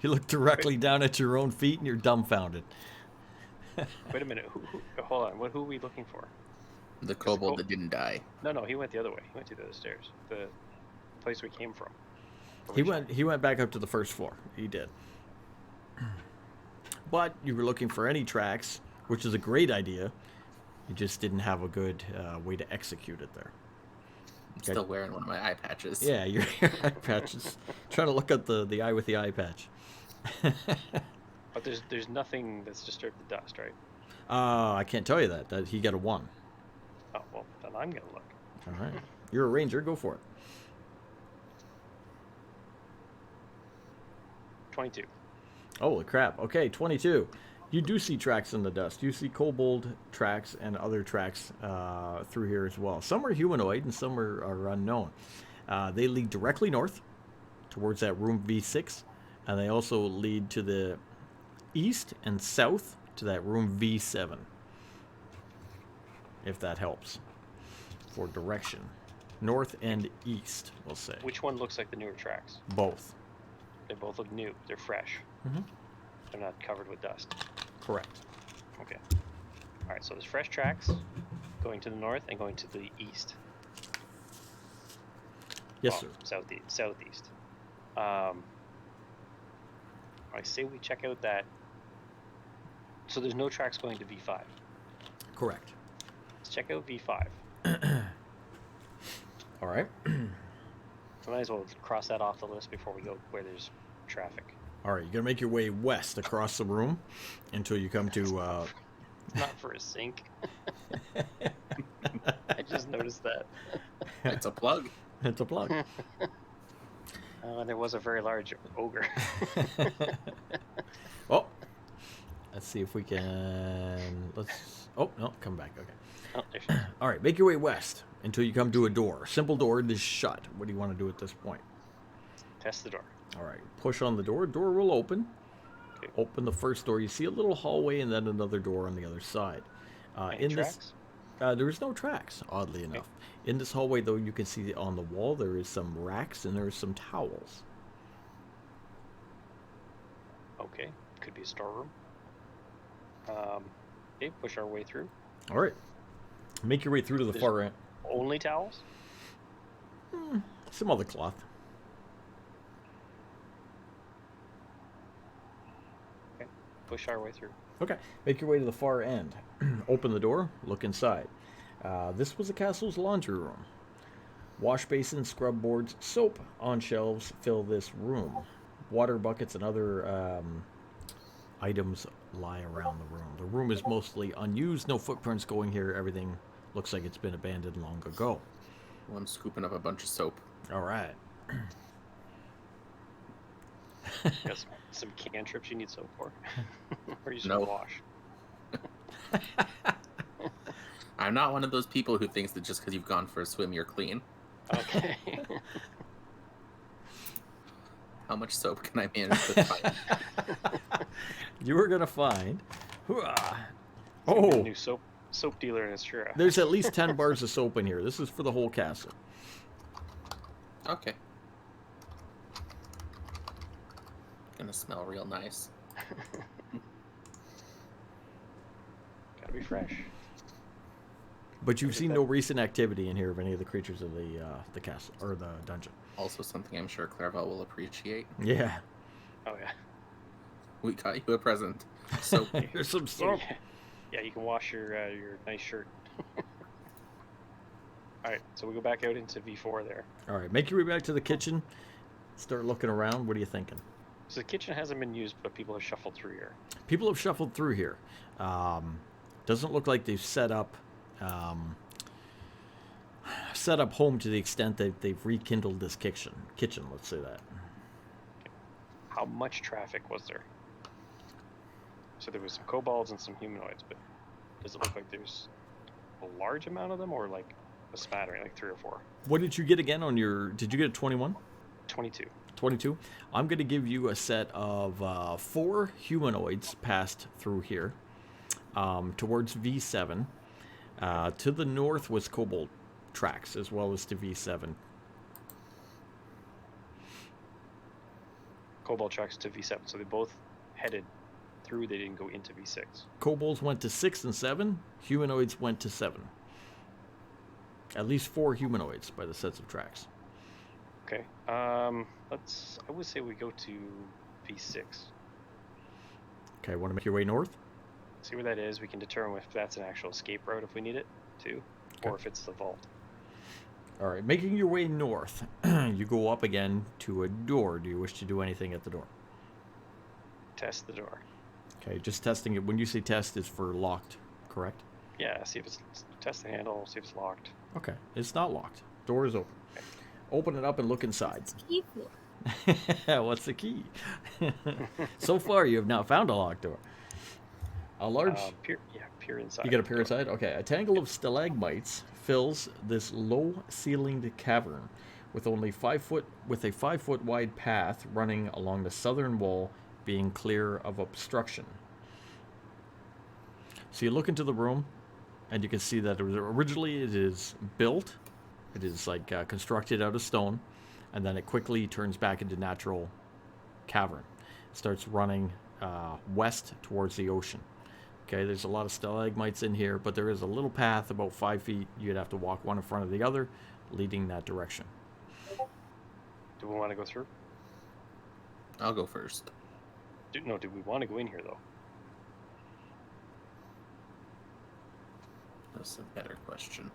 You look directly down at your own feet and you're dumbfounded. Wait a minute. Hold on. Who are we looking for? The kobold that didn't die. No, he went the other way. He went to the other stairs. The place we came from. He went back up to the first floor. He did. But you were looking for any tracks, which is a great idea. You just didn't have a good way to execute it there. I'm still wearing one of my eye patches. Yeah, your eye patch is trying to look at the eye with the eye patch. But there's nothing that's disturbed the dust, right? I can't tell you that. He got a 1. Oh well, then I'm gonna look. All right. You're a ranger. Go for it. 22. Holy crap. Okay, 22. You do see tracks in the dust. You see kobold tracks and other tracks through here as well. Some are humanoid and some are unknown. They lead directly north towards that room V6, and they also lead to the east and south to that room V7, if that helps for direction. North and east, we'll say. Which one looks like the newer tracks? Both. They both look new. They're fresh. Mhm. They're not covered with dust. Correct. Okay. All right. So there's fresh tracks going to the north and going to the east. Yes, sir. Southeast. I say we check out that. So there's no tracks going to V5. Correct. Let's check out V5. All right. So might as well cross that off the list before we go where there's traffic. All right, you're gonna make your way west across the room until you come to. Not for a sink. I just noticed that. It's a plug. It's a plug. There was a very large ogre. Oh, let's see if we can. Let's. Oh no, come back. Okay. Oh, there she is. All right, make your way west until you come to a door. Simple door. It is shut. What do you want to do at this point? Test the door. All right, push on the door. Door will open. Okay. Open the first door. You see a little hallway and then another door on the other side. Any In tracks? this, there is no tracks. Oddly enough, in this hallway though, you can see on the wall there is some racks and there is some towels. Okay, could be a storeroom. Okay, push our way through. All right, make your way through to the There's- far end. Only towels? Some other cloth. Okay, push our way through. Okay, make your way to the far end. Open the door, look inside. This was the castle's laundry room. Wash basins, scrub boards, soap on shelves fill this room. Water buckets and other items lie around the room. The room is mostly unused, no footprints going here. Everything looks like it's been abandoned long ago. Well, I'm scooping up a bunch of soap. All right. Got some cantrips you need soap for? Or you just No. gonna wash? I'm not one of those people who thinks that just because you've gone for a swim, you're clean. Okay. How much soap can I manage to find? You are going to find... A Oh, new soap dealer in Astura. there's at least 10 bars of soap in here. This is for the whole castle. Okay. Gonna smell real nice. Gotta be fresh. But you've Is seen that- no recent activity in here of any of the creatures of the castle or the dungeon. Also something I'm sure Clairval will appreciate. Yeah. Oh yeah. We got you a present. Soap. Here's some Yeah, soap. yeah, you can wash your nice shirt. All right, so we go back out into V4 there. All right, make your way back to the kitchen. Start looking around. What are you thinking? So the kitchen hasn't been used, but people have shuffled through here. People have shuffled through here. Doesn't look like they've set up home to the extent that they've rekindled this kitchen. Let's say that. How much traffic was there? So there was some kobolds and some humanoids, but does it look like there's a large amount of them, or like a smattering, like 3 or 4? What did you get again on your? Did you get a 21? 22. 22. I'm going to give you a set of 4 humanoids passed through here towards V7. To the north was kobold tracks as well as to V7. Kobold tracks to V7, so they both headed through. They didn't go into V6. Kobolds went to 6 and 7. Humanoids went to 7. At least 4 humanoids by the sets of tracks. Okay. I would say we go to V6. Okay, want to make your way north? See where that is. We can determine if that's an actual escape route if we need it too, or Okay. if it's the vault. All right, making your way north, you go up again to a door. Do you wish to do anything at the door? Test the door. Okay, just testing it. When you say test, it's for locked, correct? Yeah. See if it's test the handle. See if it's locked. Okay, it's not locked. Door is open. Open it up and look inside. It's key for. What's the key? So far, you have not found a locked door. A large. Peer inside. You got a peer inside? Okay. A tangle of stalagmites fills this low-ceilinged cavern with only 5 foot with a 5 foot wide path running along the southern wall being clear of obstruction. So you look into the room and you can see that originally it is built. It is like constructed out of stone, and then it quickly turns back into natural cavern. It starts running west towards the ocean. Okay, there's a lot of stalagmites in here, but there is a little path about 5 feet. You'd have to walk one in front of the other, leading that direction. Do we want to go through? I'll go first. Do we want to go in here though? That's a better question.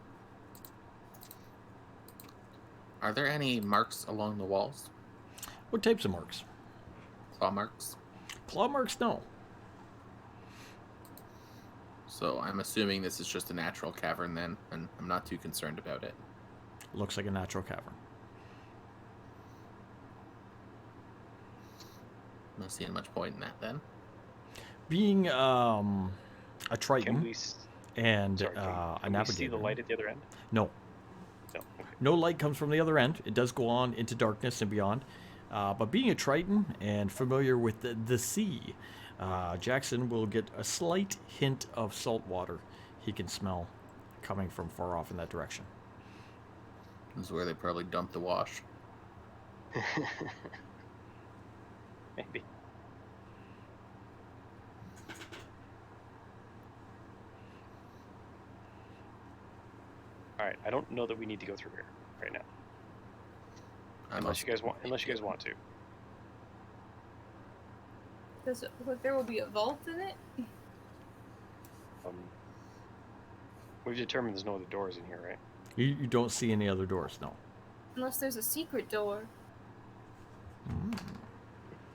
Are there any marks along the walls? What types of marks? Claw marks? Claw marks, no. So I'm assuming this is just a natural cavern then, and I'm not too concerned about it. Looks like a natural cavern. I'm not seeing much point in that then. Being a Can Triton we? and Sorry, a can we navigator. see the light at the other end? No. No. Okay. No light comes from the other end. It does go on into darkness and beyond. But being a Triton and familiar with the sea, Jackson will get a slight hint of salt water he can smell coming from far off in that direction. This is where they probably dumped the wash. Maybe. All right. I don't know that we need to go through here right now, unless you guys want to. There will be a vault in it? We've determined there's no other doors in here, right? You don't see any other doors, no. Unless there's a secret door. Do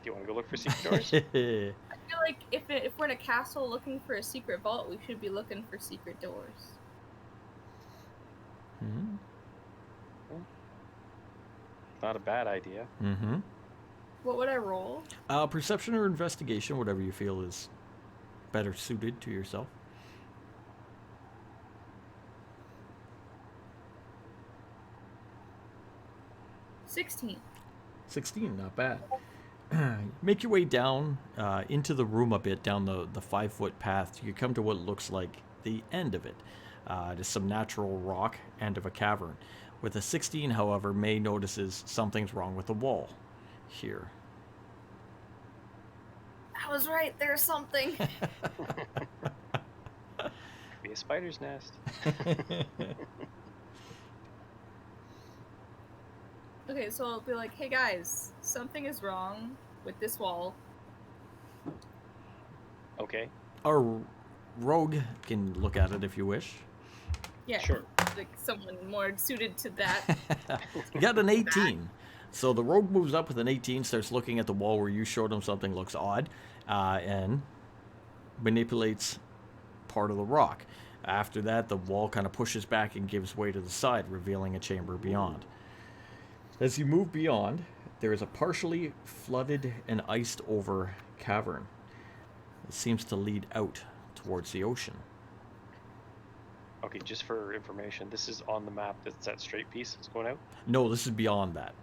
you want to go look for secret doors? I feel like if we're in a castle looking for a secret vault, we should be looking for secret doors. Mm-hmm. Not a bad idea. Mm-hmm. What would I roll? Perception or investigation, whatever you feel is better suited to yourself. 16. 16, not bad. Make your way down into the room a bit, down the 5-foot path. You come to what looks like the end of it. It is some natural rock end of a cavern. With a 16, however, May notices something's wrong with the wall here. I was right, there's something. Be a spider's nest. Okay, so I'll be like, hey guys, something is wrong with this wall. Okay. Our rogue can look at it if you wish. Yeah, Sure. like someone more suited to that. You got an 18. So the rogue moves up with an 18, starts looking at the wall where you showed him something looks odd, and manipulates part of the rock. After that, the wall kind of pushes back and gives way to the side, revealing a chamber beyond. As you move beyond, there is a partially flooded and iced over cavern. It seems to lead out towards the ocean. Okay, just for information, this is on the map. That's that straight piece that's going out. No, this is beyond that.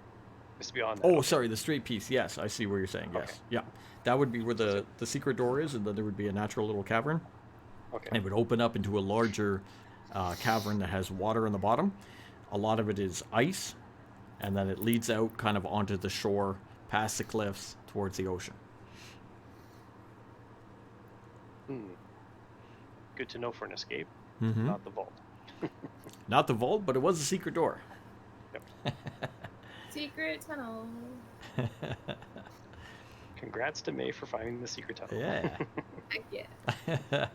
This is beyond that. Oh, okay. sorry, the straight piece. Yes, I see what you're saying. Yes, Okay. yeah, that would be where the secret door is, and then there would be a natural little cavern. Okay. And it would open up into a larger cavern that has water in the bottom. A lot of it is ice, and then it leads out kind of onto the shore, past the cliffs, towards the ocean. Good to know for an escape. Mm-hmm. Not the vault. Not the vault, but it was a secret door. Yep. Secret tunnel. Congrats to May for finding the secret tunnel. Yeah. Heck yeah.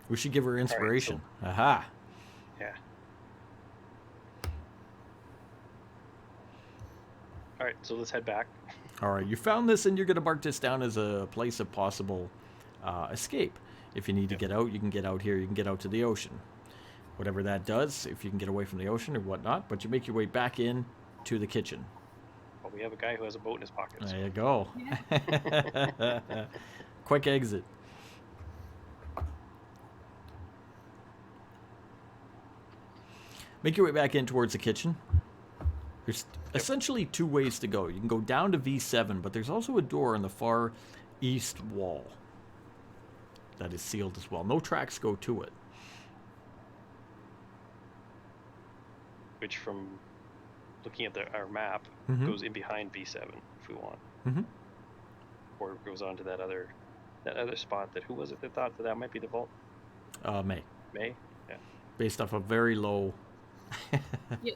We should give her inspiration. Aha. Yeah. All right, so let's head back. All right, you found this, and you're going to mark this down as a place of possible escape. If you need to get out, you can get out here. You can get out to the ocean. Whatever that does, if you can get away from the ocean or whatnot. But you make your way back in to the kitchen. Well, we have a guy who has a boat in his pocket. So. There you go. Quick exit. Make your way back in towards the kitchen. There's essentially 2 ways to go. You can go down to V7, but there's also a door on the far east wall that is sealed as well. No tracks go to it. Which, from looking at our map, Mhm. goes in behind B7 if we want, Mm-hmm. or goes on to that other spot. That who was it that thought that might be the vault? May. May. Based off a very low... Do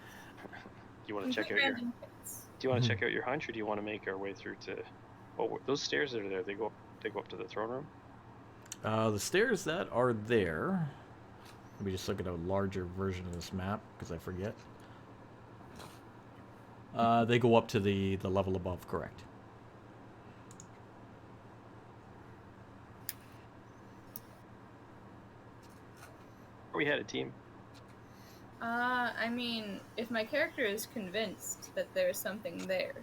you want to check out your? Do you want to check out your hunch, or do you want to make our way through to? Oh, those stairs that are there, they go up to the throne room. The stairs that are there... Let me just look at a larger version of this map, because I forget. They go up to the level above, correct. Where we headed, team? I mean, if my character is convinced that there's something there,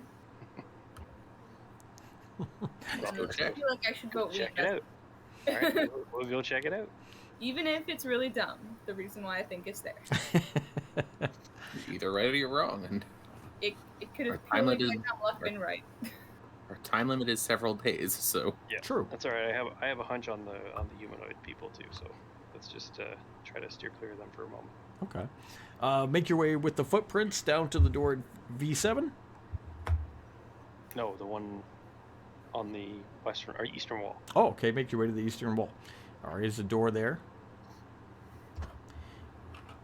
Let's go I check. feel like I should vote Check we it out. All right, we'll go check it out. Even if it's really dumb, the reason why I think it's there. You're either right or you're wrong, and It could Our have time purely limit been left and right. our time limit is several days, so Yeah, True. That's all right. I have a hunch on the humanoid people too, so let's just try to steer clear of them for a moment. Okay. Make your way with the footprints down to the door at V7. No, the one on the western or eastern wall. Oh, okay. Make your way to the eastern wall. All right, there's a door there.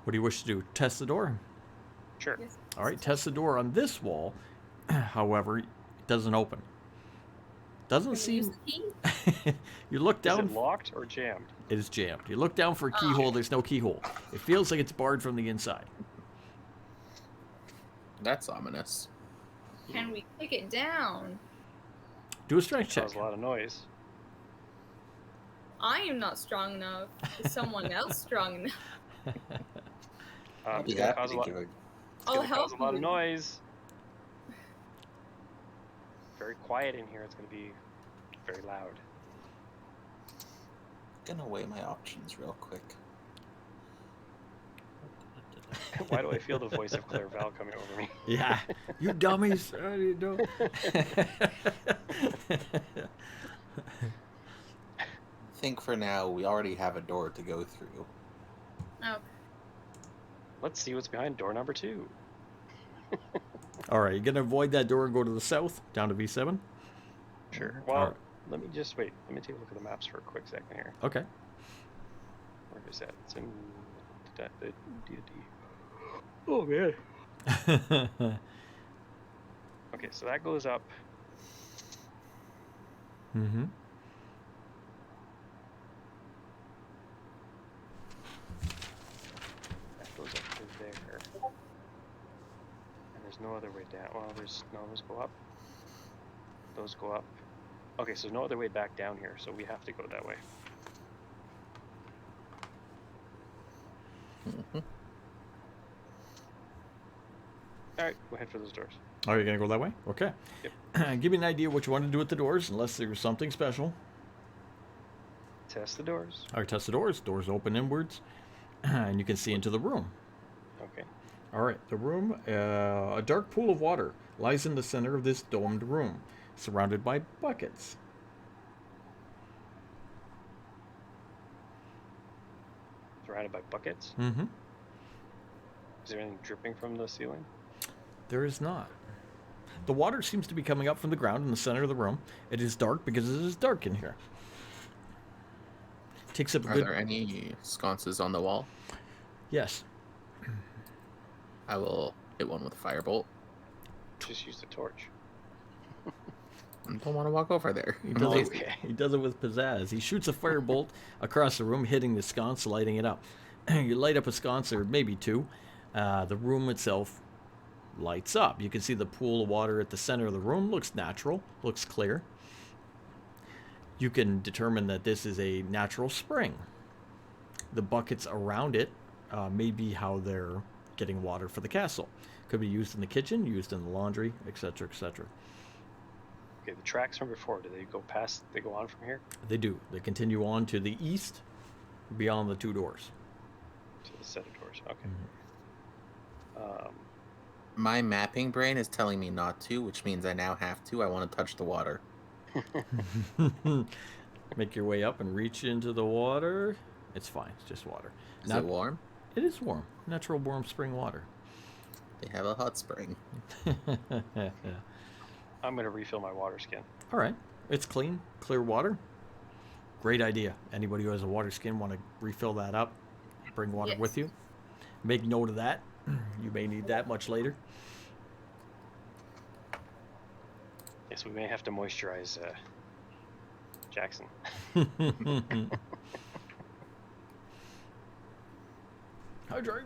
What do you wish to do? Test the door? Sure. Yes. All right, test the door on this wall. However, it doesn't open. Doesn't Can we use seem... the key? You look Is down... it locked or jammed? It is jammed. You look down for a keyhole. There's no keyhole. It feels like it's barred from the inside. that's ominous. Can we kick it down? Do a strength check. Cause a lot of noise. I am not strong enough. Is someone else strong enough? I'll It's be gonna happy cause a to lot. give a It's I'll gonna help cause a lot of you. noise. Very quiet in here. It's gonna be very loud. gonna weigh my options real quick. Why do I feel the voice of Claire Val coming over me? Yeah. You dummies. How do you know? I think for now we already have a door to go through. Oh, Let's see what's behind door number 2. All right, you going to avoid that door and go to the south, down to V7? Sure. All Well, right. let me just wait. Let me take a look at the maps for a quick second here. Okay. Where is that? It's in the D&D. Oh man. Okay, so that goes up. Mm-hmm. That goes up to there. And there's no other way down. Well, those go up. Those go up. Okay, so no other way back down here, so we have to go that way. Mhm. Alright, go ahead for those doors. Oh, you're going to go that way? Okay. Yep. Give me an idea what you want to do with the doors, unless there's something special. Test the doors. All right, test the doors. Doors open inwards, and you can see into the room. Okay. All right, the room, a dark pool of water lies in the center of this domed room, surrounded by buckets. Surrounded by buckets. Mm-hmm. Is there anything dripping from the ceiling? There is not. The water seems to be coming up from the ground in the center of the room. It is dark because it is dark in here. Takes up a Are good... there any sconces on the wall? Yes. I will hit one with a firebolt. Just use the torch. I don't want to walk over there. He I'm does, lazy. Okay. he does it with pizzazz. He shoots a firebolt across the room, hitting the sconce, lighting it up. You light up a sconce, or maybe two. The room itself lights up. You can see the pool of water at the center of the room. Looks natural, looks clear. You can determine that this is a natural spring. The buckets around it may be how they're getting water for the castle. Could be used in the kitchen, used in the laundry, etc., etc. Okay, the tracks from before, do they go past, they go on from here? They do. They continue on to the east, beyond the two doors. To the set of doors. Okay. My mapping brain is telling me not to, which means I now have to. I want to touch the water. Make your way up and reach into the water. It's fine. It's just water. Is it warm? It is warm. Natural warm spring water. They have a hot spring. I'm gonna refill my water skin. All right. It's clean, clear water. Great idea. Anybody who has a water skin want to refill that up? Bring water Yes. with you. Make note of that. You may need that much later. Yes, we may have to moisturize Jackson. Hydrate.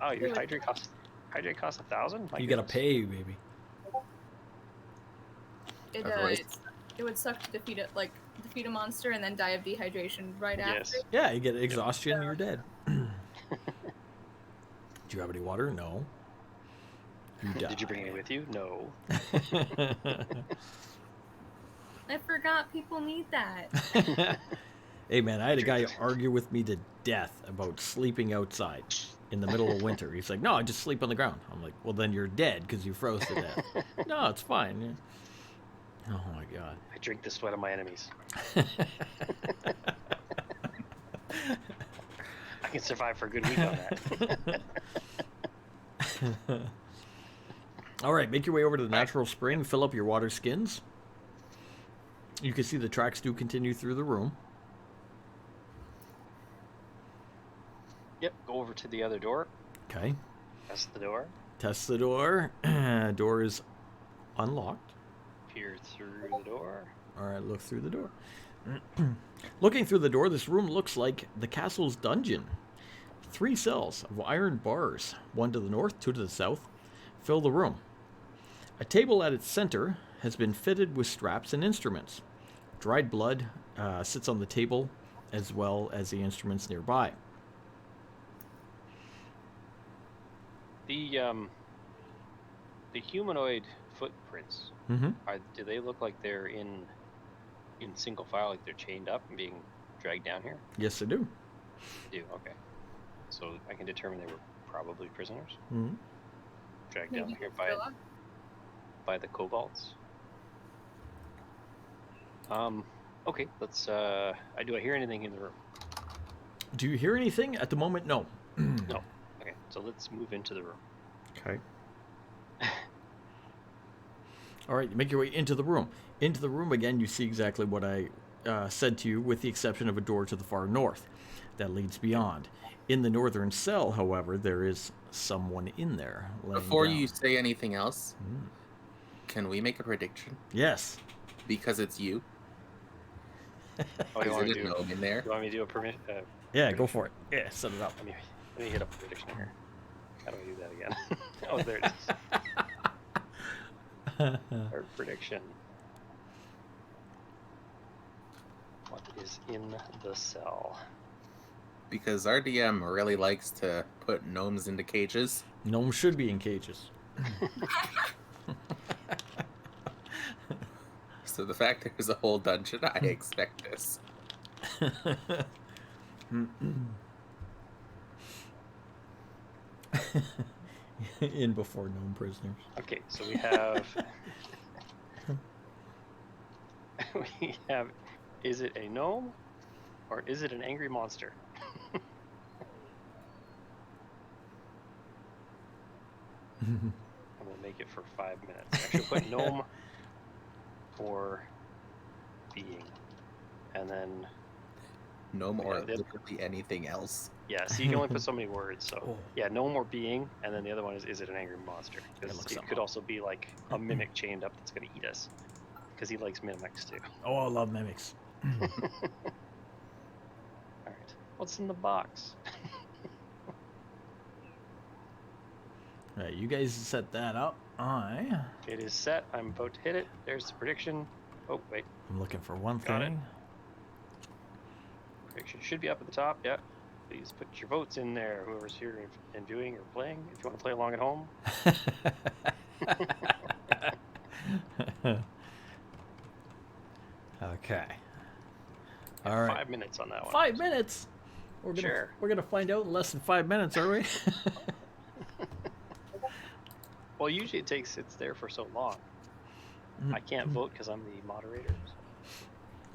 Oh, your Good. hydrate costs 1,000. You gotta pay, baby. It Otherwise- it would suck to defeat a monster and then die of dehydration right Yes. after. Yeah, you get exhaustion, you're dead. Do you have any water? No. You Did you bring any with you? No. I forgot people need that. Hey man, I had a guy argue with me to death about sleeping outside in the middle of winter. He's like, "No, I just sleep on the ground." I'm like, "Well, then you're dead because you froze to death." No, it's fine. Yeah. Oh my god. I drink the sweat of my enemies. I can survive for a good week on that. All right, make your way over to the natural spring. Fill up your water skins. You can see the tracks do continue through the room. Yep, go over to the other door. Okay. Test the door. Test the door. Door is unlocked. Peer through the door. All right, look through the door. Looking through the door, this room looks like the castle's dungeon. 3 cells of iron bars, 1 to the north, 2 to the south, fill the room. A table at its center has been fitted with straps and instruments. Dried blood sits on the table, as well as the instruments nearby. The humanoid footprints, Mm-hmm. do they look like they're in single file, like they're chained up and being dragged down here? Yes, I do. They do, okay. So I can determine they were probably prisoners Mm-hmm. dragged Maybe down here Philip? by the kobolds. Okay, let's do I hear anything in the room? Do you hear anything? At the moment, no. No. Okay, so let's move into the room. Okay. All right, you make your way into the room. Into the room again, you see exactly what I said to you, with the exception of a door to the far north that leads beyond. In the northern cell, however, there is someone in there. laying Before down. you say anything else, Mm. can we make a prediction? Yes. Because it's you. Oh, you Is want it me a to do? gnome in there? You want me to do a permit? Yeah, go for it. Yeah, set it up. Let me hit up a prediction here. How do I do that again? Oh, there it is. Our prediction. What is in the cell? Because our DM really likes to put gnomes into cages. Gnomes should be in cages. So the fact there's a whole dungeon, I expect this. In before gnome prisoners. Okay, so we have we have. Is it a gnome, or is it an angry monster? I'm gonna make it for 5 minutes. Actually, put gnome for being, and then Gnome or Yeah, literally anything else. yeah. So you can only put so many words. So Oh. yeah, gnome or being, and then the other one is it an angry monster? Yeah, Because look it something could up. also be like a mimic chained up that's gonna eat us, because he likes mimics too. Oh, I love mimics. All right, what's in the box? All right, you guys set that up. I'm It is set. I'm about to hit it. There's the prediction. Oh wait, looking for one Got it. thing. prediction should be up at the top. Yeah. Please put your votes in there. Whoever's here and viewing or playing. If you want to play along at home. Okay. All right. 5 minutes on that one. 5 minutes. Sure. We're gonna find out in less than 5 minutes, are we? Well, usually it's there for so long. I can't vote because I'm the moderator.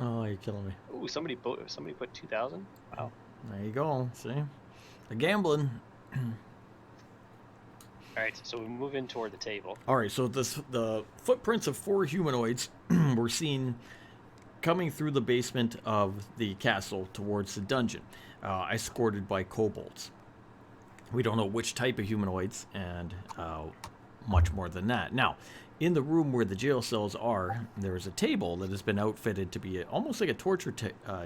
Oh, you're killing me. Ooh, somebody put 2,000. Wow. There you go. See, the gambling. All right, so we move in toward the table. All right, so the footprints of 4 humanoids were seen coming through the basement of the castle towards the dungeon, escorted by kobolds. We don't know which type of humanoids, and much more than that. Now, in the room where the jail cells are, there is a table that has been outfitted to be almost like a torture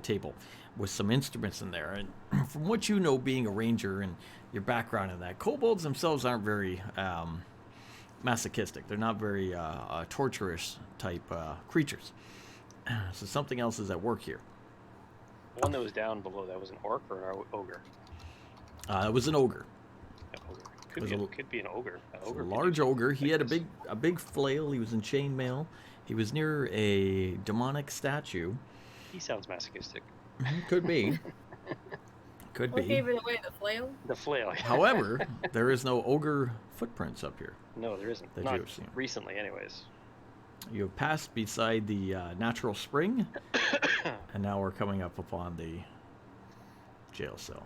table with some instruments in there. And from what you know, being a ranger and your background in that, kobolds themselves aren't very masochistic. They're not very torturous type creatures. So something else is at work here. The one that was down below, that was an orc or an ogre? It was an ogre. An ogre. Was Could be an ogre. An A ogre. could large be ogre. He like had this. a big flail. He was in chainmail. He was near a demonic statue. He sounds masochistic. Could be. Could What be. gave it away? The flail? The flail. However, there is no ogre footprints up here. No, there isn't. That Not you've seen. recently, anyways. You have passed beside the natural spring, and now we're coming up upon the jail cell.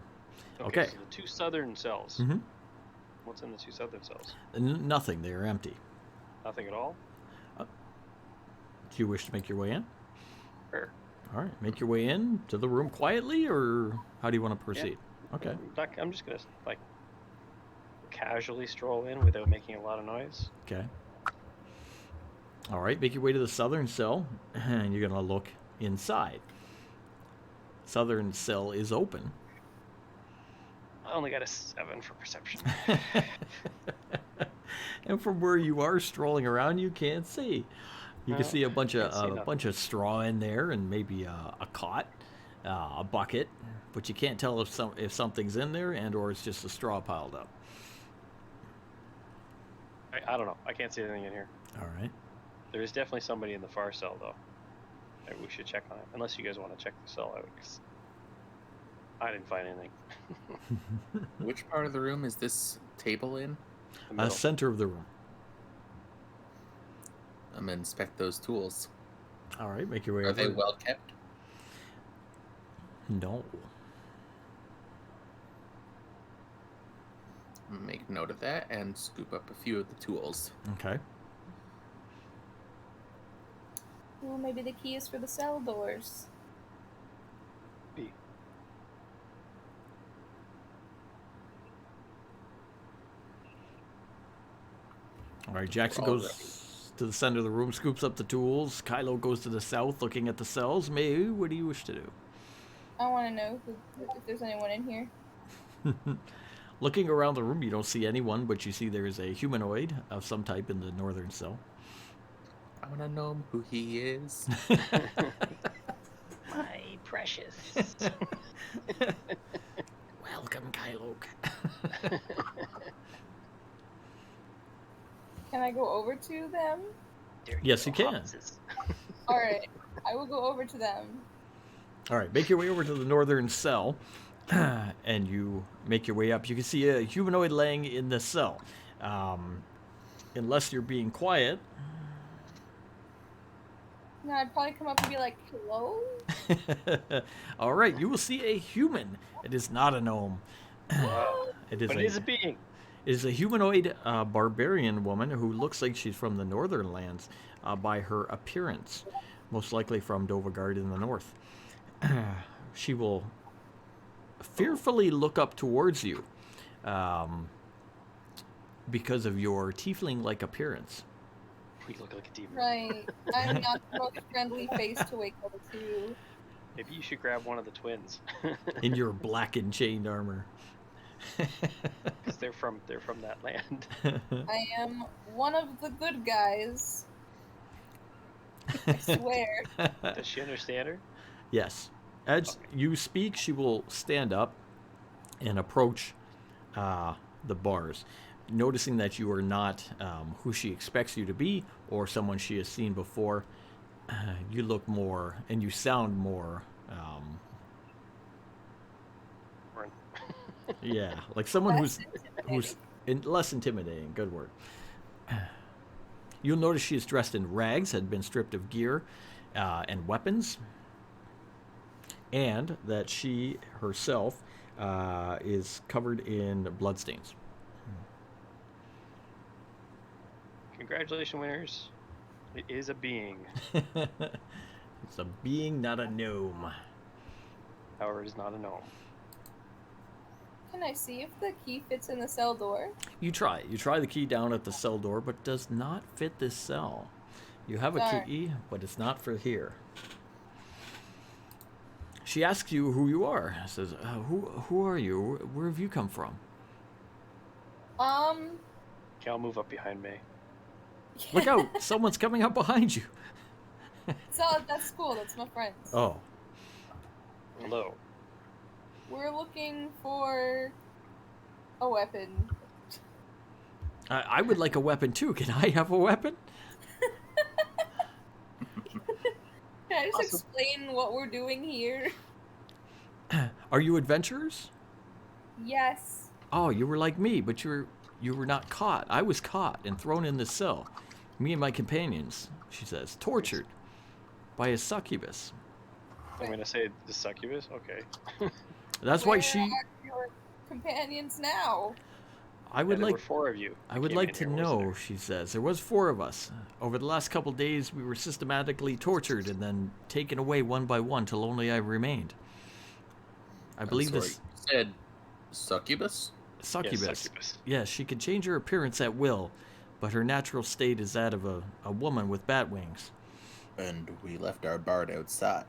Okay. So the 2 southern cells. Mm-hmm. What's in the 2 southern cells? Nothing. They are empty. Nothing at all. Do you wish to make your way in? Sure. All right. Make your way in to the room quietly, or how do you want to proceed? Okay. I'm just gonna like casually stroll in without making a lot of noise. Okay. All right, make your way to the southern cell, and you're going to look inside. Southern cell is open. I only got a 7 for perception. And from where you are strolling around, you can't see. You can see a bunch can't see of nothing. bunch of straw in there, and maybe a cot, a bucket, but you can't tell if something's in there and or it's just a straw piled up. I don't know. I can't see anything in here. All right. There is definitely somebody in the far cell, though. Maybe we should check on it. Unless you guys want to check the cell out, 'cause I didn't find anything. Which part of the room is this table in? The middle. Center of the room. I'm gonna inspect those tools. All right, make your way Are over. they well kept? No. Make note of that and scoop up a few of the tools. Okay. Well, maybe the key is for the cell doors. B. All right, Jackson All goes to the center of the room, scoops up the tools. Kylo goes to the south, looking at the cells. May, what do you wish to do? I want to know if there's anyone in here. Looking around the room, you don't see anyone, but you see there is a humanoid of some type in the northern cell. I want to know who he is. My precious. Welcome, Kylo. Can I go over to them? Yes, you can. Alright, I will go over to them. All right, make your way over to the northern cell, and you make your way up. You can see a humanoid laying in the cell. Unless you're being quiet. No, I'd probably come up and be like, hello? All right, you will see a human. It is not a gnome. Wow. It is But a, it is a being. it is a humanoid barbarian woman who looks like she's from the northern lands by her appearance, most likely from Dovagard in the north. She will fearfully look up towards you because of your tiefling-like appearance. We look like a demon. Right. I'm not the most friendly face to wake up to. Maybe you should grab one of the twins. In your black and chained armor. Because they're from that land. I am one of the good guys. I swear. Does she understand her? Yes. As you speak, she will stand up and approach the bars, noticing that you are not who she expects you to be or someone she has seen before. You look more and you sound more Um, Run. yeah, like someone Less who's less intimidating. Good word. You'll notice she is dressed in rags, had been stripped of gear and weapons, and that she herself is covered in bloodstains. Congratulations, winners. It is a being. It's a being, not a gnome. However, it is not a gnome. Can I see if the key fits in the cell door? You try. You try the key down at the cell door, but does not fit this cell. You have a Darn. key, but it's not for here. She asks you who you are. Says, "Who are you? Where have you come from?" Okay, I'll move up behind May. Look out! Someone's coming up behind you. So that's cool. That's my friends. Oh, Hello. We're looking for a weapon. I would like a weapon too. Can I have a weapon? Can I just explain what we're doing here? Are you adventurers? Yes. Oh, you were like me, but you were not caught. I was caught and thrown in this cell. Me and my companions, she says, tortured by a succubus. I'm gonna say the succubus. Okay. That's Where why she. are your companions now? I would There like. were 4 of you. I would came like in to here, wasn't know, there? she says. There was 4 of us. Over the last couple days, we were systematically tortured and then taken away one by one till only I remained. I believe sorry, this you said succubus? succubus. Yes, succubus. Yes, she can change her appearance at will, but her natural state is that of a woman with bat wings. And we left our bard outside.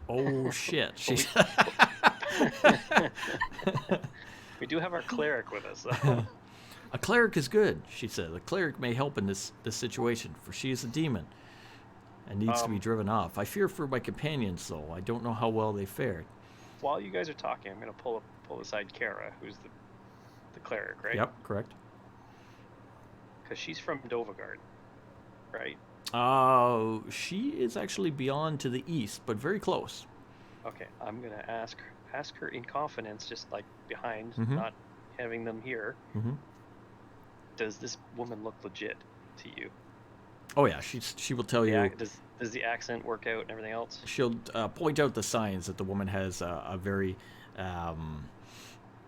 Oh shit! She's We do have our cleric with us, though. a cleric is good, she said. A cleric may help in this situation, for she is a demon and needs to be driven off. I fear for my companions, though. I don't know how well they fared. While you guys are talking, I'm gonna pull aside Kara, who's the cleric, right? Yep, correct. Because she's from Dovagard, right? She is actually beyond to the east, but very close. Okay, I'm gonna ask her in confidence, just like behind, Mhm. not having them here. Hmm. Does this woman look legit to you? Oh yeah, she will tell you. Does the accent work out and everything else? She'll point out the signs that the woman has a very.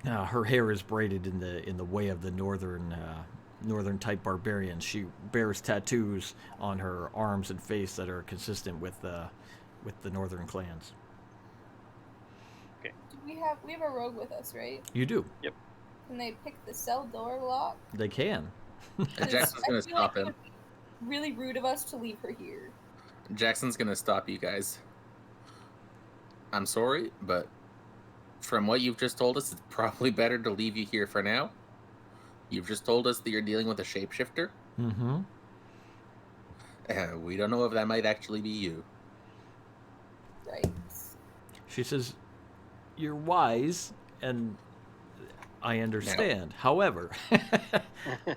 Her hair is braided in the way of the northern type barbarians. She bears tattoos on her arms and face that are consistent with the northern clans. Do we have a rogue with us, right? You do. Can they pick the cell door lock? They can. And Jackson's gonna I feel stop like it him. would be really rude of us to leave her here. Jackson's gonna stop you guys. I'm sorry, but from what you've just told us, it's probably better to leave you here for now. You've just told us that you're dealing with a shapeshifter. Mm-hmm. We don't know if that might actually be you. Right. She says, "You're wise, and I understand. However,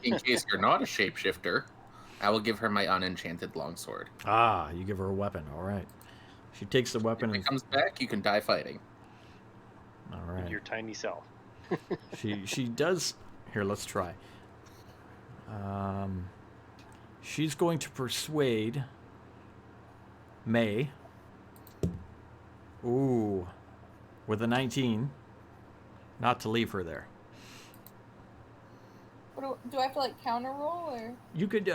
In case you're not a shapeshifter, I will give her my unenchanted longsword. you give her a weapon. All right." She takes the weapon If and it comes back, you can die fighting. all right. Your tiny self. She does. Here, let's try. She's going to persuade May. Ooh, with a 19, not to leave her there. What do I have to like counter roll or You could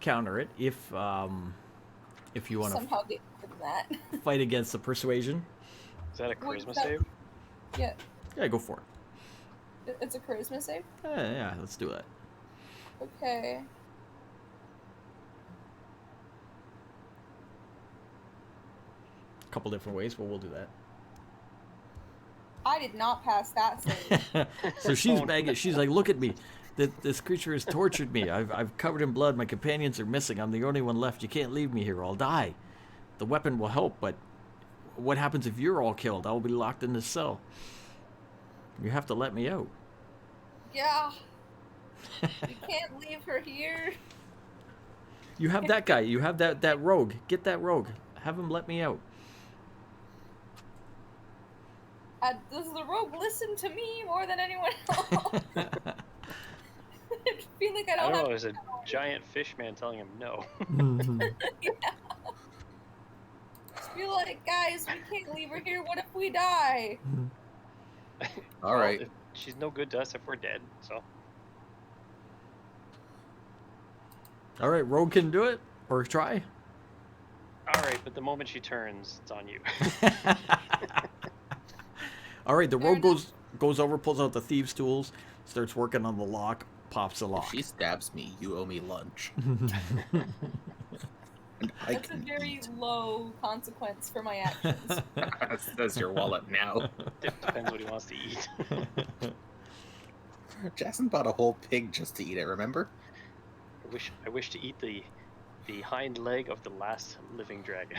counter it if you want to somehow get rid of that? fight against the persuasion. Is that a What charisma is that? save? Yeah, Yeah, go for it. it's a charisma save. Yeah, let's do that. Okay. A couple different ways, but we'll do that. I did not pass that save. So she's Oh, no. begging. She's like, "Look at me. This creature has tortured me. I've covered in blood. My companions are missing. I'm the only one left. You can't leave me here. I'll die. The weapon will help, but what happens if you're all killed? I'll be locked in this cell. You have to let me out." Yeah. You can't leave her here. You have that guy. You have that rogue. Get that rogue. Have him let me out. Does the rogue listen to me more than anyone else? I feel like I I don't don't know. have. There's a giant fish man telling him no. Just feel like, guys, we can't leave her here. What if we die? All Well, right. she's no good to us if we're dead. So All right, Rogue can do it or try. all right, but the moment she turns, it's on you. All right, the Fair Rogue goes over, pulls out the thieves' tools, starts working on the lock, pops the If lock. she stabs me, you owe me lunch. And I That's a can very eat. low consequence for my actions. Says your wallet now. Depends what he wants to eat. Jackson bought a whole pig just to eat it, remember? I wish to eat the hind leg of the last living dragon.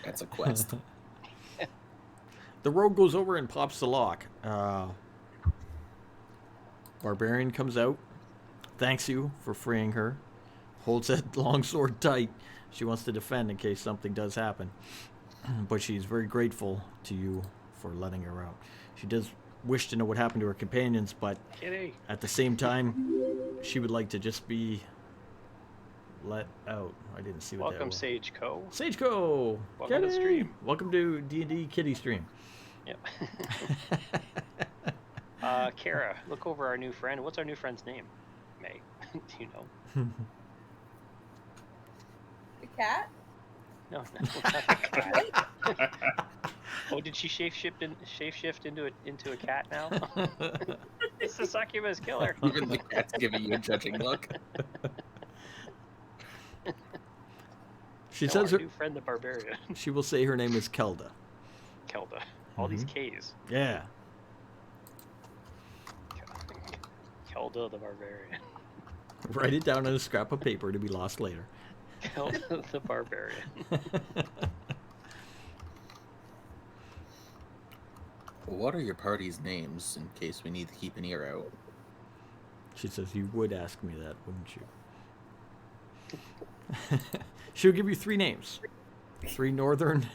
That's a quest. The Rogue goes over and pops the lock. Barbarian comes out, thanks you for freeing her, holds that longsword tight. She wants to defend in case something does happen, but she's very grateful to you for letting her out. She does wish to know what happened to her companions, but Kitty. at the same time, she would like to just be let out. I didn't see what that Welcome, was. Sage Co. Sage Co. Welcome to Kitty! stream. Welcome to D&D Kitty Stream. Yep. Kara, look over our new friend. What's our new friend's name? May. Do you know? The cat? No, it's not the cat. Oh, did she shapeshift into a cat now? It's the succubus killer. Even the cat's giving you a judging look. She No, says our her, new friend the barbarian, she will say her name is Kelda. Kelda. All these K's. Yeah. Kelda the barbarian. Write it down on a scrap of paper to be lost later. Kelda the barbarian. What are your party's names in case we need to keep an ear out? She says, you would ask me that, wouldn't you? She'll give you 3 names. 3 northern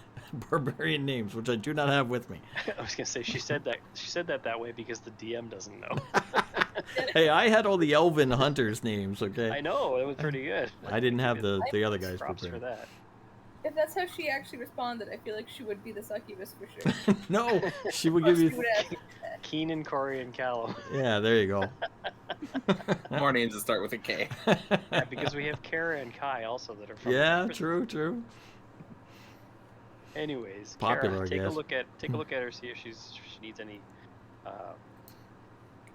barbarian names, which I do not have with me. I was gonna say she said that way because the DM doesn't know. Hey, I had all the elven hunters' names, okay? I know, it was pretty good. I didn't have the other guys Props for prepared. that. If that's how she actually responded, I feel like she would be the succubus for sure. No, she would give She you... would ask. Keenan, Corey, and Callum. Yeah, there you go. More names that start with a K. Yeah, because we have Kara and Kai also that are from. Yeah, true. Anyways, Popular, I Kara, take guess. a look at her, see if she needs any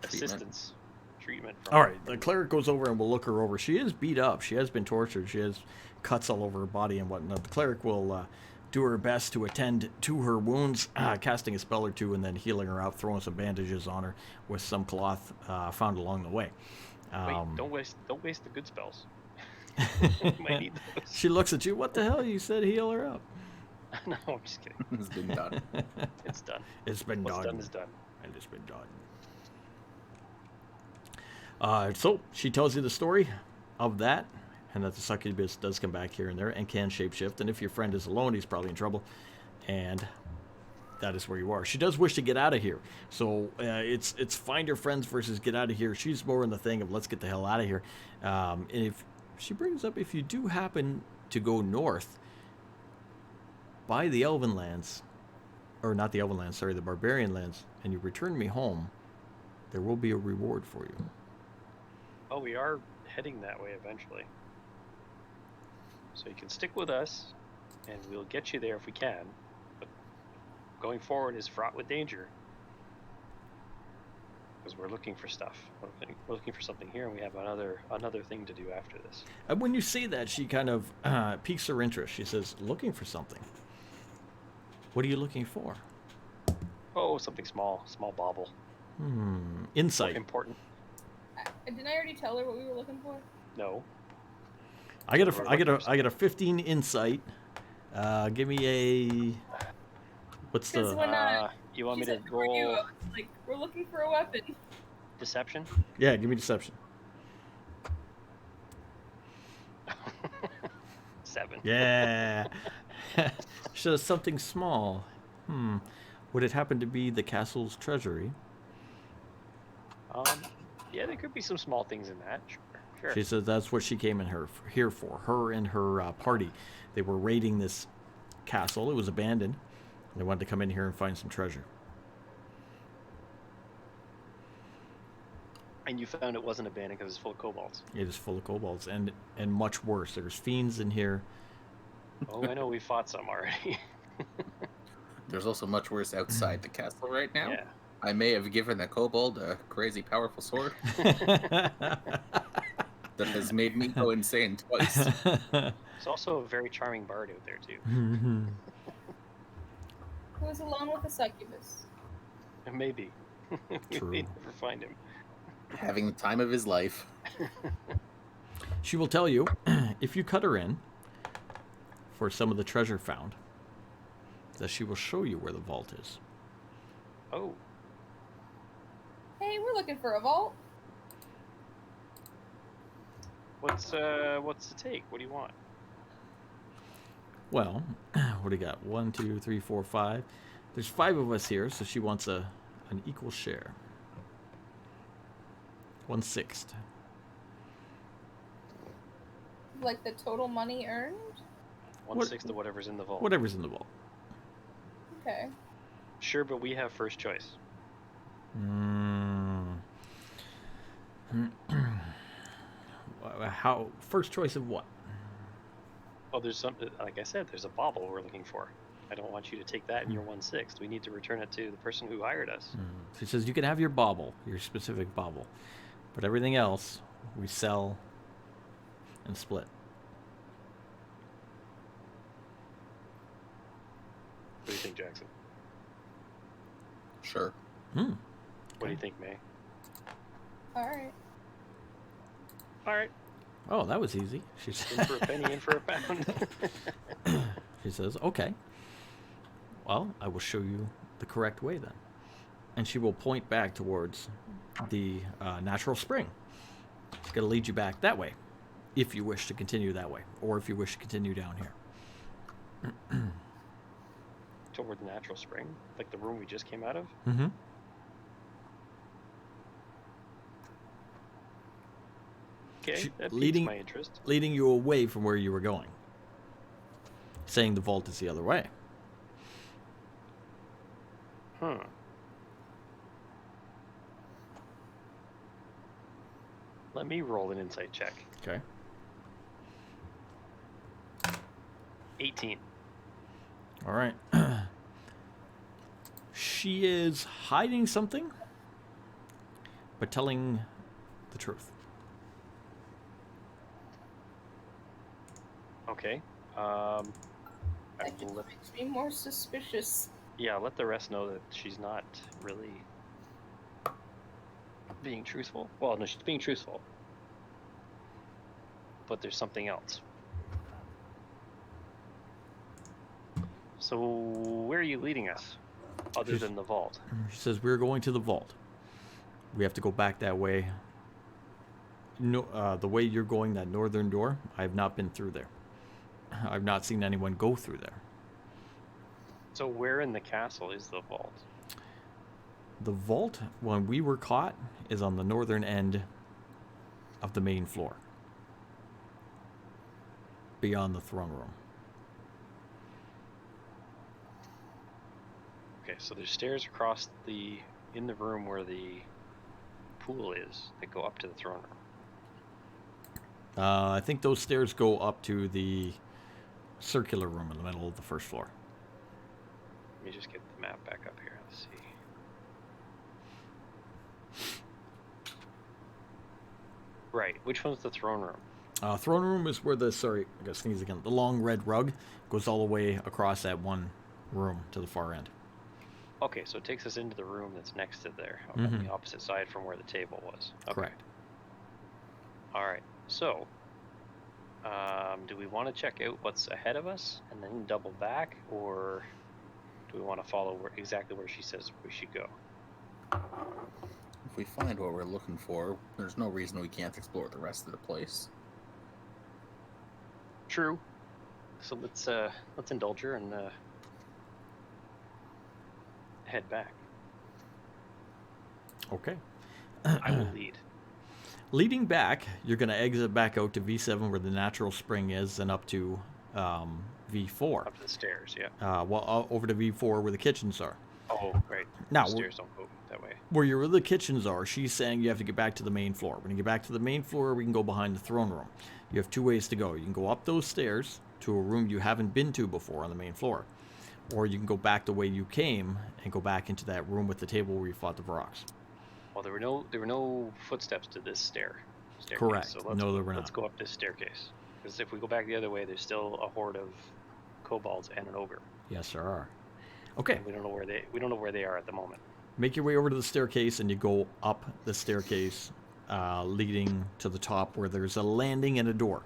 assistance, treatment. From All right, the cleric goes over and will look her over. She is beat up. She has been tortured. She has cuts all over her body and whatnot. The cleric will do her best to attend to her wounds, casting a spell or two, and then healing her out, throwing some bandages on her with some cloth found along the way. Wait, don't waste the good spells. You might need those. She looks at you. What the hell? You said heal her up. No, I'm just kidding. It's been done. It's done. It's been What's done. done is done. And it's been done. So she tells you the story of that, and that the succubus does come back here and there and can shapeshift. And if your friend is alone, he's probably in trouble. And that is where you are. She does wish to get out of here. So it's find her friends versus get out of here. She's more in the thing of let's get the hell out of here. And if she brings up, if you do happen to go north by the Elven lands, or not the Elven lands, sorry, the Barbarian lands, and you return me home, there will be a reward for you. Oh, we are heading that way eventually. So you can stick with us, and we'll get you there if we can. But going forward is fraught with danger. Because we're looking for stuff. We're looking for something here, and we have another thing to do after this. And when you say that, she kind of piques her interest. She says, looking for something. What are you looking for? Oh, something small bauble. Insight. Important. Didn't I already tell her what we were looking for? No. I got a 15 insight. Give me a. What's Because the? when You want she me to said, "Who are you?" roll I was like, we're looking for a weapon. deception? Yeah, give me deception. 7. Yeah. So something small. Would it happen to be the castle's treasury? Yeah, there could be some small things in that. Sure. She says that's what she came here for. Her and her party. They were raiding this castle. It was abandoned. They wanted to come in here and find some treasure. And you found it wasn't abandoned because it's full of kobolds. It is full of kobolds and much worse. There's fiends in here. Oh, I know. We fought some already. There's also much worse outside the castle right now. Yeah. I may have given the kobold a crazy powerful sword that has made me go insane twice. There's also a very charming bard out there, too. Who was alone with a succubus? Maybe. True. We never find him. Having the time of his life. She will tell you, if you cut her in for some of the treasure found, that she will show you where the vault is. Oh, Hey, we're looking for a vault. what's the take? What do you want? Well, what do you got? 1, 2, 3, 4, 5. There's 5 of us here, so she wants an equal share. 1/6. Like the total money earned? 1/6 of whatever's in the vault. Whatever's in the vault. Okay. Sure, but we have first choice. How? First choice of what? Oh, there's something. Like I said, there's a bauble we're looking for. I don't want you to take that in your 1/6. We need to return it to the person who hired us. She says you can have your bauble, your specific bauble, but everything else we sell and split. What do you think, Jackson? Sure. What do you think, May? Alright. All right, Oh, that was easy. She in says. for a penny, in for a pound. She says, "Okay. Well, I will show you the correct way then," and she will point back towards the natural spring. She's going to lead you back that way, if you wish to continue that way, or if you wish to continue down here. Toward the natural spring, like the room we just came out of. Mm-hmm. Okay, She- that leading- piques my interest. Leading you away from where you were going, saying the vault is the other way. Huh. Let me roll an insight check. Okay. 18. All right. She is hiding something, but telling the truth. Okay. I That just will let, makes me more suspicious. yeah, let the rest know that she's not really being truthful. Well, no, she's being truthful. But there's something else. So, where are you leading us? Other She's- than the vault? She says, "We're going to the vault. We have to go back that way. No, the way you're going, that northern door, I have not been through there. I've not seen anyone go through there. So, where in the castle is the vault? The vault, when we were caught, is on the northern end of the main floor, beyond the throne room. Okay, so there's stairs across in the room where the pool is that go up to the throne room. I think those stairs go up to the circular room in the middle of the first floor. Let me just get the map back up here. Let's see. Right, which one's the throne room? Throne room is where I gotta sneeze again. The long red rug goes all the way across that one room to the far end. Okay, so it takes us into the room that's next to there, on Mhm. the opposite side from where the table was. Okay. Correct. All right. So, do we want to check out what's ahead of us and then double back, or do we want to follow exactly where she says we should go? If we find what we're looking for, there's no reason we can't explore the rest of the place. True. So let's indulge her and head back. Okay. I will lead. Leading back, you're going to exit back out to V7 where the natural spring is and up to V4. Up to the stairs, yeah. Over to V4 where the kitchens are. Oh, right. Now, The stairs don't go that way. Where the kitchens are, she's saying you have to get back to the main floor. When you get back to the main floor, we can go behind the throne room. You have two ways to go. You can go up those stairs to a room you haven't been to before on the main floor. Or you can go back the way you came and go back into that room with the table where you fought the Varroks. Well, there were no footsteps to this staircase. Correct. So No, there were let's not. go up this staircase. Because if we go back the other way, there's still a horde of kobolds and an ogre. Yes, there are. Okay. And we don't know where they are at the moment. Make your way over to the staircase and you go up the staircase leading to the top where there's a landing and a door.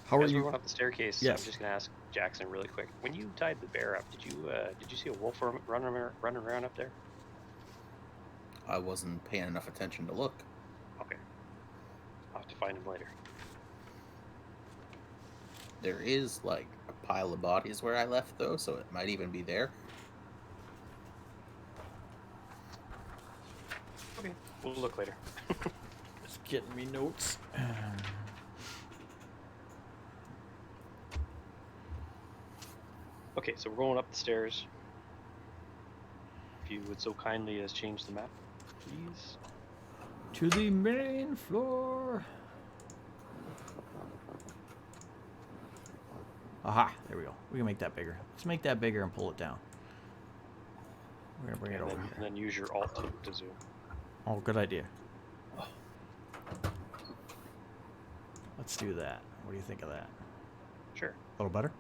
How are As we're you? going up the staircase, Yes. I'm just gonna ask Jackson really quick. When you tied the bear up, did you see a wolf running around up there? I wasn't paying enough attention to look. Okay. I'll have to find him later. There is like a pile of bodies where I left though, so it might even be there. Okay. We'll look later. Just getting me notes. Okay, so we're going up the stairs. If you would so kindly as change the map, please. To the main floor. Aha, there we go. We can make that bigger. Let's make that bigger and pull it down. We're gonna bring it And over then, here. and then use your alt to zoom. Oh, good idea. Let's do that. What do you think of that? Sure, A little better?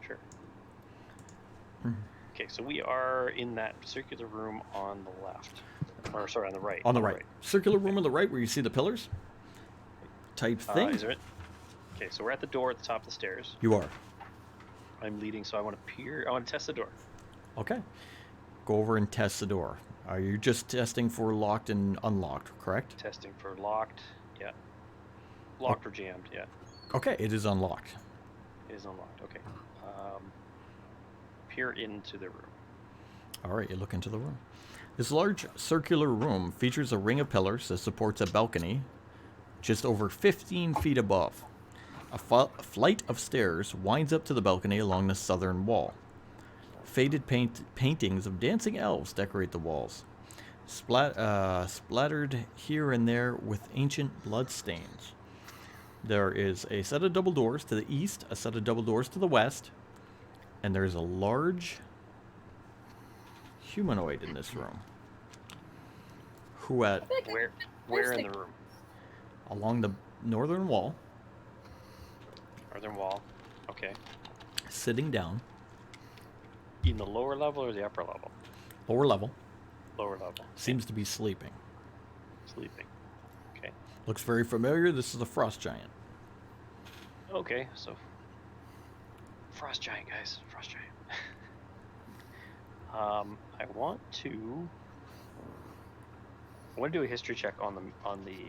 sure. Mhm. Okay, so we are in that circular room on the left. Or sorry, on the right. On the right. Circular room on the right where you see the pillars? Type thing? Is there it? Okay, so we're at the door at the top of the stairs. You are. I'm leading, so I want to test the door. Okay. Go over and test the door. Are you just testing for locked and unlocked, correct? Testing for locked, yeah. Locked or jammed, yeah. Okay, it is unlocked. It is unlocked, okay. Peer into the room. All right, you look into the room. This large circular room features a ring of pillars that supports a balcony just over 15 feet above. A flight of stairs winds up to the balcony along the southern wall. Faded paintings of dancing elves decorate the walls, splattered here and there with ancient blood stains. There is a set of double doors to the east, a set of double doors to the west, and there's a large humanoid in this room. Who at Where in the room? along the northern wall, Northern wall. Okay. sitting down, In the lower level or the upper level? lower level, Lower level. seems to be sleeping. Sleeping. Okay. Looks very familiar. This is a frost giant. Okay, so frost giant, guys. Frost giant. I want to do a history check on the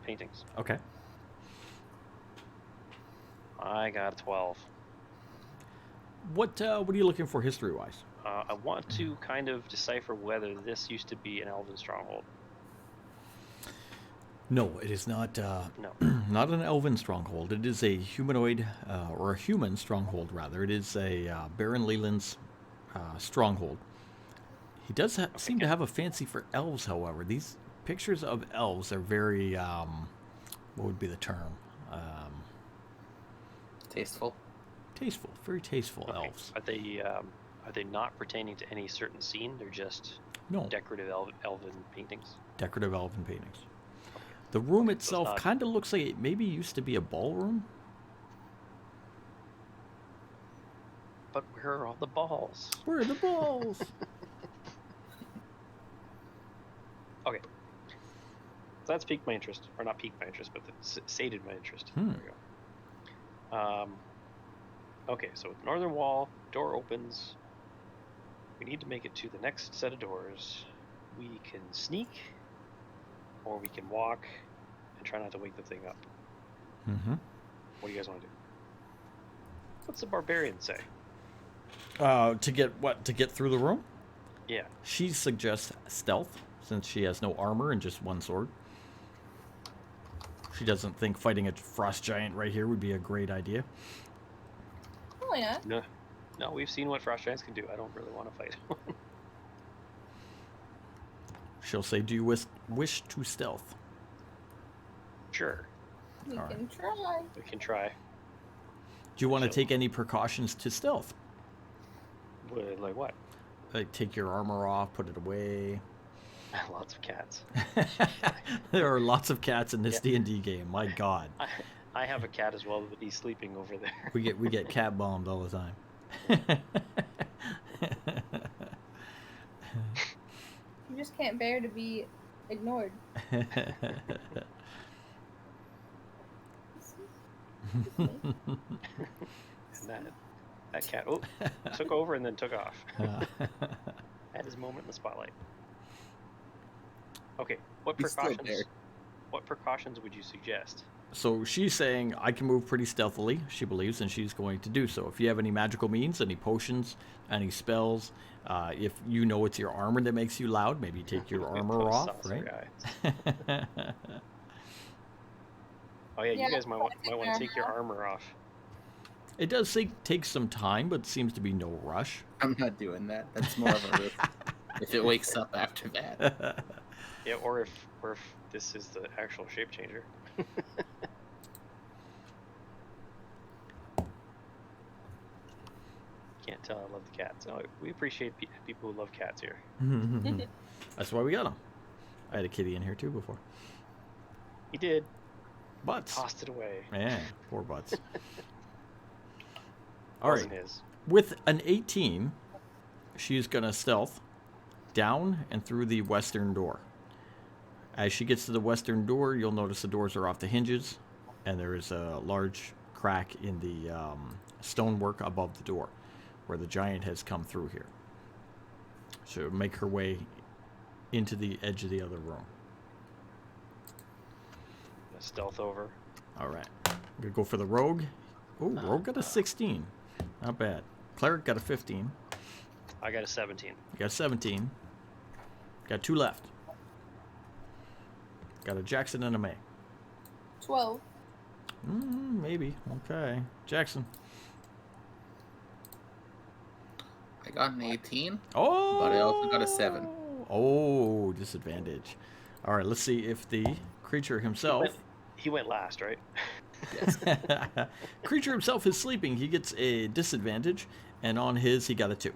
paintings. Okay. I got a 12. What are you looking for history-wise? I want to kind of decipher whether this used to be an elven stronghold. No, it is not. No. Not an elven stronghold. It is a humanoid, or a human stronghold, rather. It is a Baron Leland's stronghold. He does seem to have a fancy for elves, however. These pictures of elves are very, what would be the term? Tasteful. Tasteful. Very tasteful Okay. elves. Are they not pertaining to any certain scene? They're just No, decorative elven paintings. decorative elven paintings. The room itself not- kind of looks like it maybe used to be a ballroom. But where are all the balls? Where are the balls? Okay. So that's piqued my interest, or not piqued my interest, but sated my interest. Hmm. There we go. Okay, so with the northern wall, door opens. We need to make it to the next set of doors. We can sneak, or we can walk and try not to wake the thing up. Mm-hmm. What do you guys want to do? What's the barbarian say? To get what? To get through the room? Yeah. She suggests stealth, since she has no armor and just one sword. She doesn't think fighting a frost giant right here would be a great idea. Probably not. No, we've seen what frost giants can do. I don't really want to fight. She'll say, "Do you wish to stealth?" Sure, We Alright. can try. we can try. Do you want to So- take any precautions to stealth? Like what? Like take your armor off, put it away. Lots of cats. There are lots of cats in this Yeah. D&D game. My God, I have a cat as well, but he's sleeping over there. we get cat bombed all the time. You just can't bear to be ignored. And that cat took over and then took off. Had his moment in the spotlight. Okay, what He's still precautions? there. What precautions would you suggest? So she's saying I can move pretty stealthily, she believes, and she's going to do so. If you have any magical means, any potions, any spells, if you know it's your armor that makes you loud, maybe take your armor Those off, saucer right? guys. Oh yeah, Yeah, you guys might want take to my take your armor armor off. It does take some time, but seems to be no rush. I'm not doing that. That's more of a risk. If it wakes up after that. Yeah, or if this is the actual shape changer. Can't tell I love the cats. No, we appreciate people who love cats here. That's why we got them. I had a kitty in here too before. He did. Butts. Tossed it away. Yeah, poor butts. All right. Wasn't his. With an 18, she's going to stealth down and through the western door. As she gets to the western door, you'll notice the doors are off the hinges, and there is a large crack in the stonework above the door where the giant has come through here. So make her way into the edge of the other room. Gonna stealth over. All right. I'm going to go for the rogue. Oh, rogue got a 16. Not bad. Cleric got a 15. I got a 17. You got 17. Got 2 left. Got a Jackson and a May. 12. Maybe. Okay. Jackson. I got an 18. Oh! But I also got a 7. Oh, disadvantage. All right, let's see if the creature himself... He went last, right? Yes. creature himself is sleeping. He gets a disadvantage, and on his, he got a 2.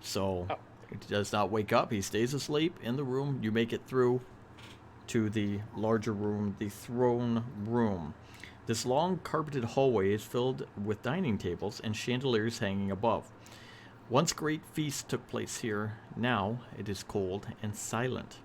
So, Oh. he does not wake up. He stays asleep in the room. You make it through to the larger room, the throne room. This long carpeted hallway is filled with dining tables and chandeliers hanging above. Once great feasts took place here, now it is cold and silent.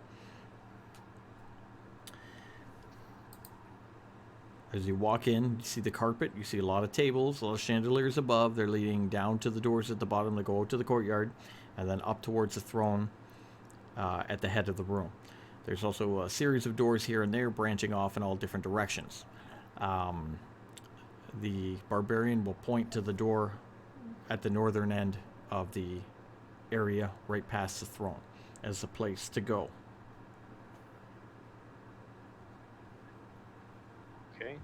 As you walk in, you see the carpet, you see a lot of tables, a lot of chandeliers above. They're leading down to the doors at the bottom that go out to the courtyard, and then up towards the throne at the head of the room. There's also a series of doors here and there branching off in all different directions. The barbarian will point to the door at the northern end of the area right past the throne as the place to go. Okay.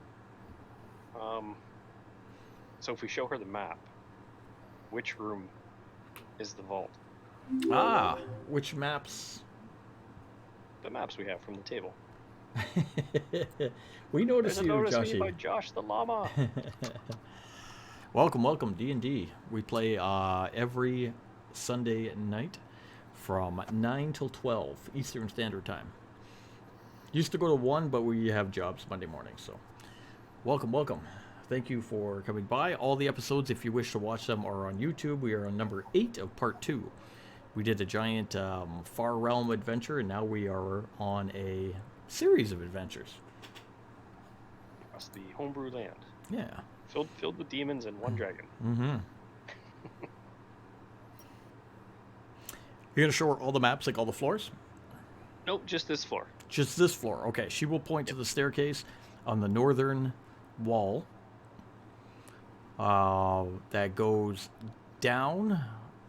So if we show her the map, which room is the vault? Ah, which maps? The maps we have from the table. We notice There's a you, notice me Joshy. by Josh the llama. Welcome, D&D. We play every Sunday night from 9 till 12 Eastern Standard Time. Used to go to 1, but we have jobs Monday morning, so welcome. Thank you for coming by. All the episodes, if you wish to watch them, are on YouTube. We are on number 8 of part 2. We did a giant Far Realm adventure, and now we are on a series of adventures. Across the homebrew land. Yeah. Filled with demons and one dragon. Mm-hmm. You're going to show her all the maps, like all the floors? Nope, just this floor. Just this floor. Okay, she will point to the staircase on the northern wall that goes down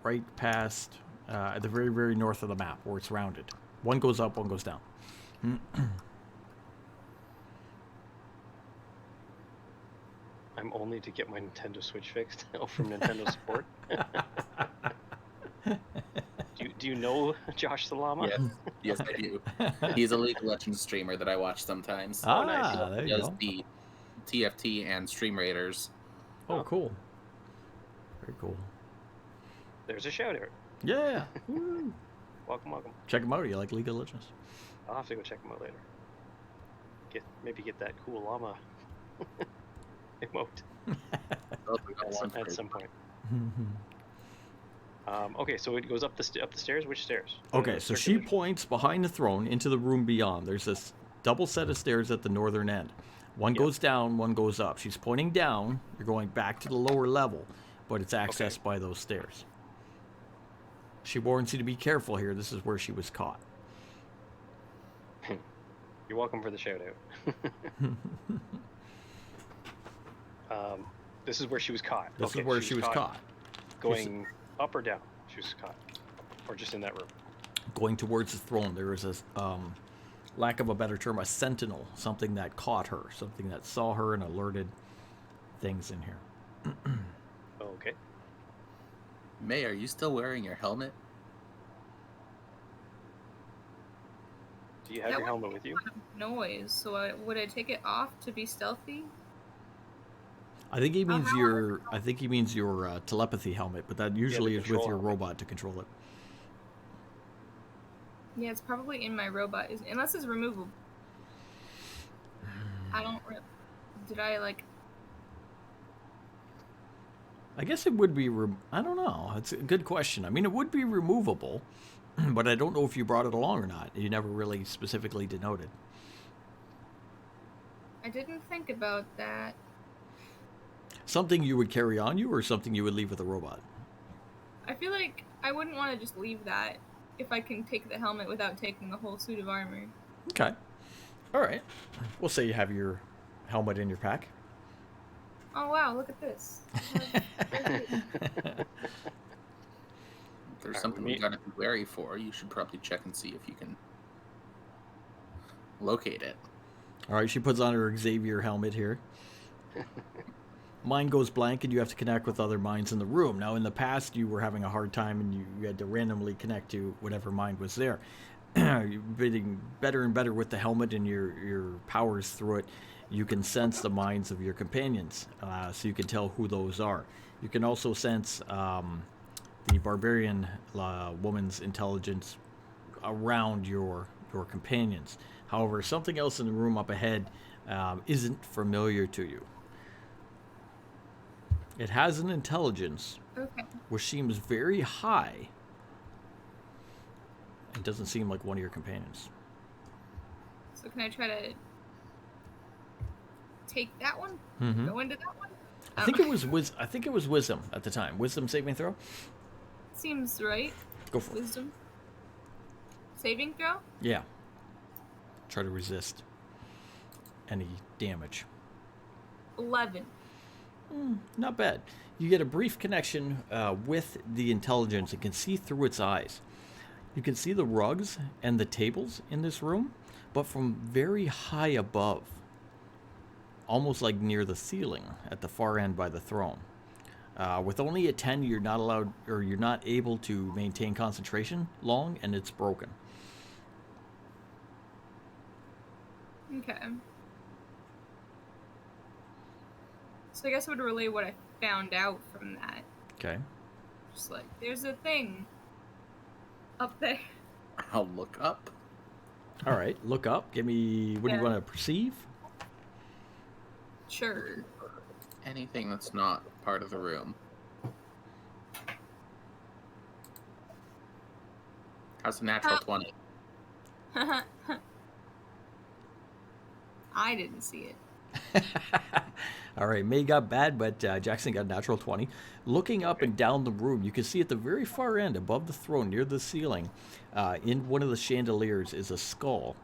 right past at the very, very north of the map where it's rounded. One goes up, one goes down. I'm only to get my Nintendo Switch fixed from Nintendo Support. Do you know Josh Salama? Yes, I do. He's a League of Legends streamer that I watch sometimes. Ah, nice. there He you does go. the TFT and Stream Raiders. Oh, cool. Very cool. There's a shout out. Yeah. Woo. Welcome, welcome. Check them out. You like League of Legends? I'll have to go check them out later. Maybe get that cool llama emote Oh, we got one at for- some point. Okay, so it goes up the stairs. Which stairs? Okay, so she Circular? points behind the throne into the room beyond. There's this double set of stairs at the northern end. One Yep. goes down, one goes up. She's pointing down. You're going back to the lower level, but it's accessed by those stairs. She warns you to be careful here. This is where she was caught. You're welcome for the shout out. This is where she was caught. This Okay, is where she was caught. Going up or down? She was caught, or just in that room? Going towards the throne. There is a, lack of a better term, a sentinel, something that caught her, something that saw her and alerted things in here. Okay. May, are you still wearing your helmet? Do you have That your would helmet with you? Noise. So would I take it off to be stealthy? I think he means how- your. I think he means your telepathy helmet, but that usually is with control your helmet. robot to control it. Yeah, it's probably in my robot. Unless it's removable. I don't. Did I like? I guess it would be. I don't know. It's a good question. I mean, it would be removable, but I don't know if you brought it along or not. You never really specifically denoted. I didn't think about that. Something you would carry on you, or something you would leave with a robot. I feel like I wouldn't want to just leave that if I can take the helmet without taking the whole suit of armor. Okay. All right. We'll say you have your helmet in your pack. Oh wow, look at this. If there's Alright, something me- we gotta be wary for, you should probably check and see if you can locate it. All right. She puts on her Xavier helmet here. Mind goes blank, and you have to connect with other minds in the room. Now, in the past, you were having a hard time, and you had to randomly connect to whatever mind was there. You're getting better and better with the helmet and your powers through it. You can sense the minds of your companions, so you can tell who those are. You can also sense the barbarian woman's intelligence around your companions. However, something else in the room up ahead isn't familiar to you. It has an intelligence Okay. which seems very high. It doesn't seem like one of your companions. So can I try to take that one? Mm-hmm. Go into that one? I think it was I think it was wisdom at the time. Wisdom saving throw. Seems right. Go for it. Wisdom. Saving throw? Yeah. Try to resist any damage. 11. Not bad. You get a brief connection with the intelligence and can see through its eyes. You can see the rugs and the tables in this room, but from very high above, almost like near the ceiling at the far end by the throne. With only a 10, you're not allowed, or you're not able to maintain concentration long, and it's broken. Okay. So I guess I would relay what I found out from that. Okay. Just like, there's a thing up there. I'll look up. All right. Look up. Give me. What do you Yeah. want to perceive? Sure. Anything that's not part of the room. How's a natural 20? I didn't see it. All right, May got bad, but Jackson got a natural 20. Looking up and down the room, you can see at the very far end, above the throne, near the ceiling, in one of the chandeliers is a skull.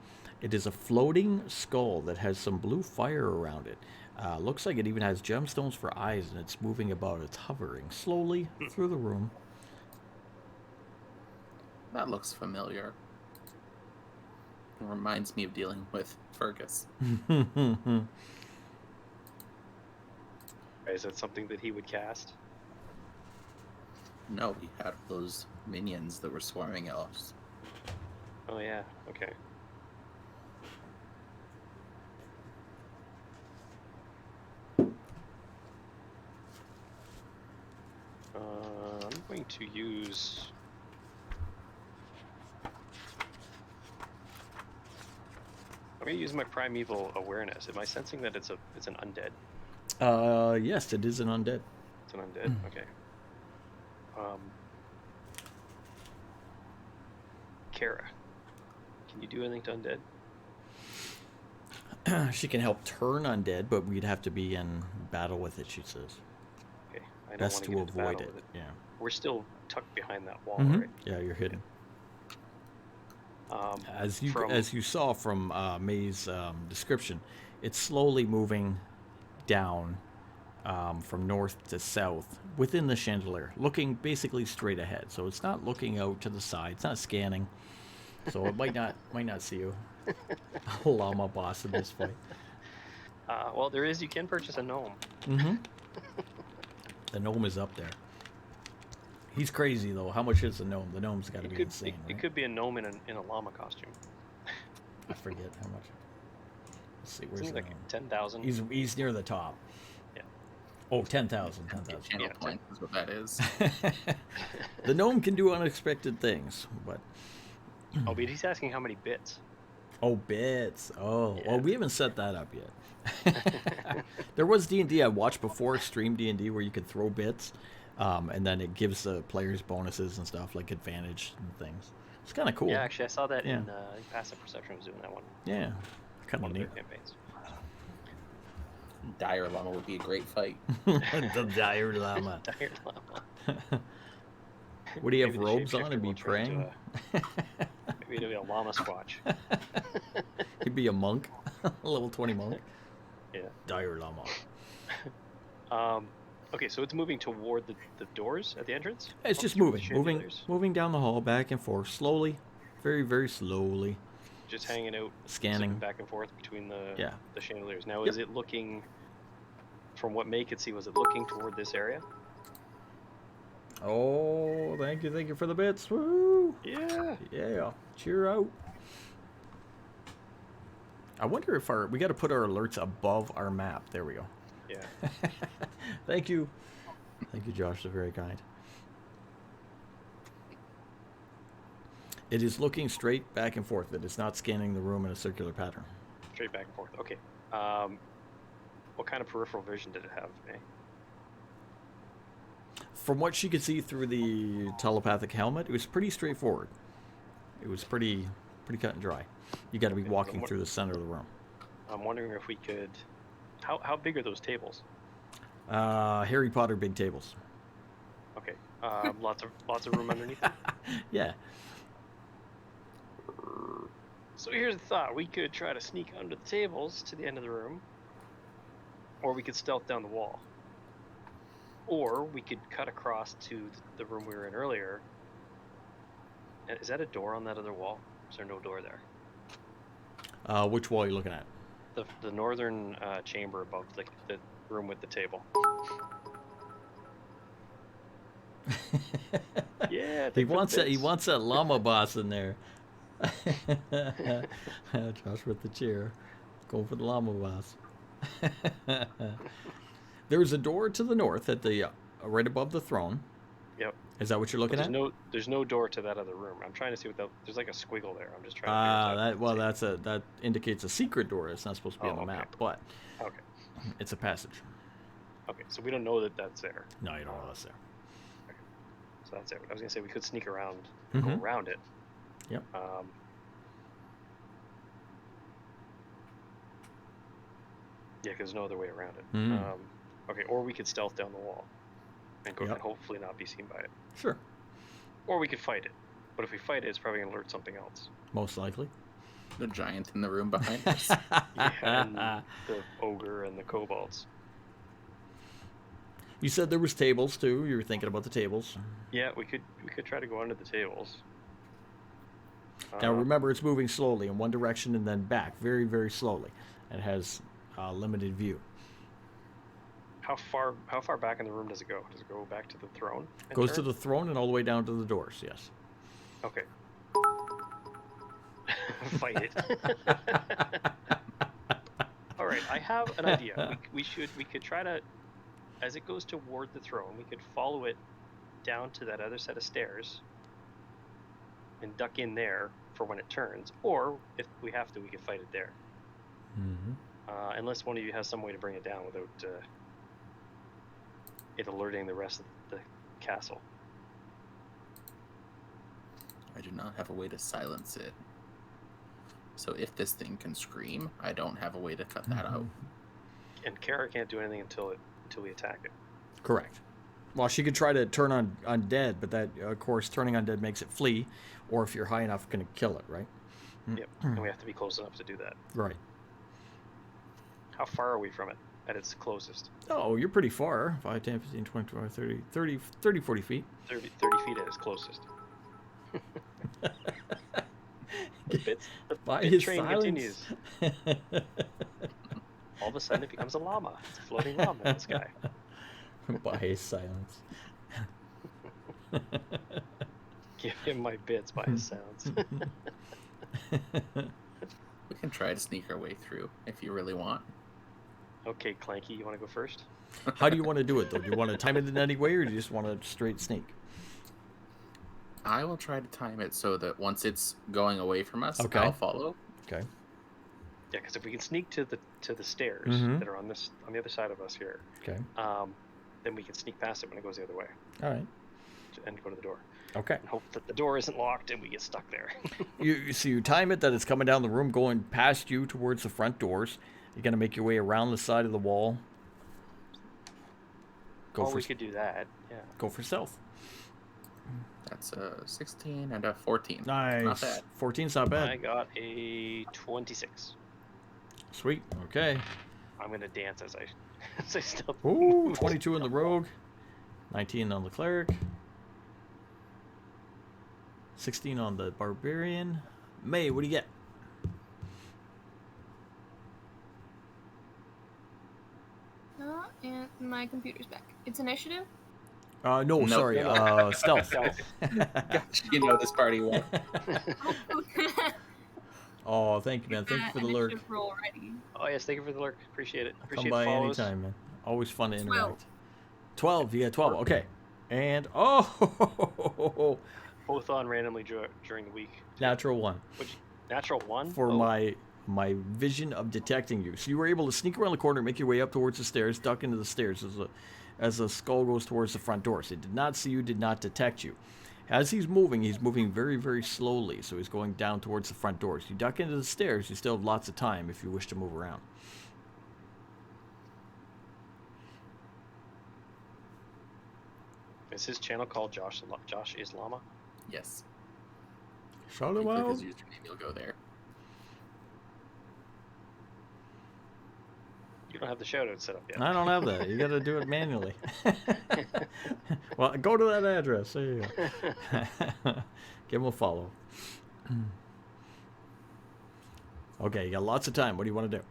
It is a floating skull that has some blue fire around it. Looks like it even has gemstones for eyes, and it's moving about. It's hovering slowly through the room. That looks familiar. It reminds me of dealing with Fergus. Is that something that he would cast? No, we had those minions that were swarming elves. Oh yeah. Okay. I'm going to use. I'm going to use my primeval awareness. Am I sensing that it's an undead? Yes, it is an undead. It's an undead. Okay. Kara, can you do anything to undead? She can help turn undead, but we'd have to be in battle with it, she says. Okay. I don't Best want to get into avoid battle it. with Yeah. We're still tucked behind that wall, Mhm. right? Yeah, you're hidden. As From- you saw from May's description, it's slowly moving down from north to south within the chandelier, looking basically straight ahead. So it's not looking out to the side. It's not scanning. So it might not see you. Llama boss in this fight. Well, you can purchase a gnome. Mm-hmm. The gnome is up there. He's crazy though. How much is the gnome? The gnome's got to be insane, It right? could be a gnome in a llama costume. I forget how much. Let's see. Where's Isn't the it like gnome? 10,000? He's near the top. Yeah. Oh, 10,000. 10,000. Channel Yeah, point is what that is. The gnome can do unexpected things, but Oh, but he's asking how many bits. oh, bits. Oh, Yeah. well, we haven't set that up yet. There was D&D I watched before, Stream D&D, where you could throw bits, and then it gives the players bonuses and stuff like advantage and things. It's kind of cool. Yeah, actually, I saw that Yeah. in Passive Perception was doing that one. Yeah, kind One of of neat. their campaigns. Dire Llama would be a great fight. The dire llama. Dire llama. Would he have Maybe the robes on shapeshifter and be will turn into praying? Maybe it'll be a llama squatch. He'd be a monk, level 20 monk. Yeah. Dire llama. Okay, so it's moving toward the doors at the entrance? It's Up just through the moving chandeliers? down the hall, back and forth, slowly, very, very slowly. Just hanging out, Scanning. zipping back and forth between the Yeah. the chandeliers. Now, Yep. is it looking, from what May could see, was it looking toward this area? Oh, thank you for the bits. Woo! Yeah. Yeah, cheer out. I wonder if we got to put our alerts above our map. There we go. Yeah. Thank you, Josh. They're very kind. It is looking straight back and forth. It is not scanning the room in a circular pattern. Straight back and forth. Okay. What kind of peripheral vision did it have, May? From what she could see through the telepathic helmet, it was pretty straightforward. It was pretty cut and dry. You got to be Okay, walking what- through the center of the room. I'm wondering if we could. How big are those tables? Harry Potter big tables. Okay. Lots of room underneath. them? Yeah. So here's the thought: we could try to sneak under the tables to the end of the room, or we could stealth down the wall, or we could cut across to the room we were in earlier. And is that a door on that other wall? Is there no door there? Which wall are you looking at? The northern chamber above the room with the table. Yeah, He take the wants that. He bits. wants that llama boss in there. Josh with the chair, going for the llama boss. There's a door to the north at the right above the throne. Yep. Is that what you're looking But at? there's no door to that other room. I'm trying to see what there's like a squiggle there. I'm just trying to figure it out. that indicates a secret door. It's not supposed to be on the okay. map, but Okay. it's a passage. Okay, so we don't know that that's there. No, you don't know that's there. So that's it. I was gonna say we could sneak around, go Mhm. around it. Yep. Yeah, because there's no other way around it. Mm. Okay, or we could stealth down the wall, and go Yep. and hopefully not be seen by it. Sure, Or we could fight it, but if we fight it, it's probably gonna alert something else. most likely. The giant in the room behind us. Yeah, and the ogre and the kobolds. You said there was tables too. You were thinking about the tables. Yeah, we could try to go under the tables. Now remember, it's moving slowly in one direction and then back, very, very slowly. It has limited view. How far back in the room does it go? Does it go back to the throne? and Goes to turn? the throne and all the way down to the doors. Yes. Okay. Fight it. All right, I have an idea. We could try to, as it goes toward the throne, we could follow it down to that other set of stairs and duck in there for when it turns. Or if we have to, we could fight it there. Mm-hmm. Unless one of you has some way to bring it down without it alerting the rest of the castle. I do not have a way to silence it. So if this thing can scream, I don't have a way to cut that out. And Kara can't do anything until we attack it. Correct. Well, she could try to turn on undead, but that, of course, turning undead makes it flee, or if you're high enough, going to kill it, right? Yep. And we have to be close enough to do that. Right. How far are we from it at its closest? Oh, you're pretty far. 5, 10, 15, 20, 25, 30, 40 feet. 30 feet at its closest. The By bit his train silence. continues. All of a sudden, it becomes a llama. It's a floating llama in the sky. By his silence. Give him my bits by his sounds. We can try to sneak our way through if you really want. Okay, Clanky, you want to go first? How do you want to do it, though? Do you want to time it in any way, or do you just want to straight sneak? I will try to time it so that once it's going away from us, Okay. I'll follow. Okay. Yeah, because if we can sneak to the stairs Mhm. that are on the other side of us here, Okay. then we can sneak past it when it goes the other way All right. and go to the door. Okay. And hope that the door isn't locked and we get stuck there. You time it that it's coming down the room, going past you towards the front doors. You're gonna make your way around the side of the wall. Go or for we could do that. Yeah. go for stealth. That's a 16 and a 14. Nice. Not bad. 14's not bad. I got a 26. Sweet. Okay. I'm gonna dance as I as I stealth. Ooh, 22 on the rogue. 19 on the cleric. 16 on the barbarian. May, what do you get? And my computer's back. It's initiative? No, No, sorry. no. Stealth. Stealth. Gotcha. You know this party well. Oh, thank you, man. Thank you for the lurk. Initiative roll ready. Oh yes, thank you for the lurk. Appreciate it. Come Appreciate by follows. anytime, man. Always fun to 12. interact. 12. You got 12. Okay. And oh, Both on randomly during the week. natural one Which natural one for Oh, my vision of detecting you. So you were able to sneak around the corner, make your way up towards the stairs, duck into the stairs as the skull goes towards the front door. So he did not see you, did not detect you. As he's moving very, very slowly. So he's going down towards the front doors. You duck into the stairs, you still have lots of time if you wish to move around. Is his channel called Josh Islama? Yes. Shout If him you click out. his username, you'll go there. You don't have the shout out set up yet. I don't have that. You got to do it manually. Well, go to that address. There you go. Give him a follow. Okay, you got lots of time. What do you want to do?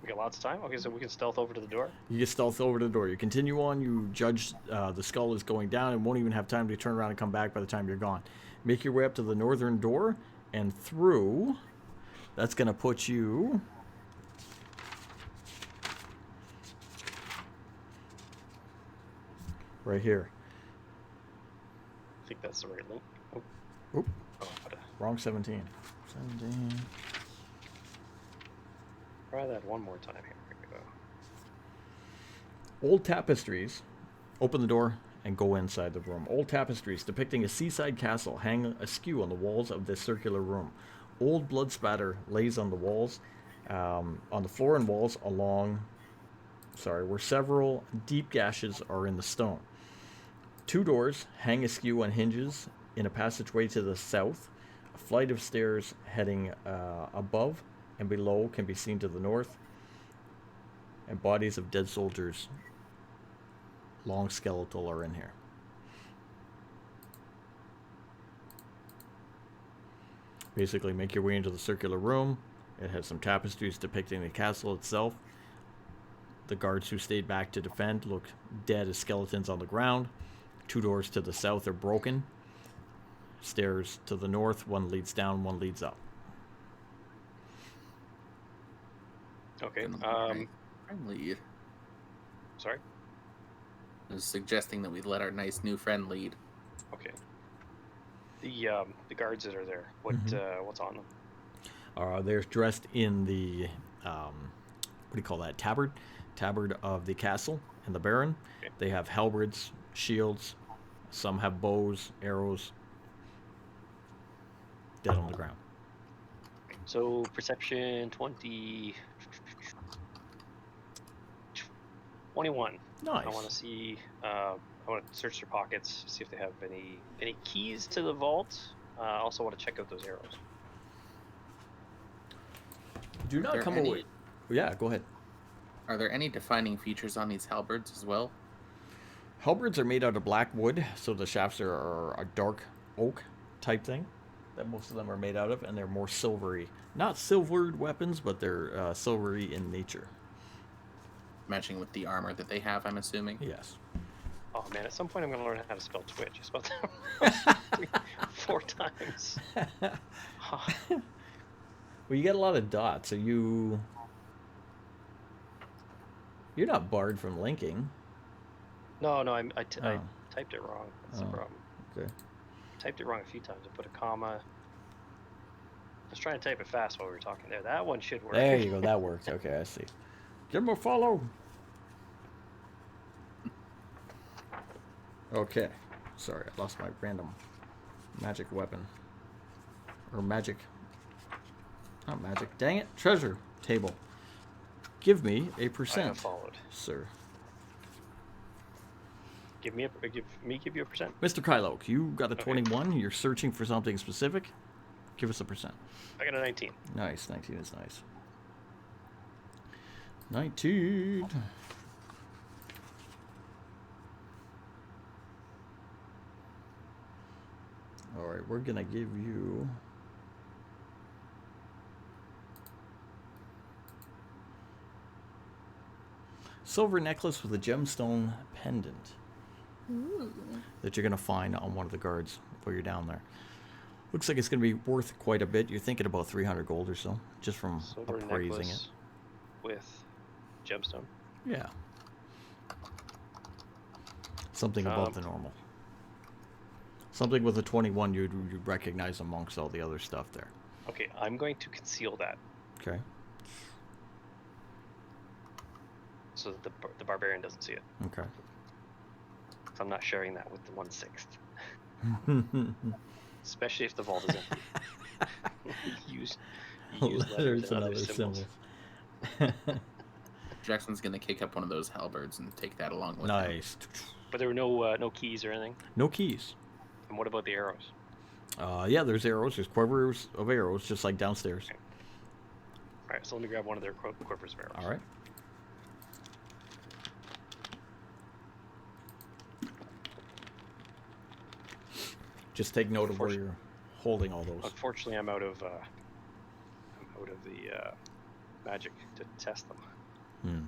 We got lots of time. Okay, so we can stealth over to the door. You get stealth over to the door. You continue on. You judge the skull is going down and won't even have time to turn around and come back by the time you're gone. Make your way up to the northern door and through. That's going to put you... right here. I think that's the right link. Oh, Oop, oh what a, wrong 17. 17. try that one more time here. Here we go. Old tapestries. Open the door and go inside the room. Old tapestries depicting a seaside castle hang askew on the walls of this circular room. Old blood spatter lays on the walls, on the floor and walls where several deep gashes are in the stone. 2 doors hang askew on hinges in a passageway to the south. A flight of stairs heading above and below can be seen to the north. And bodies of dead soldiers, long skeletal, are in here. Basically, make your way into the circular room. It has some tapestries depicting the castle itself. The guards who stayed back to defend look dead as skeletons on the ground. 2 doors to the south are broken. Stairs to the north, one leads down, one leads up. Okay. Friend lead. Sorry. I was suggesting that we let our nice new friend lead. Okay. The guards that are there. What's on them? They're dressed in the what do you call that? Tabard of the castle and the baron. Okay. They have halberds, shields. Some have bows, arrows. Dead on the ground. So perception 20. 21. Nice. I want to see. I want to search their pockets, see if they have any keys to the vault. I also want to check out those arrows. Do not there come any- away. Yeah, go ahead. Are there any defining features on these halberds as well? Halberds are made out of black wood, so the shafts are a dark oak type thing that most of them are made out of, and they're more silvery. Not silvered weapons, but they're silvery in nature. Matching with the armor that they have, I'm assuming. Yes. Oh man, at some point I'm gonna learn how to spell Twitch. I spelled that 4 times. Oh, Well, you got a lot of dots. Are you... You're not barred from linking. no, I Oh. typed it wrong. That's the Oh. problem. Okay. Typed it wrong a few times. I put a comma. I was trying to type it fast while we were talking there. That one should work. There you go. That worked. Okay, I see. Give him a follow. Okay. Sorry, I lost my random magic weapon. Or magic. Not magic. Dang it. Treasure table. Give me a I have percent, followed. sir. Give you a percent. Mr. Kylo, you got a Okay. 21. You're searching for something specific. Give us a percent. I got a 19. Nice. 19 is nice. 19. All right, we're going to give you... silver necklace with a gemstone pendant Ooh. that you're going to find on one of the guards while you're down there. Looks like it's going to be worth quite a bit. You're thinking about 300 gold or so, just from Silver appraising necklace with gemstone. it. Yeah. Something above the Um, normal. Something with a 21 you'd recognize amongst all the other stuff there. Okay, I'm going to conceal that Okay. so that the barbarian doesn't see it. Okay. 'Cause I'm not sharing that with the 1/6, especially if the vault is empty. use letters and other symbols. Jackson's gonna kick up one of those halberds and take that along with him. Nice. But there were no keys or anything. No keys. And what about the arrows? Yeah, there's arrows. There's quivers of arrows, just like downstairs. Okay. All right, so let me grab one of their quivers of arrows. All right. Just take note of where you're holding all those. Unfortunately, I'm out of the magic to test them. Hmm.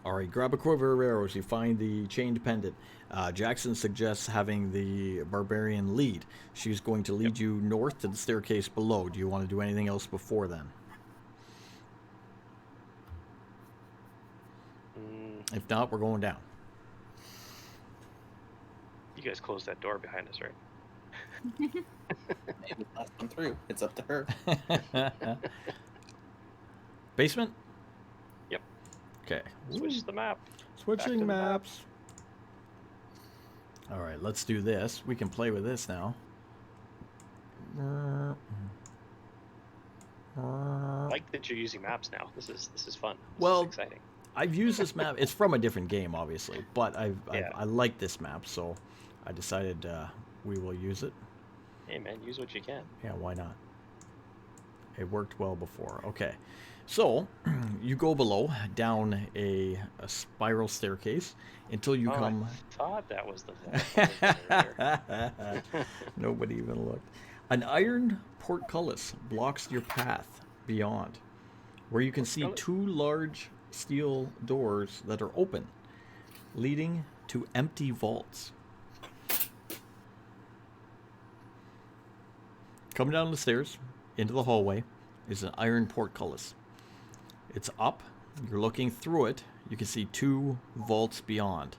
All right, grab a quiver of arrows. You find the chained pendant. Jackson suggests having the barbarian lead. She's going to lead you north to the staircase below. Do you want to do anything else before then? If not, we're going down. You guys closed that door behind us, right? Maybe last one through. It's up to her. Basement? Yep. Okay. Switch the map. Switching to the map. maps. All right, let's do this. We can play with this now. I like that you're using maps now. This is fun. This Well, is exciting. I've used this map. It's from a different game, obviously, but Yeah. I like this map, so I decided we will use it. Hey man, use what you can. Yeah, why not? It worked well before. Okay, so you go below down a spiral staircase until you come. I thought that was the vault. Nobody even looked. An iron portcullis blocks your path beyond, where you can see Portcullis? 2 large steel doors that are open, leading to empty vaults. Coming down the stairs into the hallway is an iron portcullis. It's up. You're looking through it. You can see 2 vaults beyond,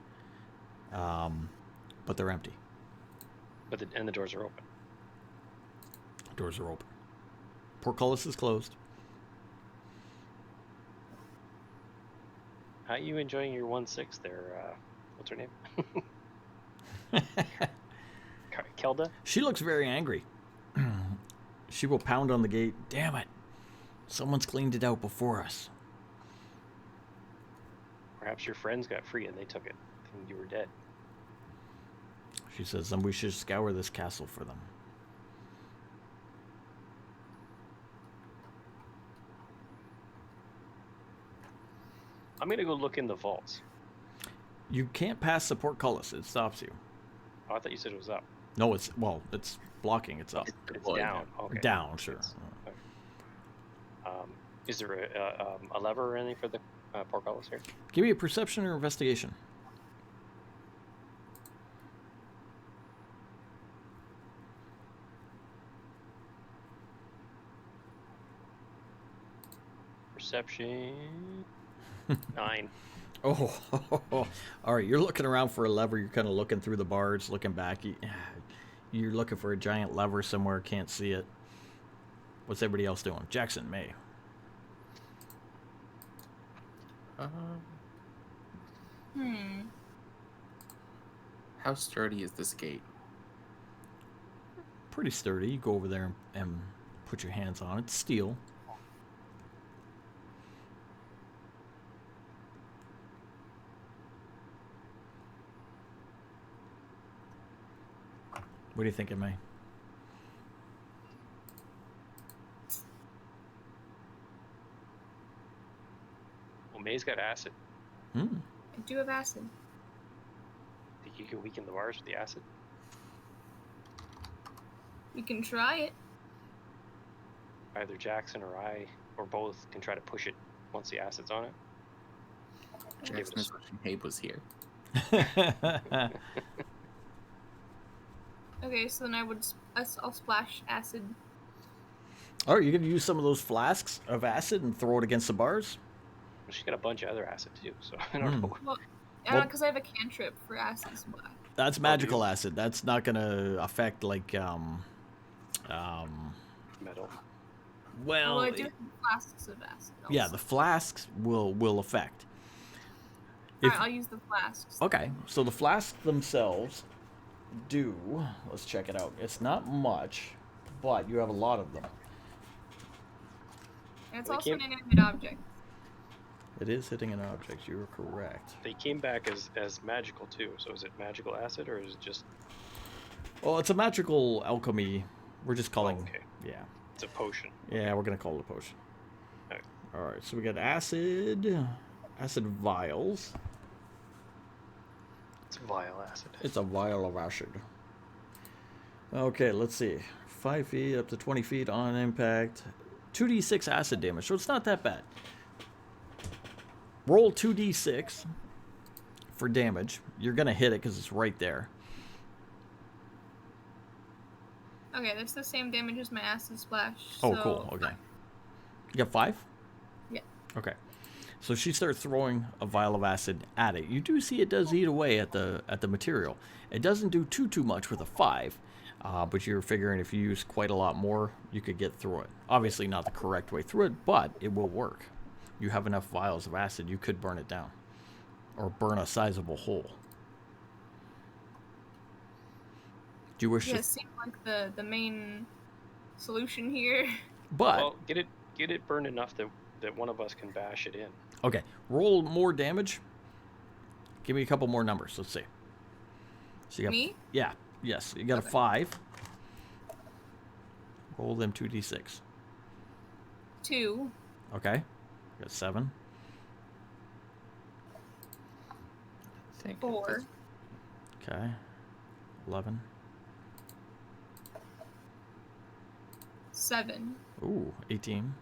but they're empty. But the doors are open. Doors are open. Portcullis is closed. How are you enjoying your 1/6 there? What's her name? Kelda? She looks very angry. She will pound on the gate. Damn it. Someone's cleaned it out before us. Perhaps your friends got free and they took it, thinking you were dead. She says, then we should scour this castle for them. I'm gonna go look in the vaults. You can't pass the portcullis. It stops you. Oh, I thought you said it was up. No, it's blocking. It's up. It's down. Okay. Down, sure. It's- is there a lever or anything for the portcullis here? Give me a perception or investigation. Perception 9. Oh, all right. You're looking around for a lever. You're kind of looking through the bars, looking back. You're looking for a giant lever somewhere. Can't see it. What's everybody else doing? Jackson, May. How sturdy is this gate? Pretty sturdy. You go over there and put your hands on it. Steel. What do you think, May? Well, May's got acid. Hmm. I do have acid. Think you can weaken the bars with the acid? We can try it. Either Jackson or I, or both, can try to push it once the acid's on it. Give it Jackson a is wishing Habe was here. Okay, so then I'll splash acid. All right, you're gonna use some of those flasks of acid and throw it against the bars. She's got a bunch of other acid too, so I don't know. Well, Well- because I have a cantrip for acid supply. That's magical acid. That's not gonna affect like Metal. well, Well, I do have flasks of acid. yeah, also. the flasks will affect. Alright, I'll use the flasks. Okay, so the flasks themselves do. Let's check it out. It's not much, but you have a lot of them. And it's They also an can't- inanimate object. It is hitting an object. You are correct. They came back as magical too. So is it magical acid or is it just Well, it's a magical alchemy. We're just calling. okay? Yeah, It's a potion. yeah. We're gonna call it a potion. Okay. All right. So we got acid vials. It's vile acid. It's a vial of acid. Okay, let's see. 5 feet up to 20 feet on impact. 2d6 acid damage, so it's not that bad. Roll 2d6 for damage. You're going to hit it because it's right there. Okay, that's the same damage as my acid splash. Oh, so cool. Okay. You got 5? Yeah. Okay. So she starts throwing a vial of acid at it. You do see it does eat away at the material. It doesn't do too much with a 5, but you're figuring if you use quite a lot more, you could get through it. Obviously not the correct way through it, but it will work. You have enough vials of acid, you could burn it down, or burn a sizable hole. Do you wish Yeah, to? it seemed like the main solution here. But Well, get it burned enough that that one of us can bash it in. Okay, roll more damage. Give me a couple more numbers. Let's see. So you got, Me? Yeah. Yes. You got a 5. Roll them 2d6. 2. Okay. Got 7. I think 4. Okay. 11. 7. Ooh, 18.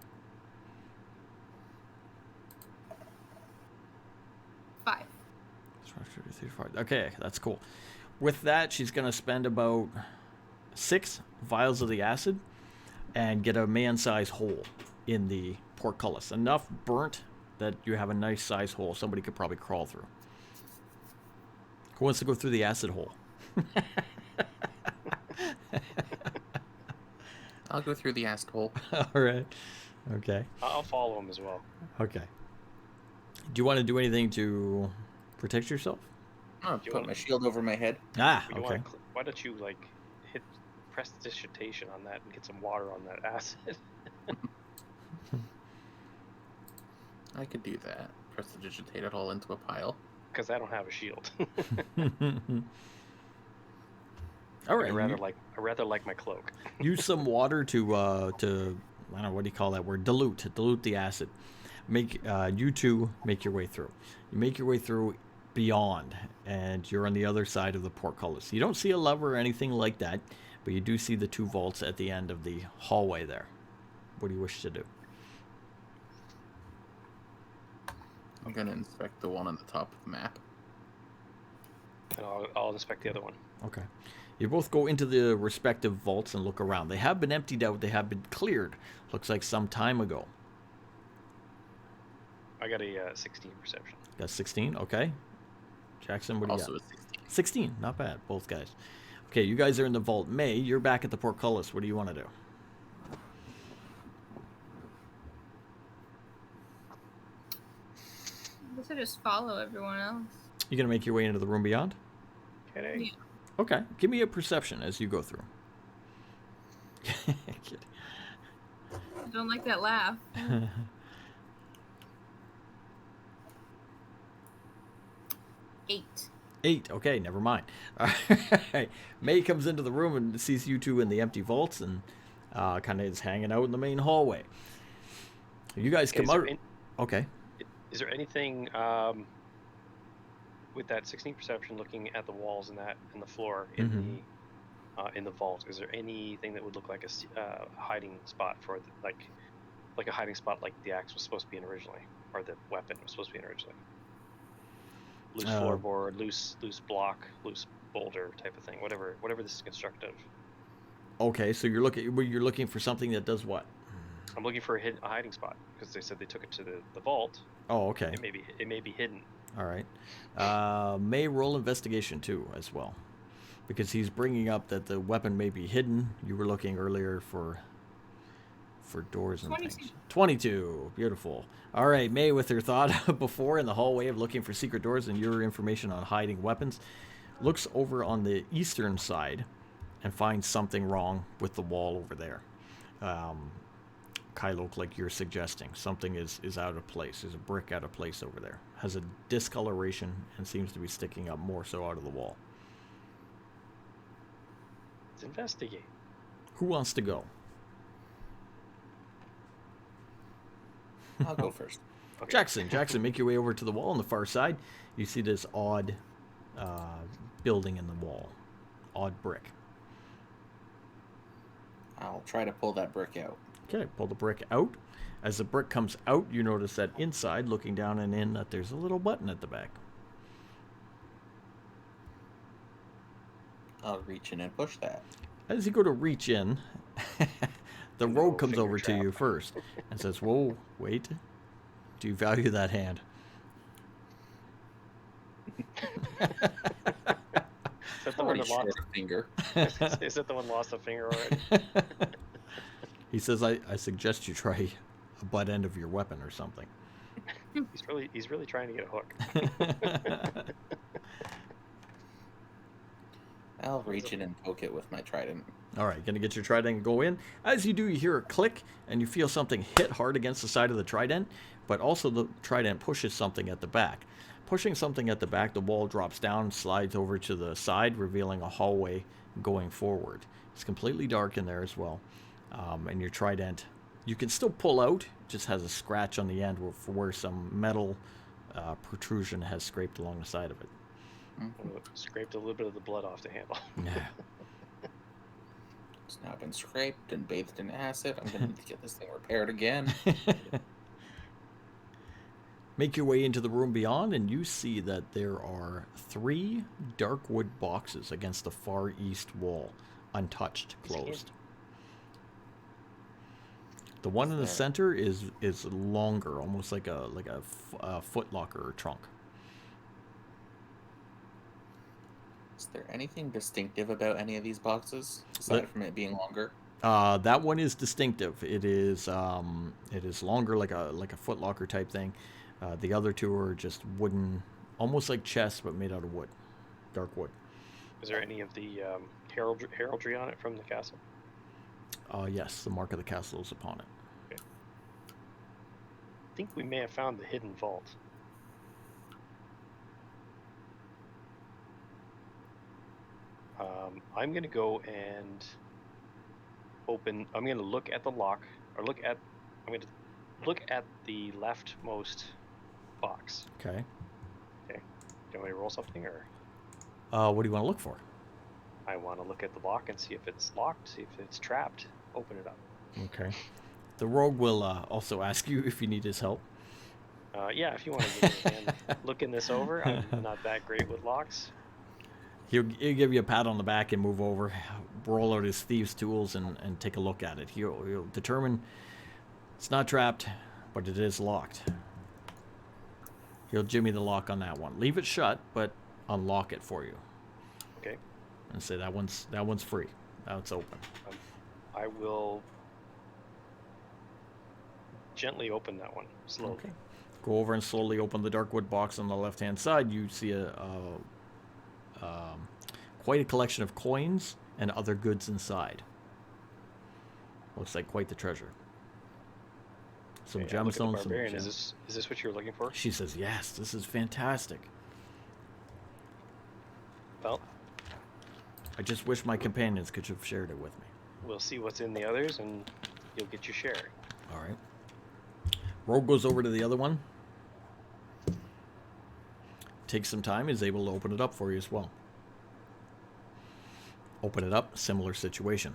5. Okay, that's cool. With that, she's going to spend about 6 vials of the acid and get a man-sized hole in the portcullis. Enough burnt that you have a nice size hole somebody could probably crawl through. Who wants to go through the acid hole? I'll go through the acid hole. All right. Okay. I'll follow him as well. Okay. Do you want to do anything to protect yourself? I'll Do you put want- my shield over my head. Ah, You okay. why don't you like hit prestidigitation on that and get some water on that acid? I could do that. Prestidigitate it all into a pile. Because I don't have a shield. All I right. rather like my cloak. Use some water to I don't know, what do you call that word? Dilute the acid. Make you two make your way through. You make your way through beyond, and you're on the other side of the portcullis. You don't see a lever or anything like that, but you do see the 2 vaults at the end of the hallway there. What do you wish to do? I'm gonna inspect the one on the top of the map. And I'll inspect the other one. Okay. You both go into the respective vaults and look around. They have been emptied out. They have been cleared. Looks like some time ago. I got a 16 perception. Got 16. Okay. Jackson, what do you got? Also a 16. 16. Not bad. Both guys. Okay, you guys are in the vault. May, you're back at the portcullis. What do you want to do? I guess I just follow everyone else. You going to make your way into the room beyond? Kidding. Yeah. Okay. Give me a perception as you go through. Kidding. I don't like that laugh. 8. 8. Okay, never mind. All right. May comes into the room and sees you two in the empty vaults and kind of is hanging out in the main hallway. You guys come out. Okay. Is there anything with that 16 perception, looking at the walls and the floor in the vault? Is there anything that would look like a hiding spot for like a hiding spot like the axe was supposed to be in originally, or the weapon was supposed to be in originally? Loose floorboard, loose block, loose boulder type of thing. Whatever this is constructed of. Okay, so you're looking for something that does what? I'm looking for a hiding spot because they said they took it to the vault. Oh, okay. It may be hidden. All right. May roll investigation too as well, because he's bringing up that the weapon may be hidden. You were looking earlier for doors and 22. things. 22. Beautiful. All right, May, with her thought before in the hallway of looking for secret doors and your information on hiding weapons, looks over on the eastern side and finds something wrong with the wall over there. Kylo, like you're suggesting, something is out of place. There's a brick out of place over there. Has a discoloration and seems to be sticking up more so out of the wall. Let's investigate. Who wants to go? I'll go first. Okay. Jackson, make your way over to the wall on the far side. You see this odd building in the wall. Odd brick. I'll try to pull that brick out. Okay, pull the brick out. As the brick comes out, you notice that inside, looking down and in, that there's a little button at the back. I'll reach in and push that. As you go to reach in, the No, rogue comes finger over to you trap. first and says, "Whoa, wait. Do you value that hand?" Is that the one Already that short lost? a finger. Is that the one lost a finger already? He says, I suggest you try a butt end of your weapon or something. He's really trying to get a hook. I'll reach in and poke it with my trident. All right, gonna get your trident to go in. As you do, you hear a click, and you feel something hit hard against the side of the trident, but also the trident pushes something at the back. Pushing something at the back, the wall drops down, slides over to the side, revealing a hallway going forward. It's completely dark in there as well. And your trident, you can still pull out, just has a scratch on the end where some metal protrusion has scraped along the side of it. Scraped a little bit of the blood off the handle. Yeah. It's now been scraped and bathed in acid. I'm gonna need to get this thing repaired again. Make your way into the room beyond, and you see that there are 3 dark wood boxes against the far east wall, untouched, closed. The one in the center is longer, almost like a foot locker or trunk. Is there anything distinctive about any of these boxes aside from it being longer? That one is distinctive. It is longer, like a foot locker type thing. The other 2 are just wooden, almost like chests, but made out of wood, dark wood. Is there any of the heraldry on it from the castle? Yes, the mark of the castle is upon it. Okay. I think we may have found the hidden vault. I'm going to go and open. I'm going to look at the lock, or I'm going to look at the leftmost box. Okay. Do you want me to roll something, or? What do you want to look for? I want to look at the lock and see if it's locked, see if it's trapped. Open it up. Okay. The rogue will also ask you if you need his help. Yeah, if you want to give me a hand looking this over. I'm not that great with locks. He'll give you a pat on the back and move over, roll out his thieves' tools and take a look at it. He'll determine it's not trapped, but it is locked. He'll jimmy the lock on that one. Leave it shut, but unlock it for you. Okay. And say that one's free. Now it's open. I will gently open that one, slowly. Okay. Go over and slowly open the dark wood box on the left-hand side. You see quite a collection of coins and other goods inside. Looks like quite the treasure. Some Okay, I look at the gemstones. barbarian. Is this what you're looking for? She says, "Yes, this is fantastic. Well, I just wish my companions could have shared it with me." we'll see what's in the others, and you'll get your share. All right. Rogue goes over to the other one. Takes some time. Is able to open it up for you as well. Open it up. Similar situation.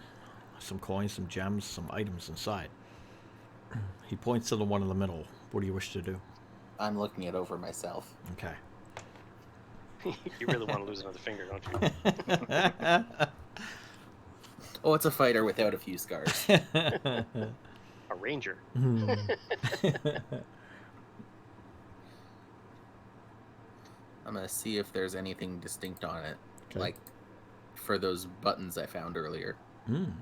Some coins, some gems, some items inside. He points to the one in the middle. What do you wish to do? I'm looking it over myself. Okay. You really want to lose another finger, don't you? Oh, it's a fighter without a few scars. A ranger. I'm gonna see if there's anything distinct on it, Okay. like for those buttons I found earlier. You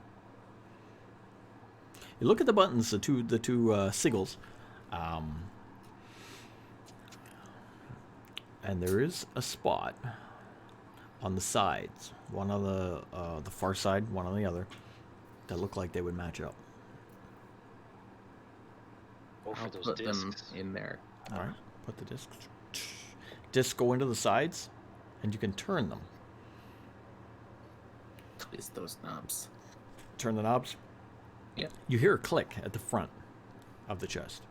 look at the buttons, the two sigils, and there is a spot on the sides, one on the far side, one on the other, that look like they would match up. Go for I'll those put them discs. in there. All right, put the discs. Discs go into the sides, and you can turn them. Twist those knobs. Turn the knobs. Yep. You hear a click at the front of the chest.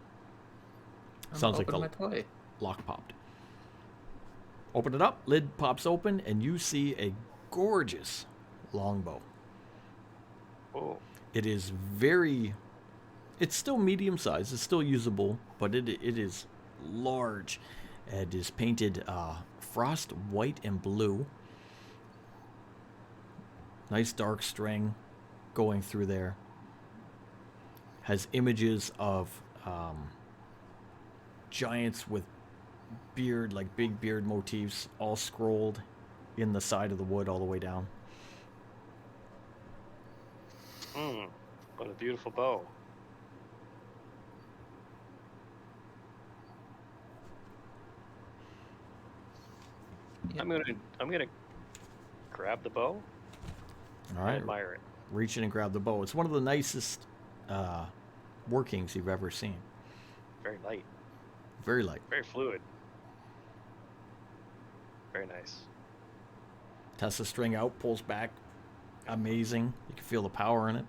Sounds like open the my toy. lock popped. Open it up, lid pops open, and you see a gorgeous longbow. Oh, It is it's still medium size, it's still usable, but it is large. It is painted frost white and blue. Nice dark string going through there. Has images of giants with beard, like big beard motifs, all scrolled in the side of the wood all the way down. what a beautiful bow. Yep. I'm gonna grab the bow All and right. admire it. reach in and grab the bow. It's one of the nicest workings you've ever seen. Very light, Very light. very fluid. Very nice. Tests the string out, pulls back. Amazing. You can feel the power in it.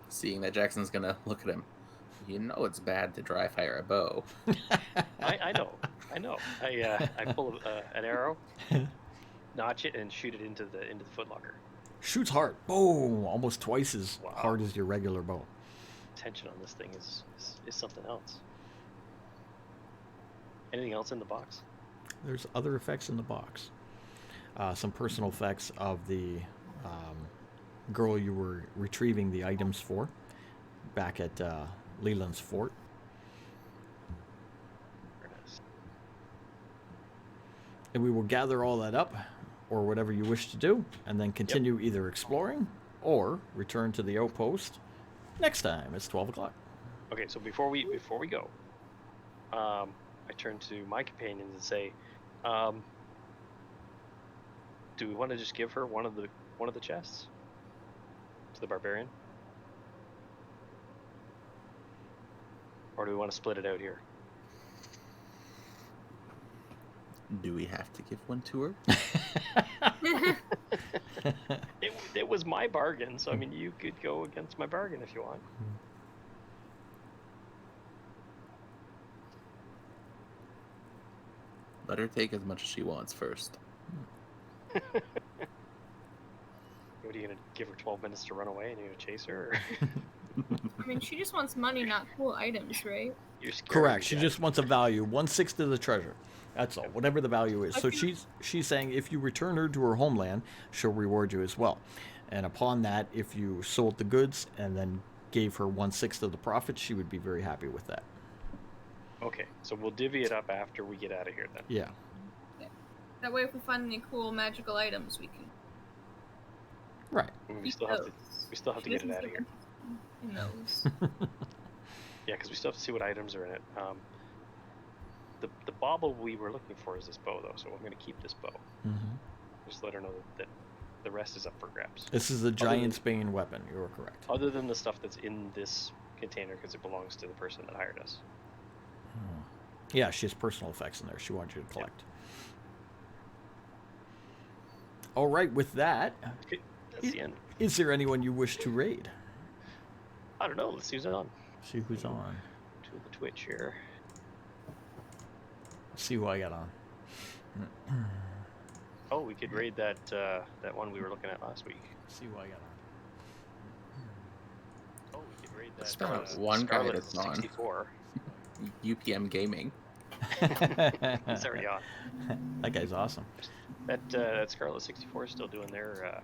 Seeing that Jackson's gonna look at him. You know it's bad to dry fire a bow. I know. I pull an arrow, notch it, and shoot it into the footlocker. Shoots hard. Boom! Almost twice as Wow. hard as your regular bow. Tension on this thing is something else. Anything else in the box? There's other effects in the box. Some personal effects of the girl you were retrieving the items for back at Leland's fort. Very nice. And we will gather all that up, or whatever you wish to do, and then continue either exploring or return to the outpost next time. It's 12 o'clock. Okay, so before we go, I turn to my companions and say, do we want to just give her one of the chests to the barbarian, or do we want to split it out here? Do we have to give one to her? It was my bargain, so I mean, you could go against my bargain if you want. Let her take as much as she wants first. What are you gonna give her 12 minutes to run away and you're gonna chase her? Or I mean, she just wants money, not cool items, right? you're scared Correct. to She death? just wants a value, 1/6 of the treasure. That's all. Whatever the value is. So Okay. she's saying if you return her to her homeland, she'll reward you as well. And upon that, if you sold the goods and then gave her 1/6 of the profit, she would be very happy with that. Okay, so we'll divvy it up after we get out of here then. Yeah. That way, if we find any cool magical items, we can. Right. And we keep still have to those. we still have to She get it doesn't out of here. seem interested in those. Yeah, because we still have to see what items are in it. The bauble we were looking for is this bow though, so I'm gonna keep this bow. hmm Just let her know that the rest is up for grabs. This is the Giant's Bane weapon. You are correct. Other than the stuff that's in this container, because it belongs to the person that hired us. Yeah, she has personal effects in there. She wants you to collect. All right. With that, Okay, that's the end. is there anyone you wish to raid? I don't know. Let's see who's on. See who's on. To the Twitch here. See who I got on. Oh, we could raid that one we were looking at last week. See who I got Oh, we could raid that. There's not one guy Scarlet that's on. 64. UPM Gaming. on. He's already on. That guy's awesome. That Scarlet 64 is still doing their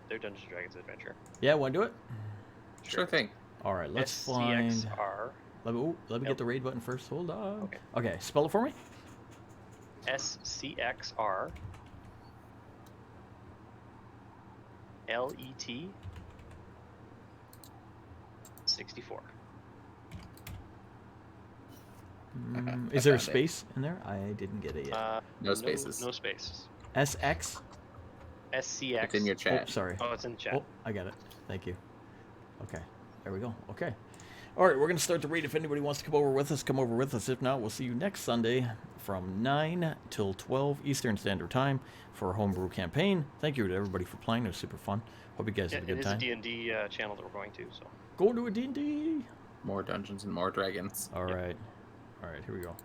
Dungeons and Dragons adventure. Yeah, want to do it? Sure thing. All right, let's find. SCXR. Let me Yep. get the raid button first. Hold on. Okay. Okay, spell it for me. SCXR LET 64. Is there a found it. space in there? I didn't get it yet. No spaces. No spaces. SX. SCX. It's in your Oh, chat. sorry. Oh, it's in the chat. Oh, I got it. Thank you. Okay, there we go. Okay. All right, we're going to start the raid. If anybody wants to come over with us, come over with us. If not, we'll see you next Sunday from 9 till 12 Eastern Standard Time for a homebrew campaign. Thank you to everybody for playing. It was super fun. Hope you guys Yeah, had a it good is a time. D&D channel that we're going to, so. Go to a D&D. More Dungeons and more Dragons. All right. All right, here we go.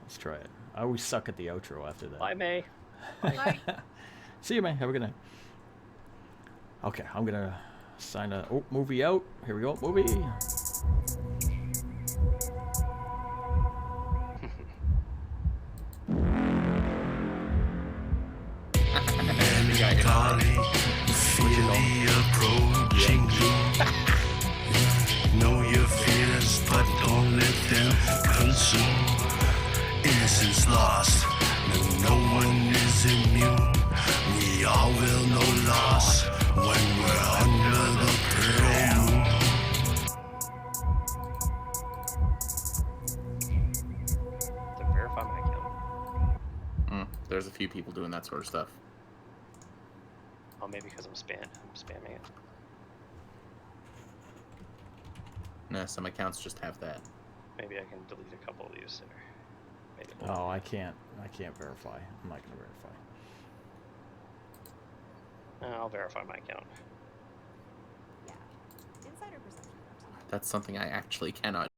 Let's try it. I always suck at the outro after that. Bye, May. Bye. See you, man. Have a good night. Okay, I'm going to sign a movie out. Here we go. Movie. Melancholy, feel the approaching doom. Know your fears, but don't let them consume. Innocence lost, but no one is immune. We all will know loss when we're under the pearl moon. To verify my account. There's a few people doing that sort of stuff. Oh, maybe because I'm spamming it. No, some accounts just have that. Maybe I can delete a couple of these. Or maybe. Oh, I can't verify. I'm not gonna verify. I'll verify my account. Yeah. Insider perception. That's something I actually cannot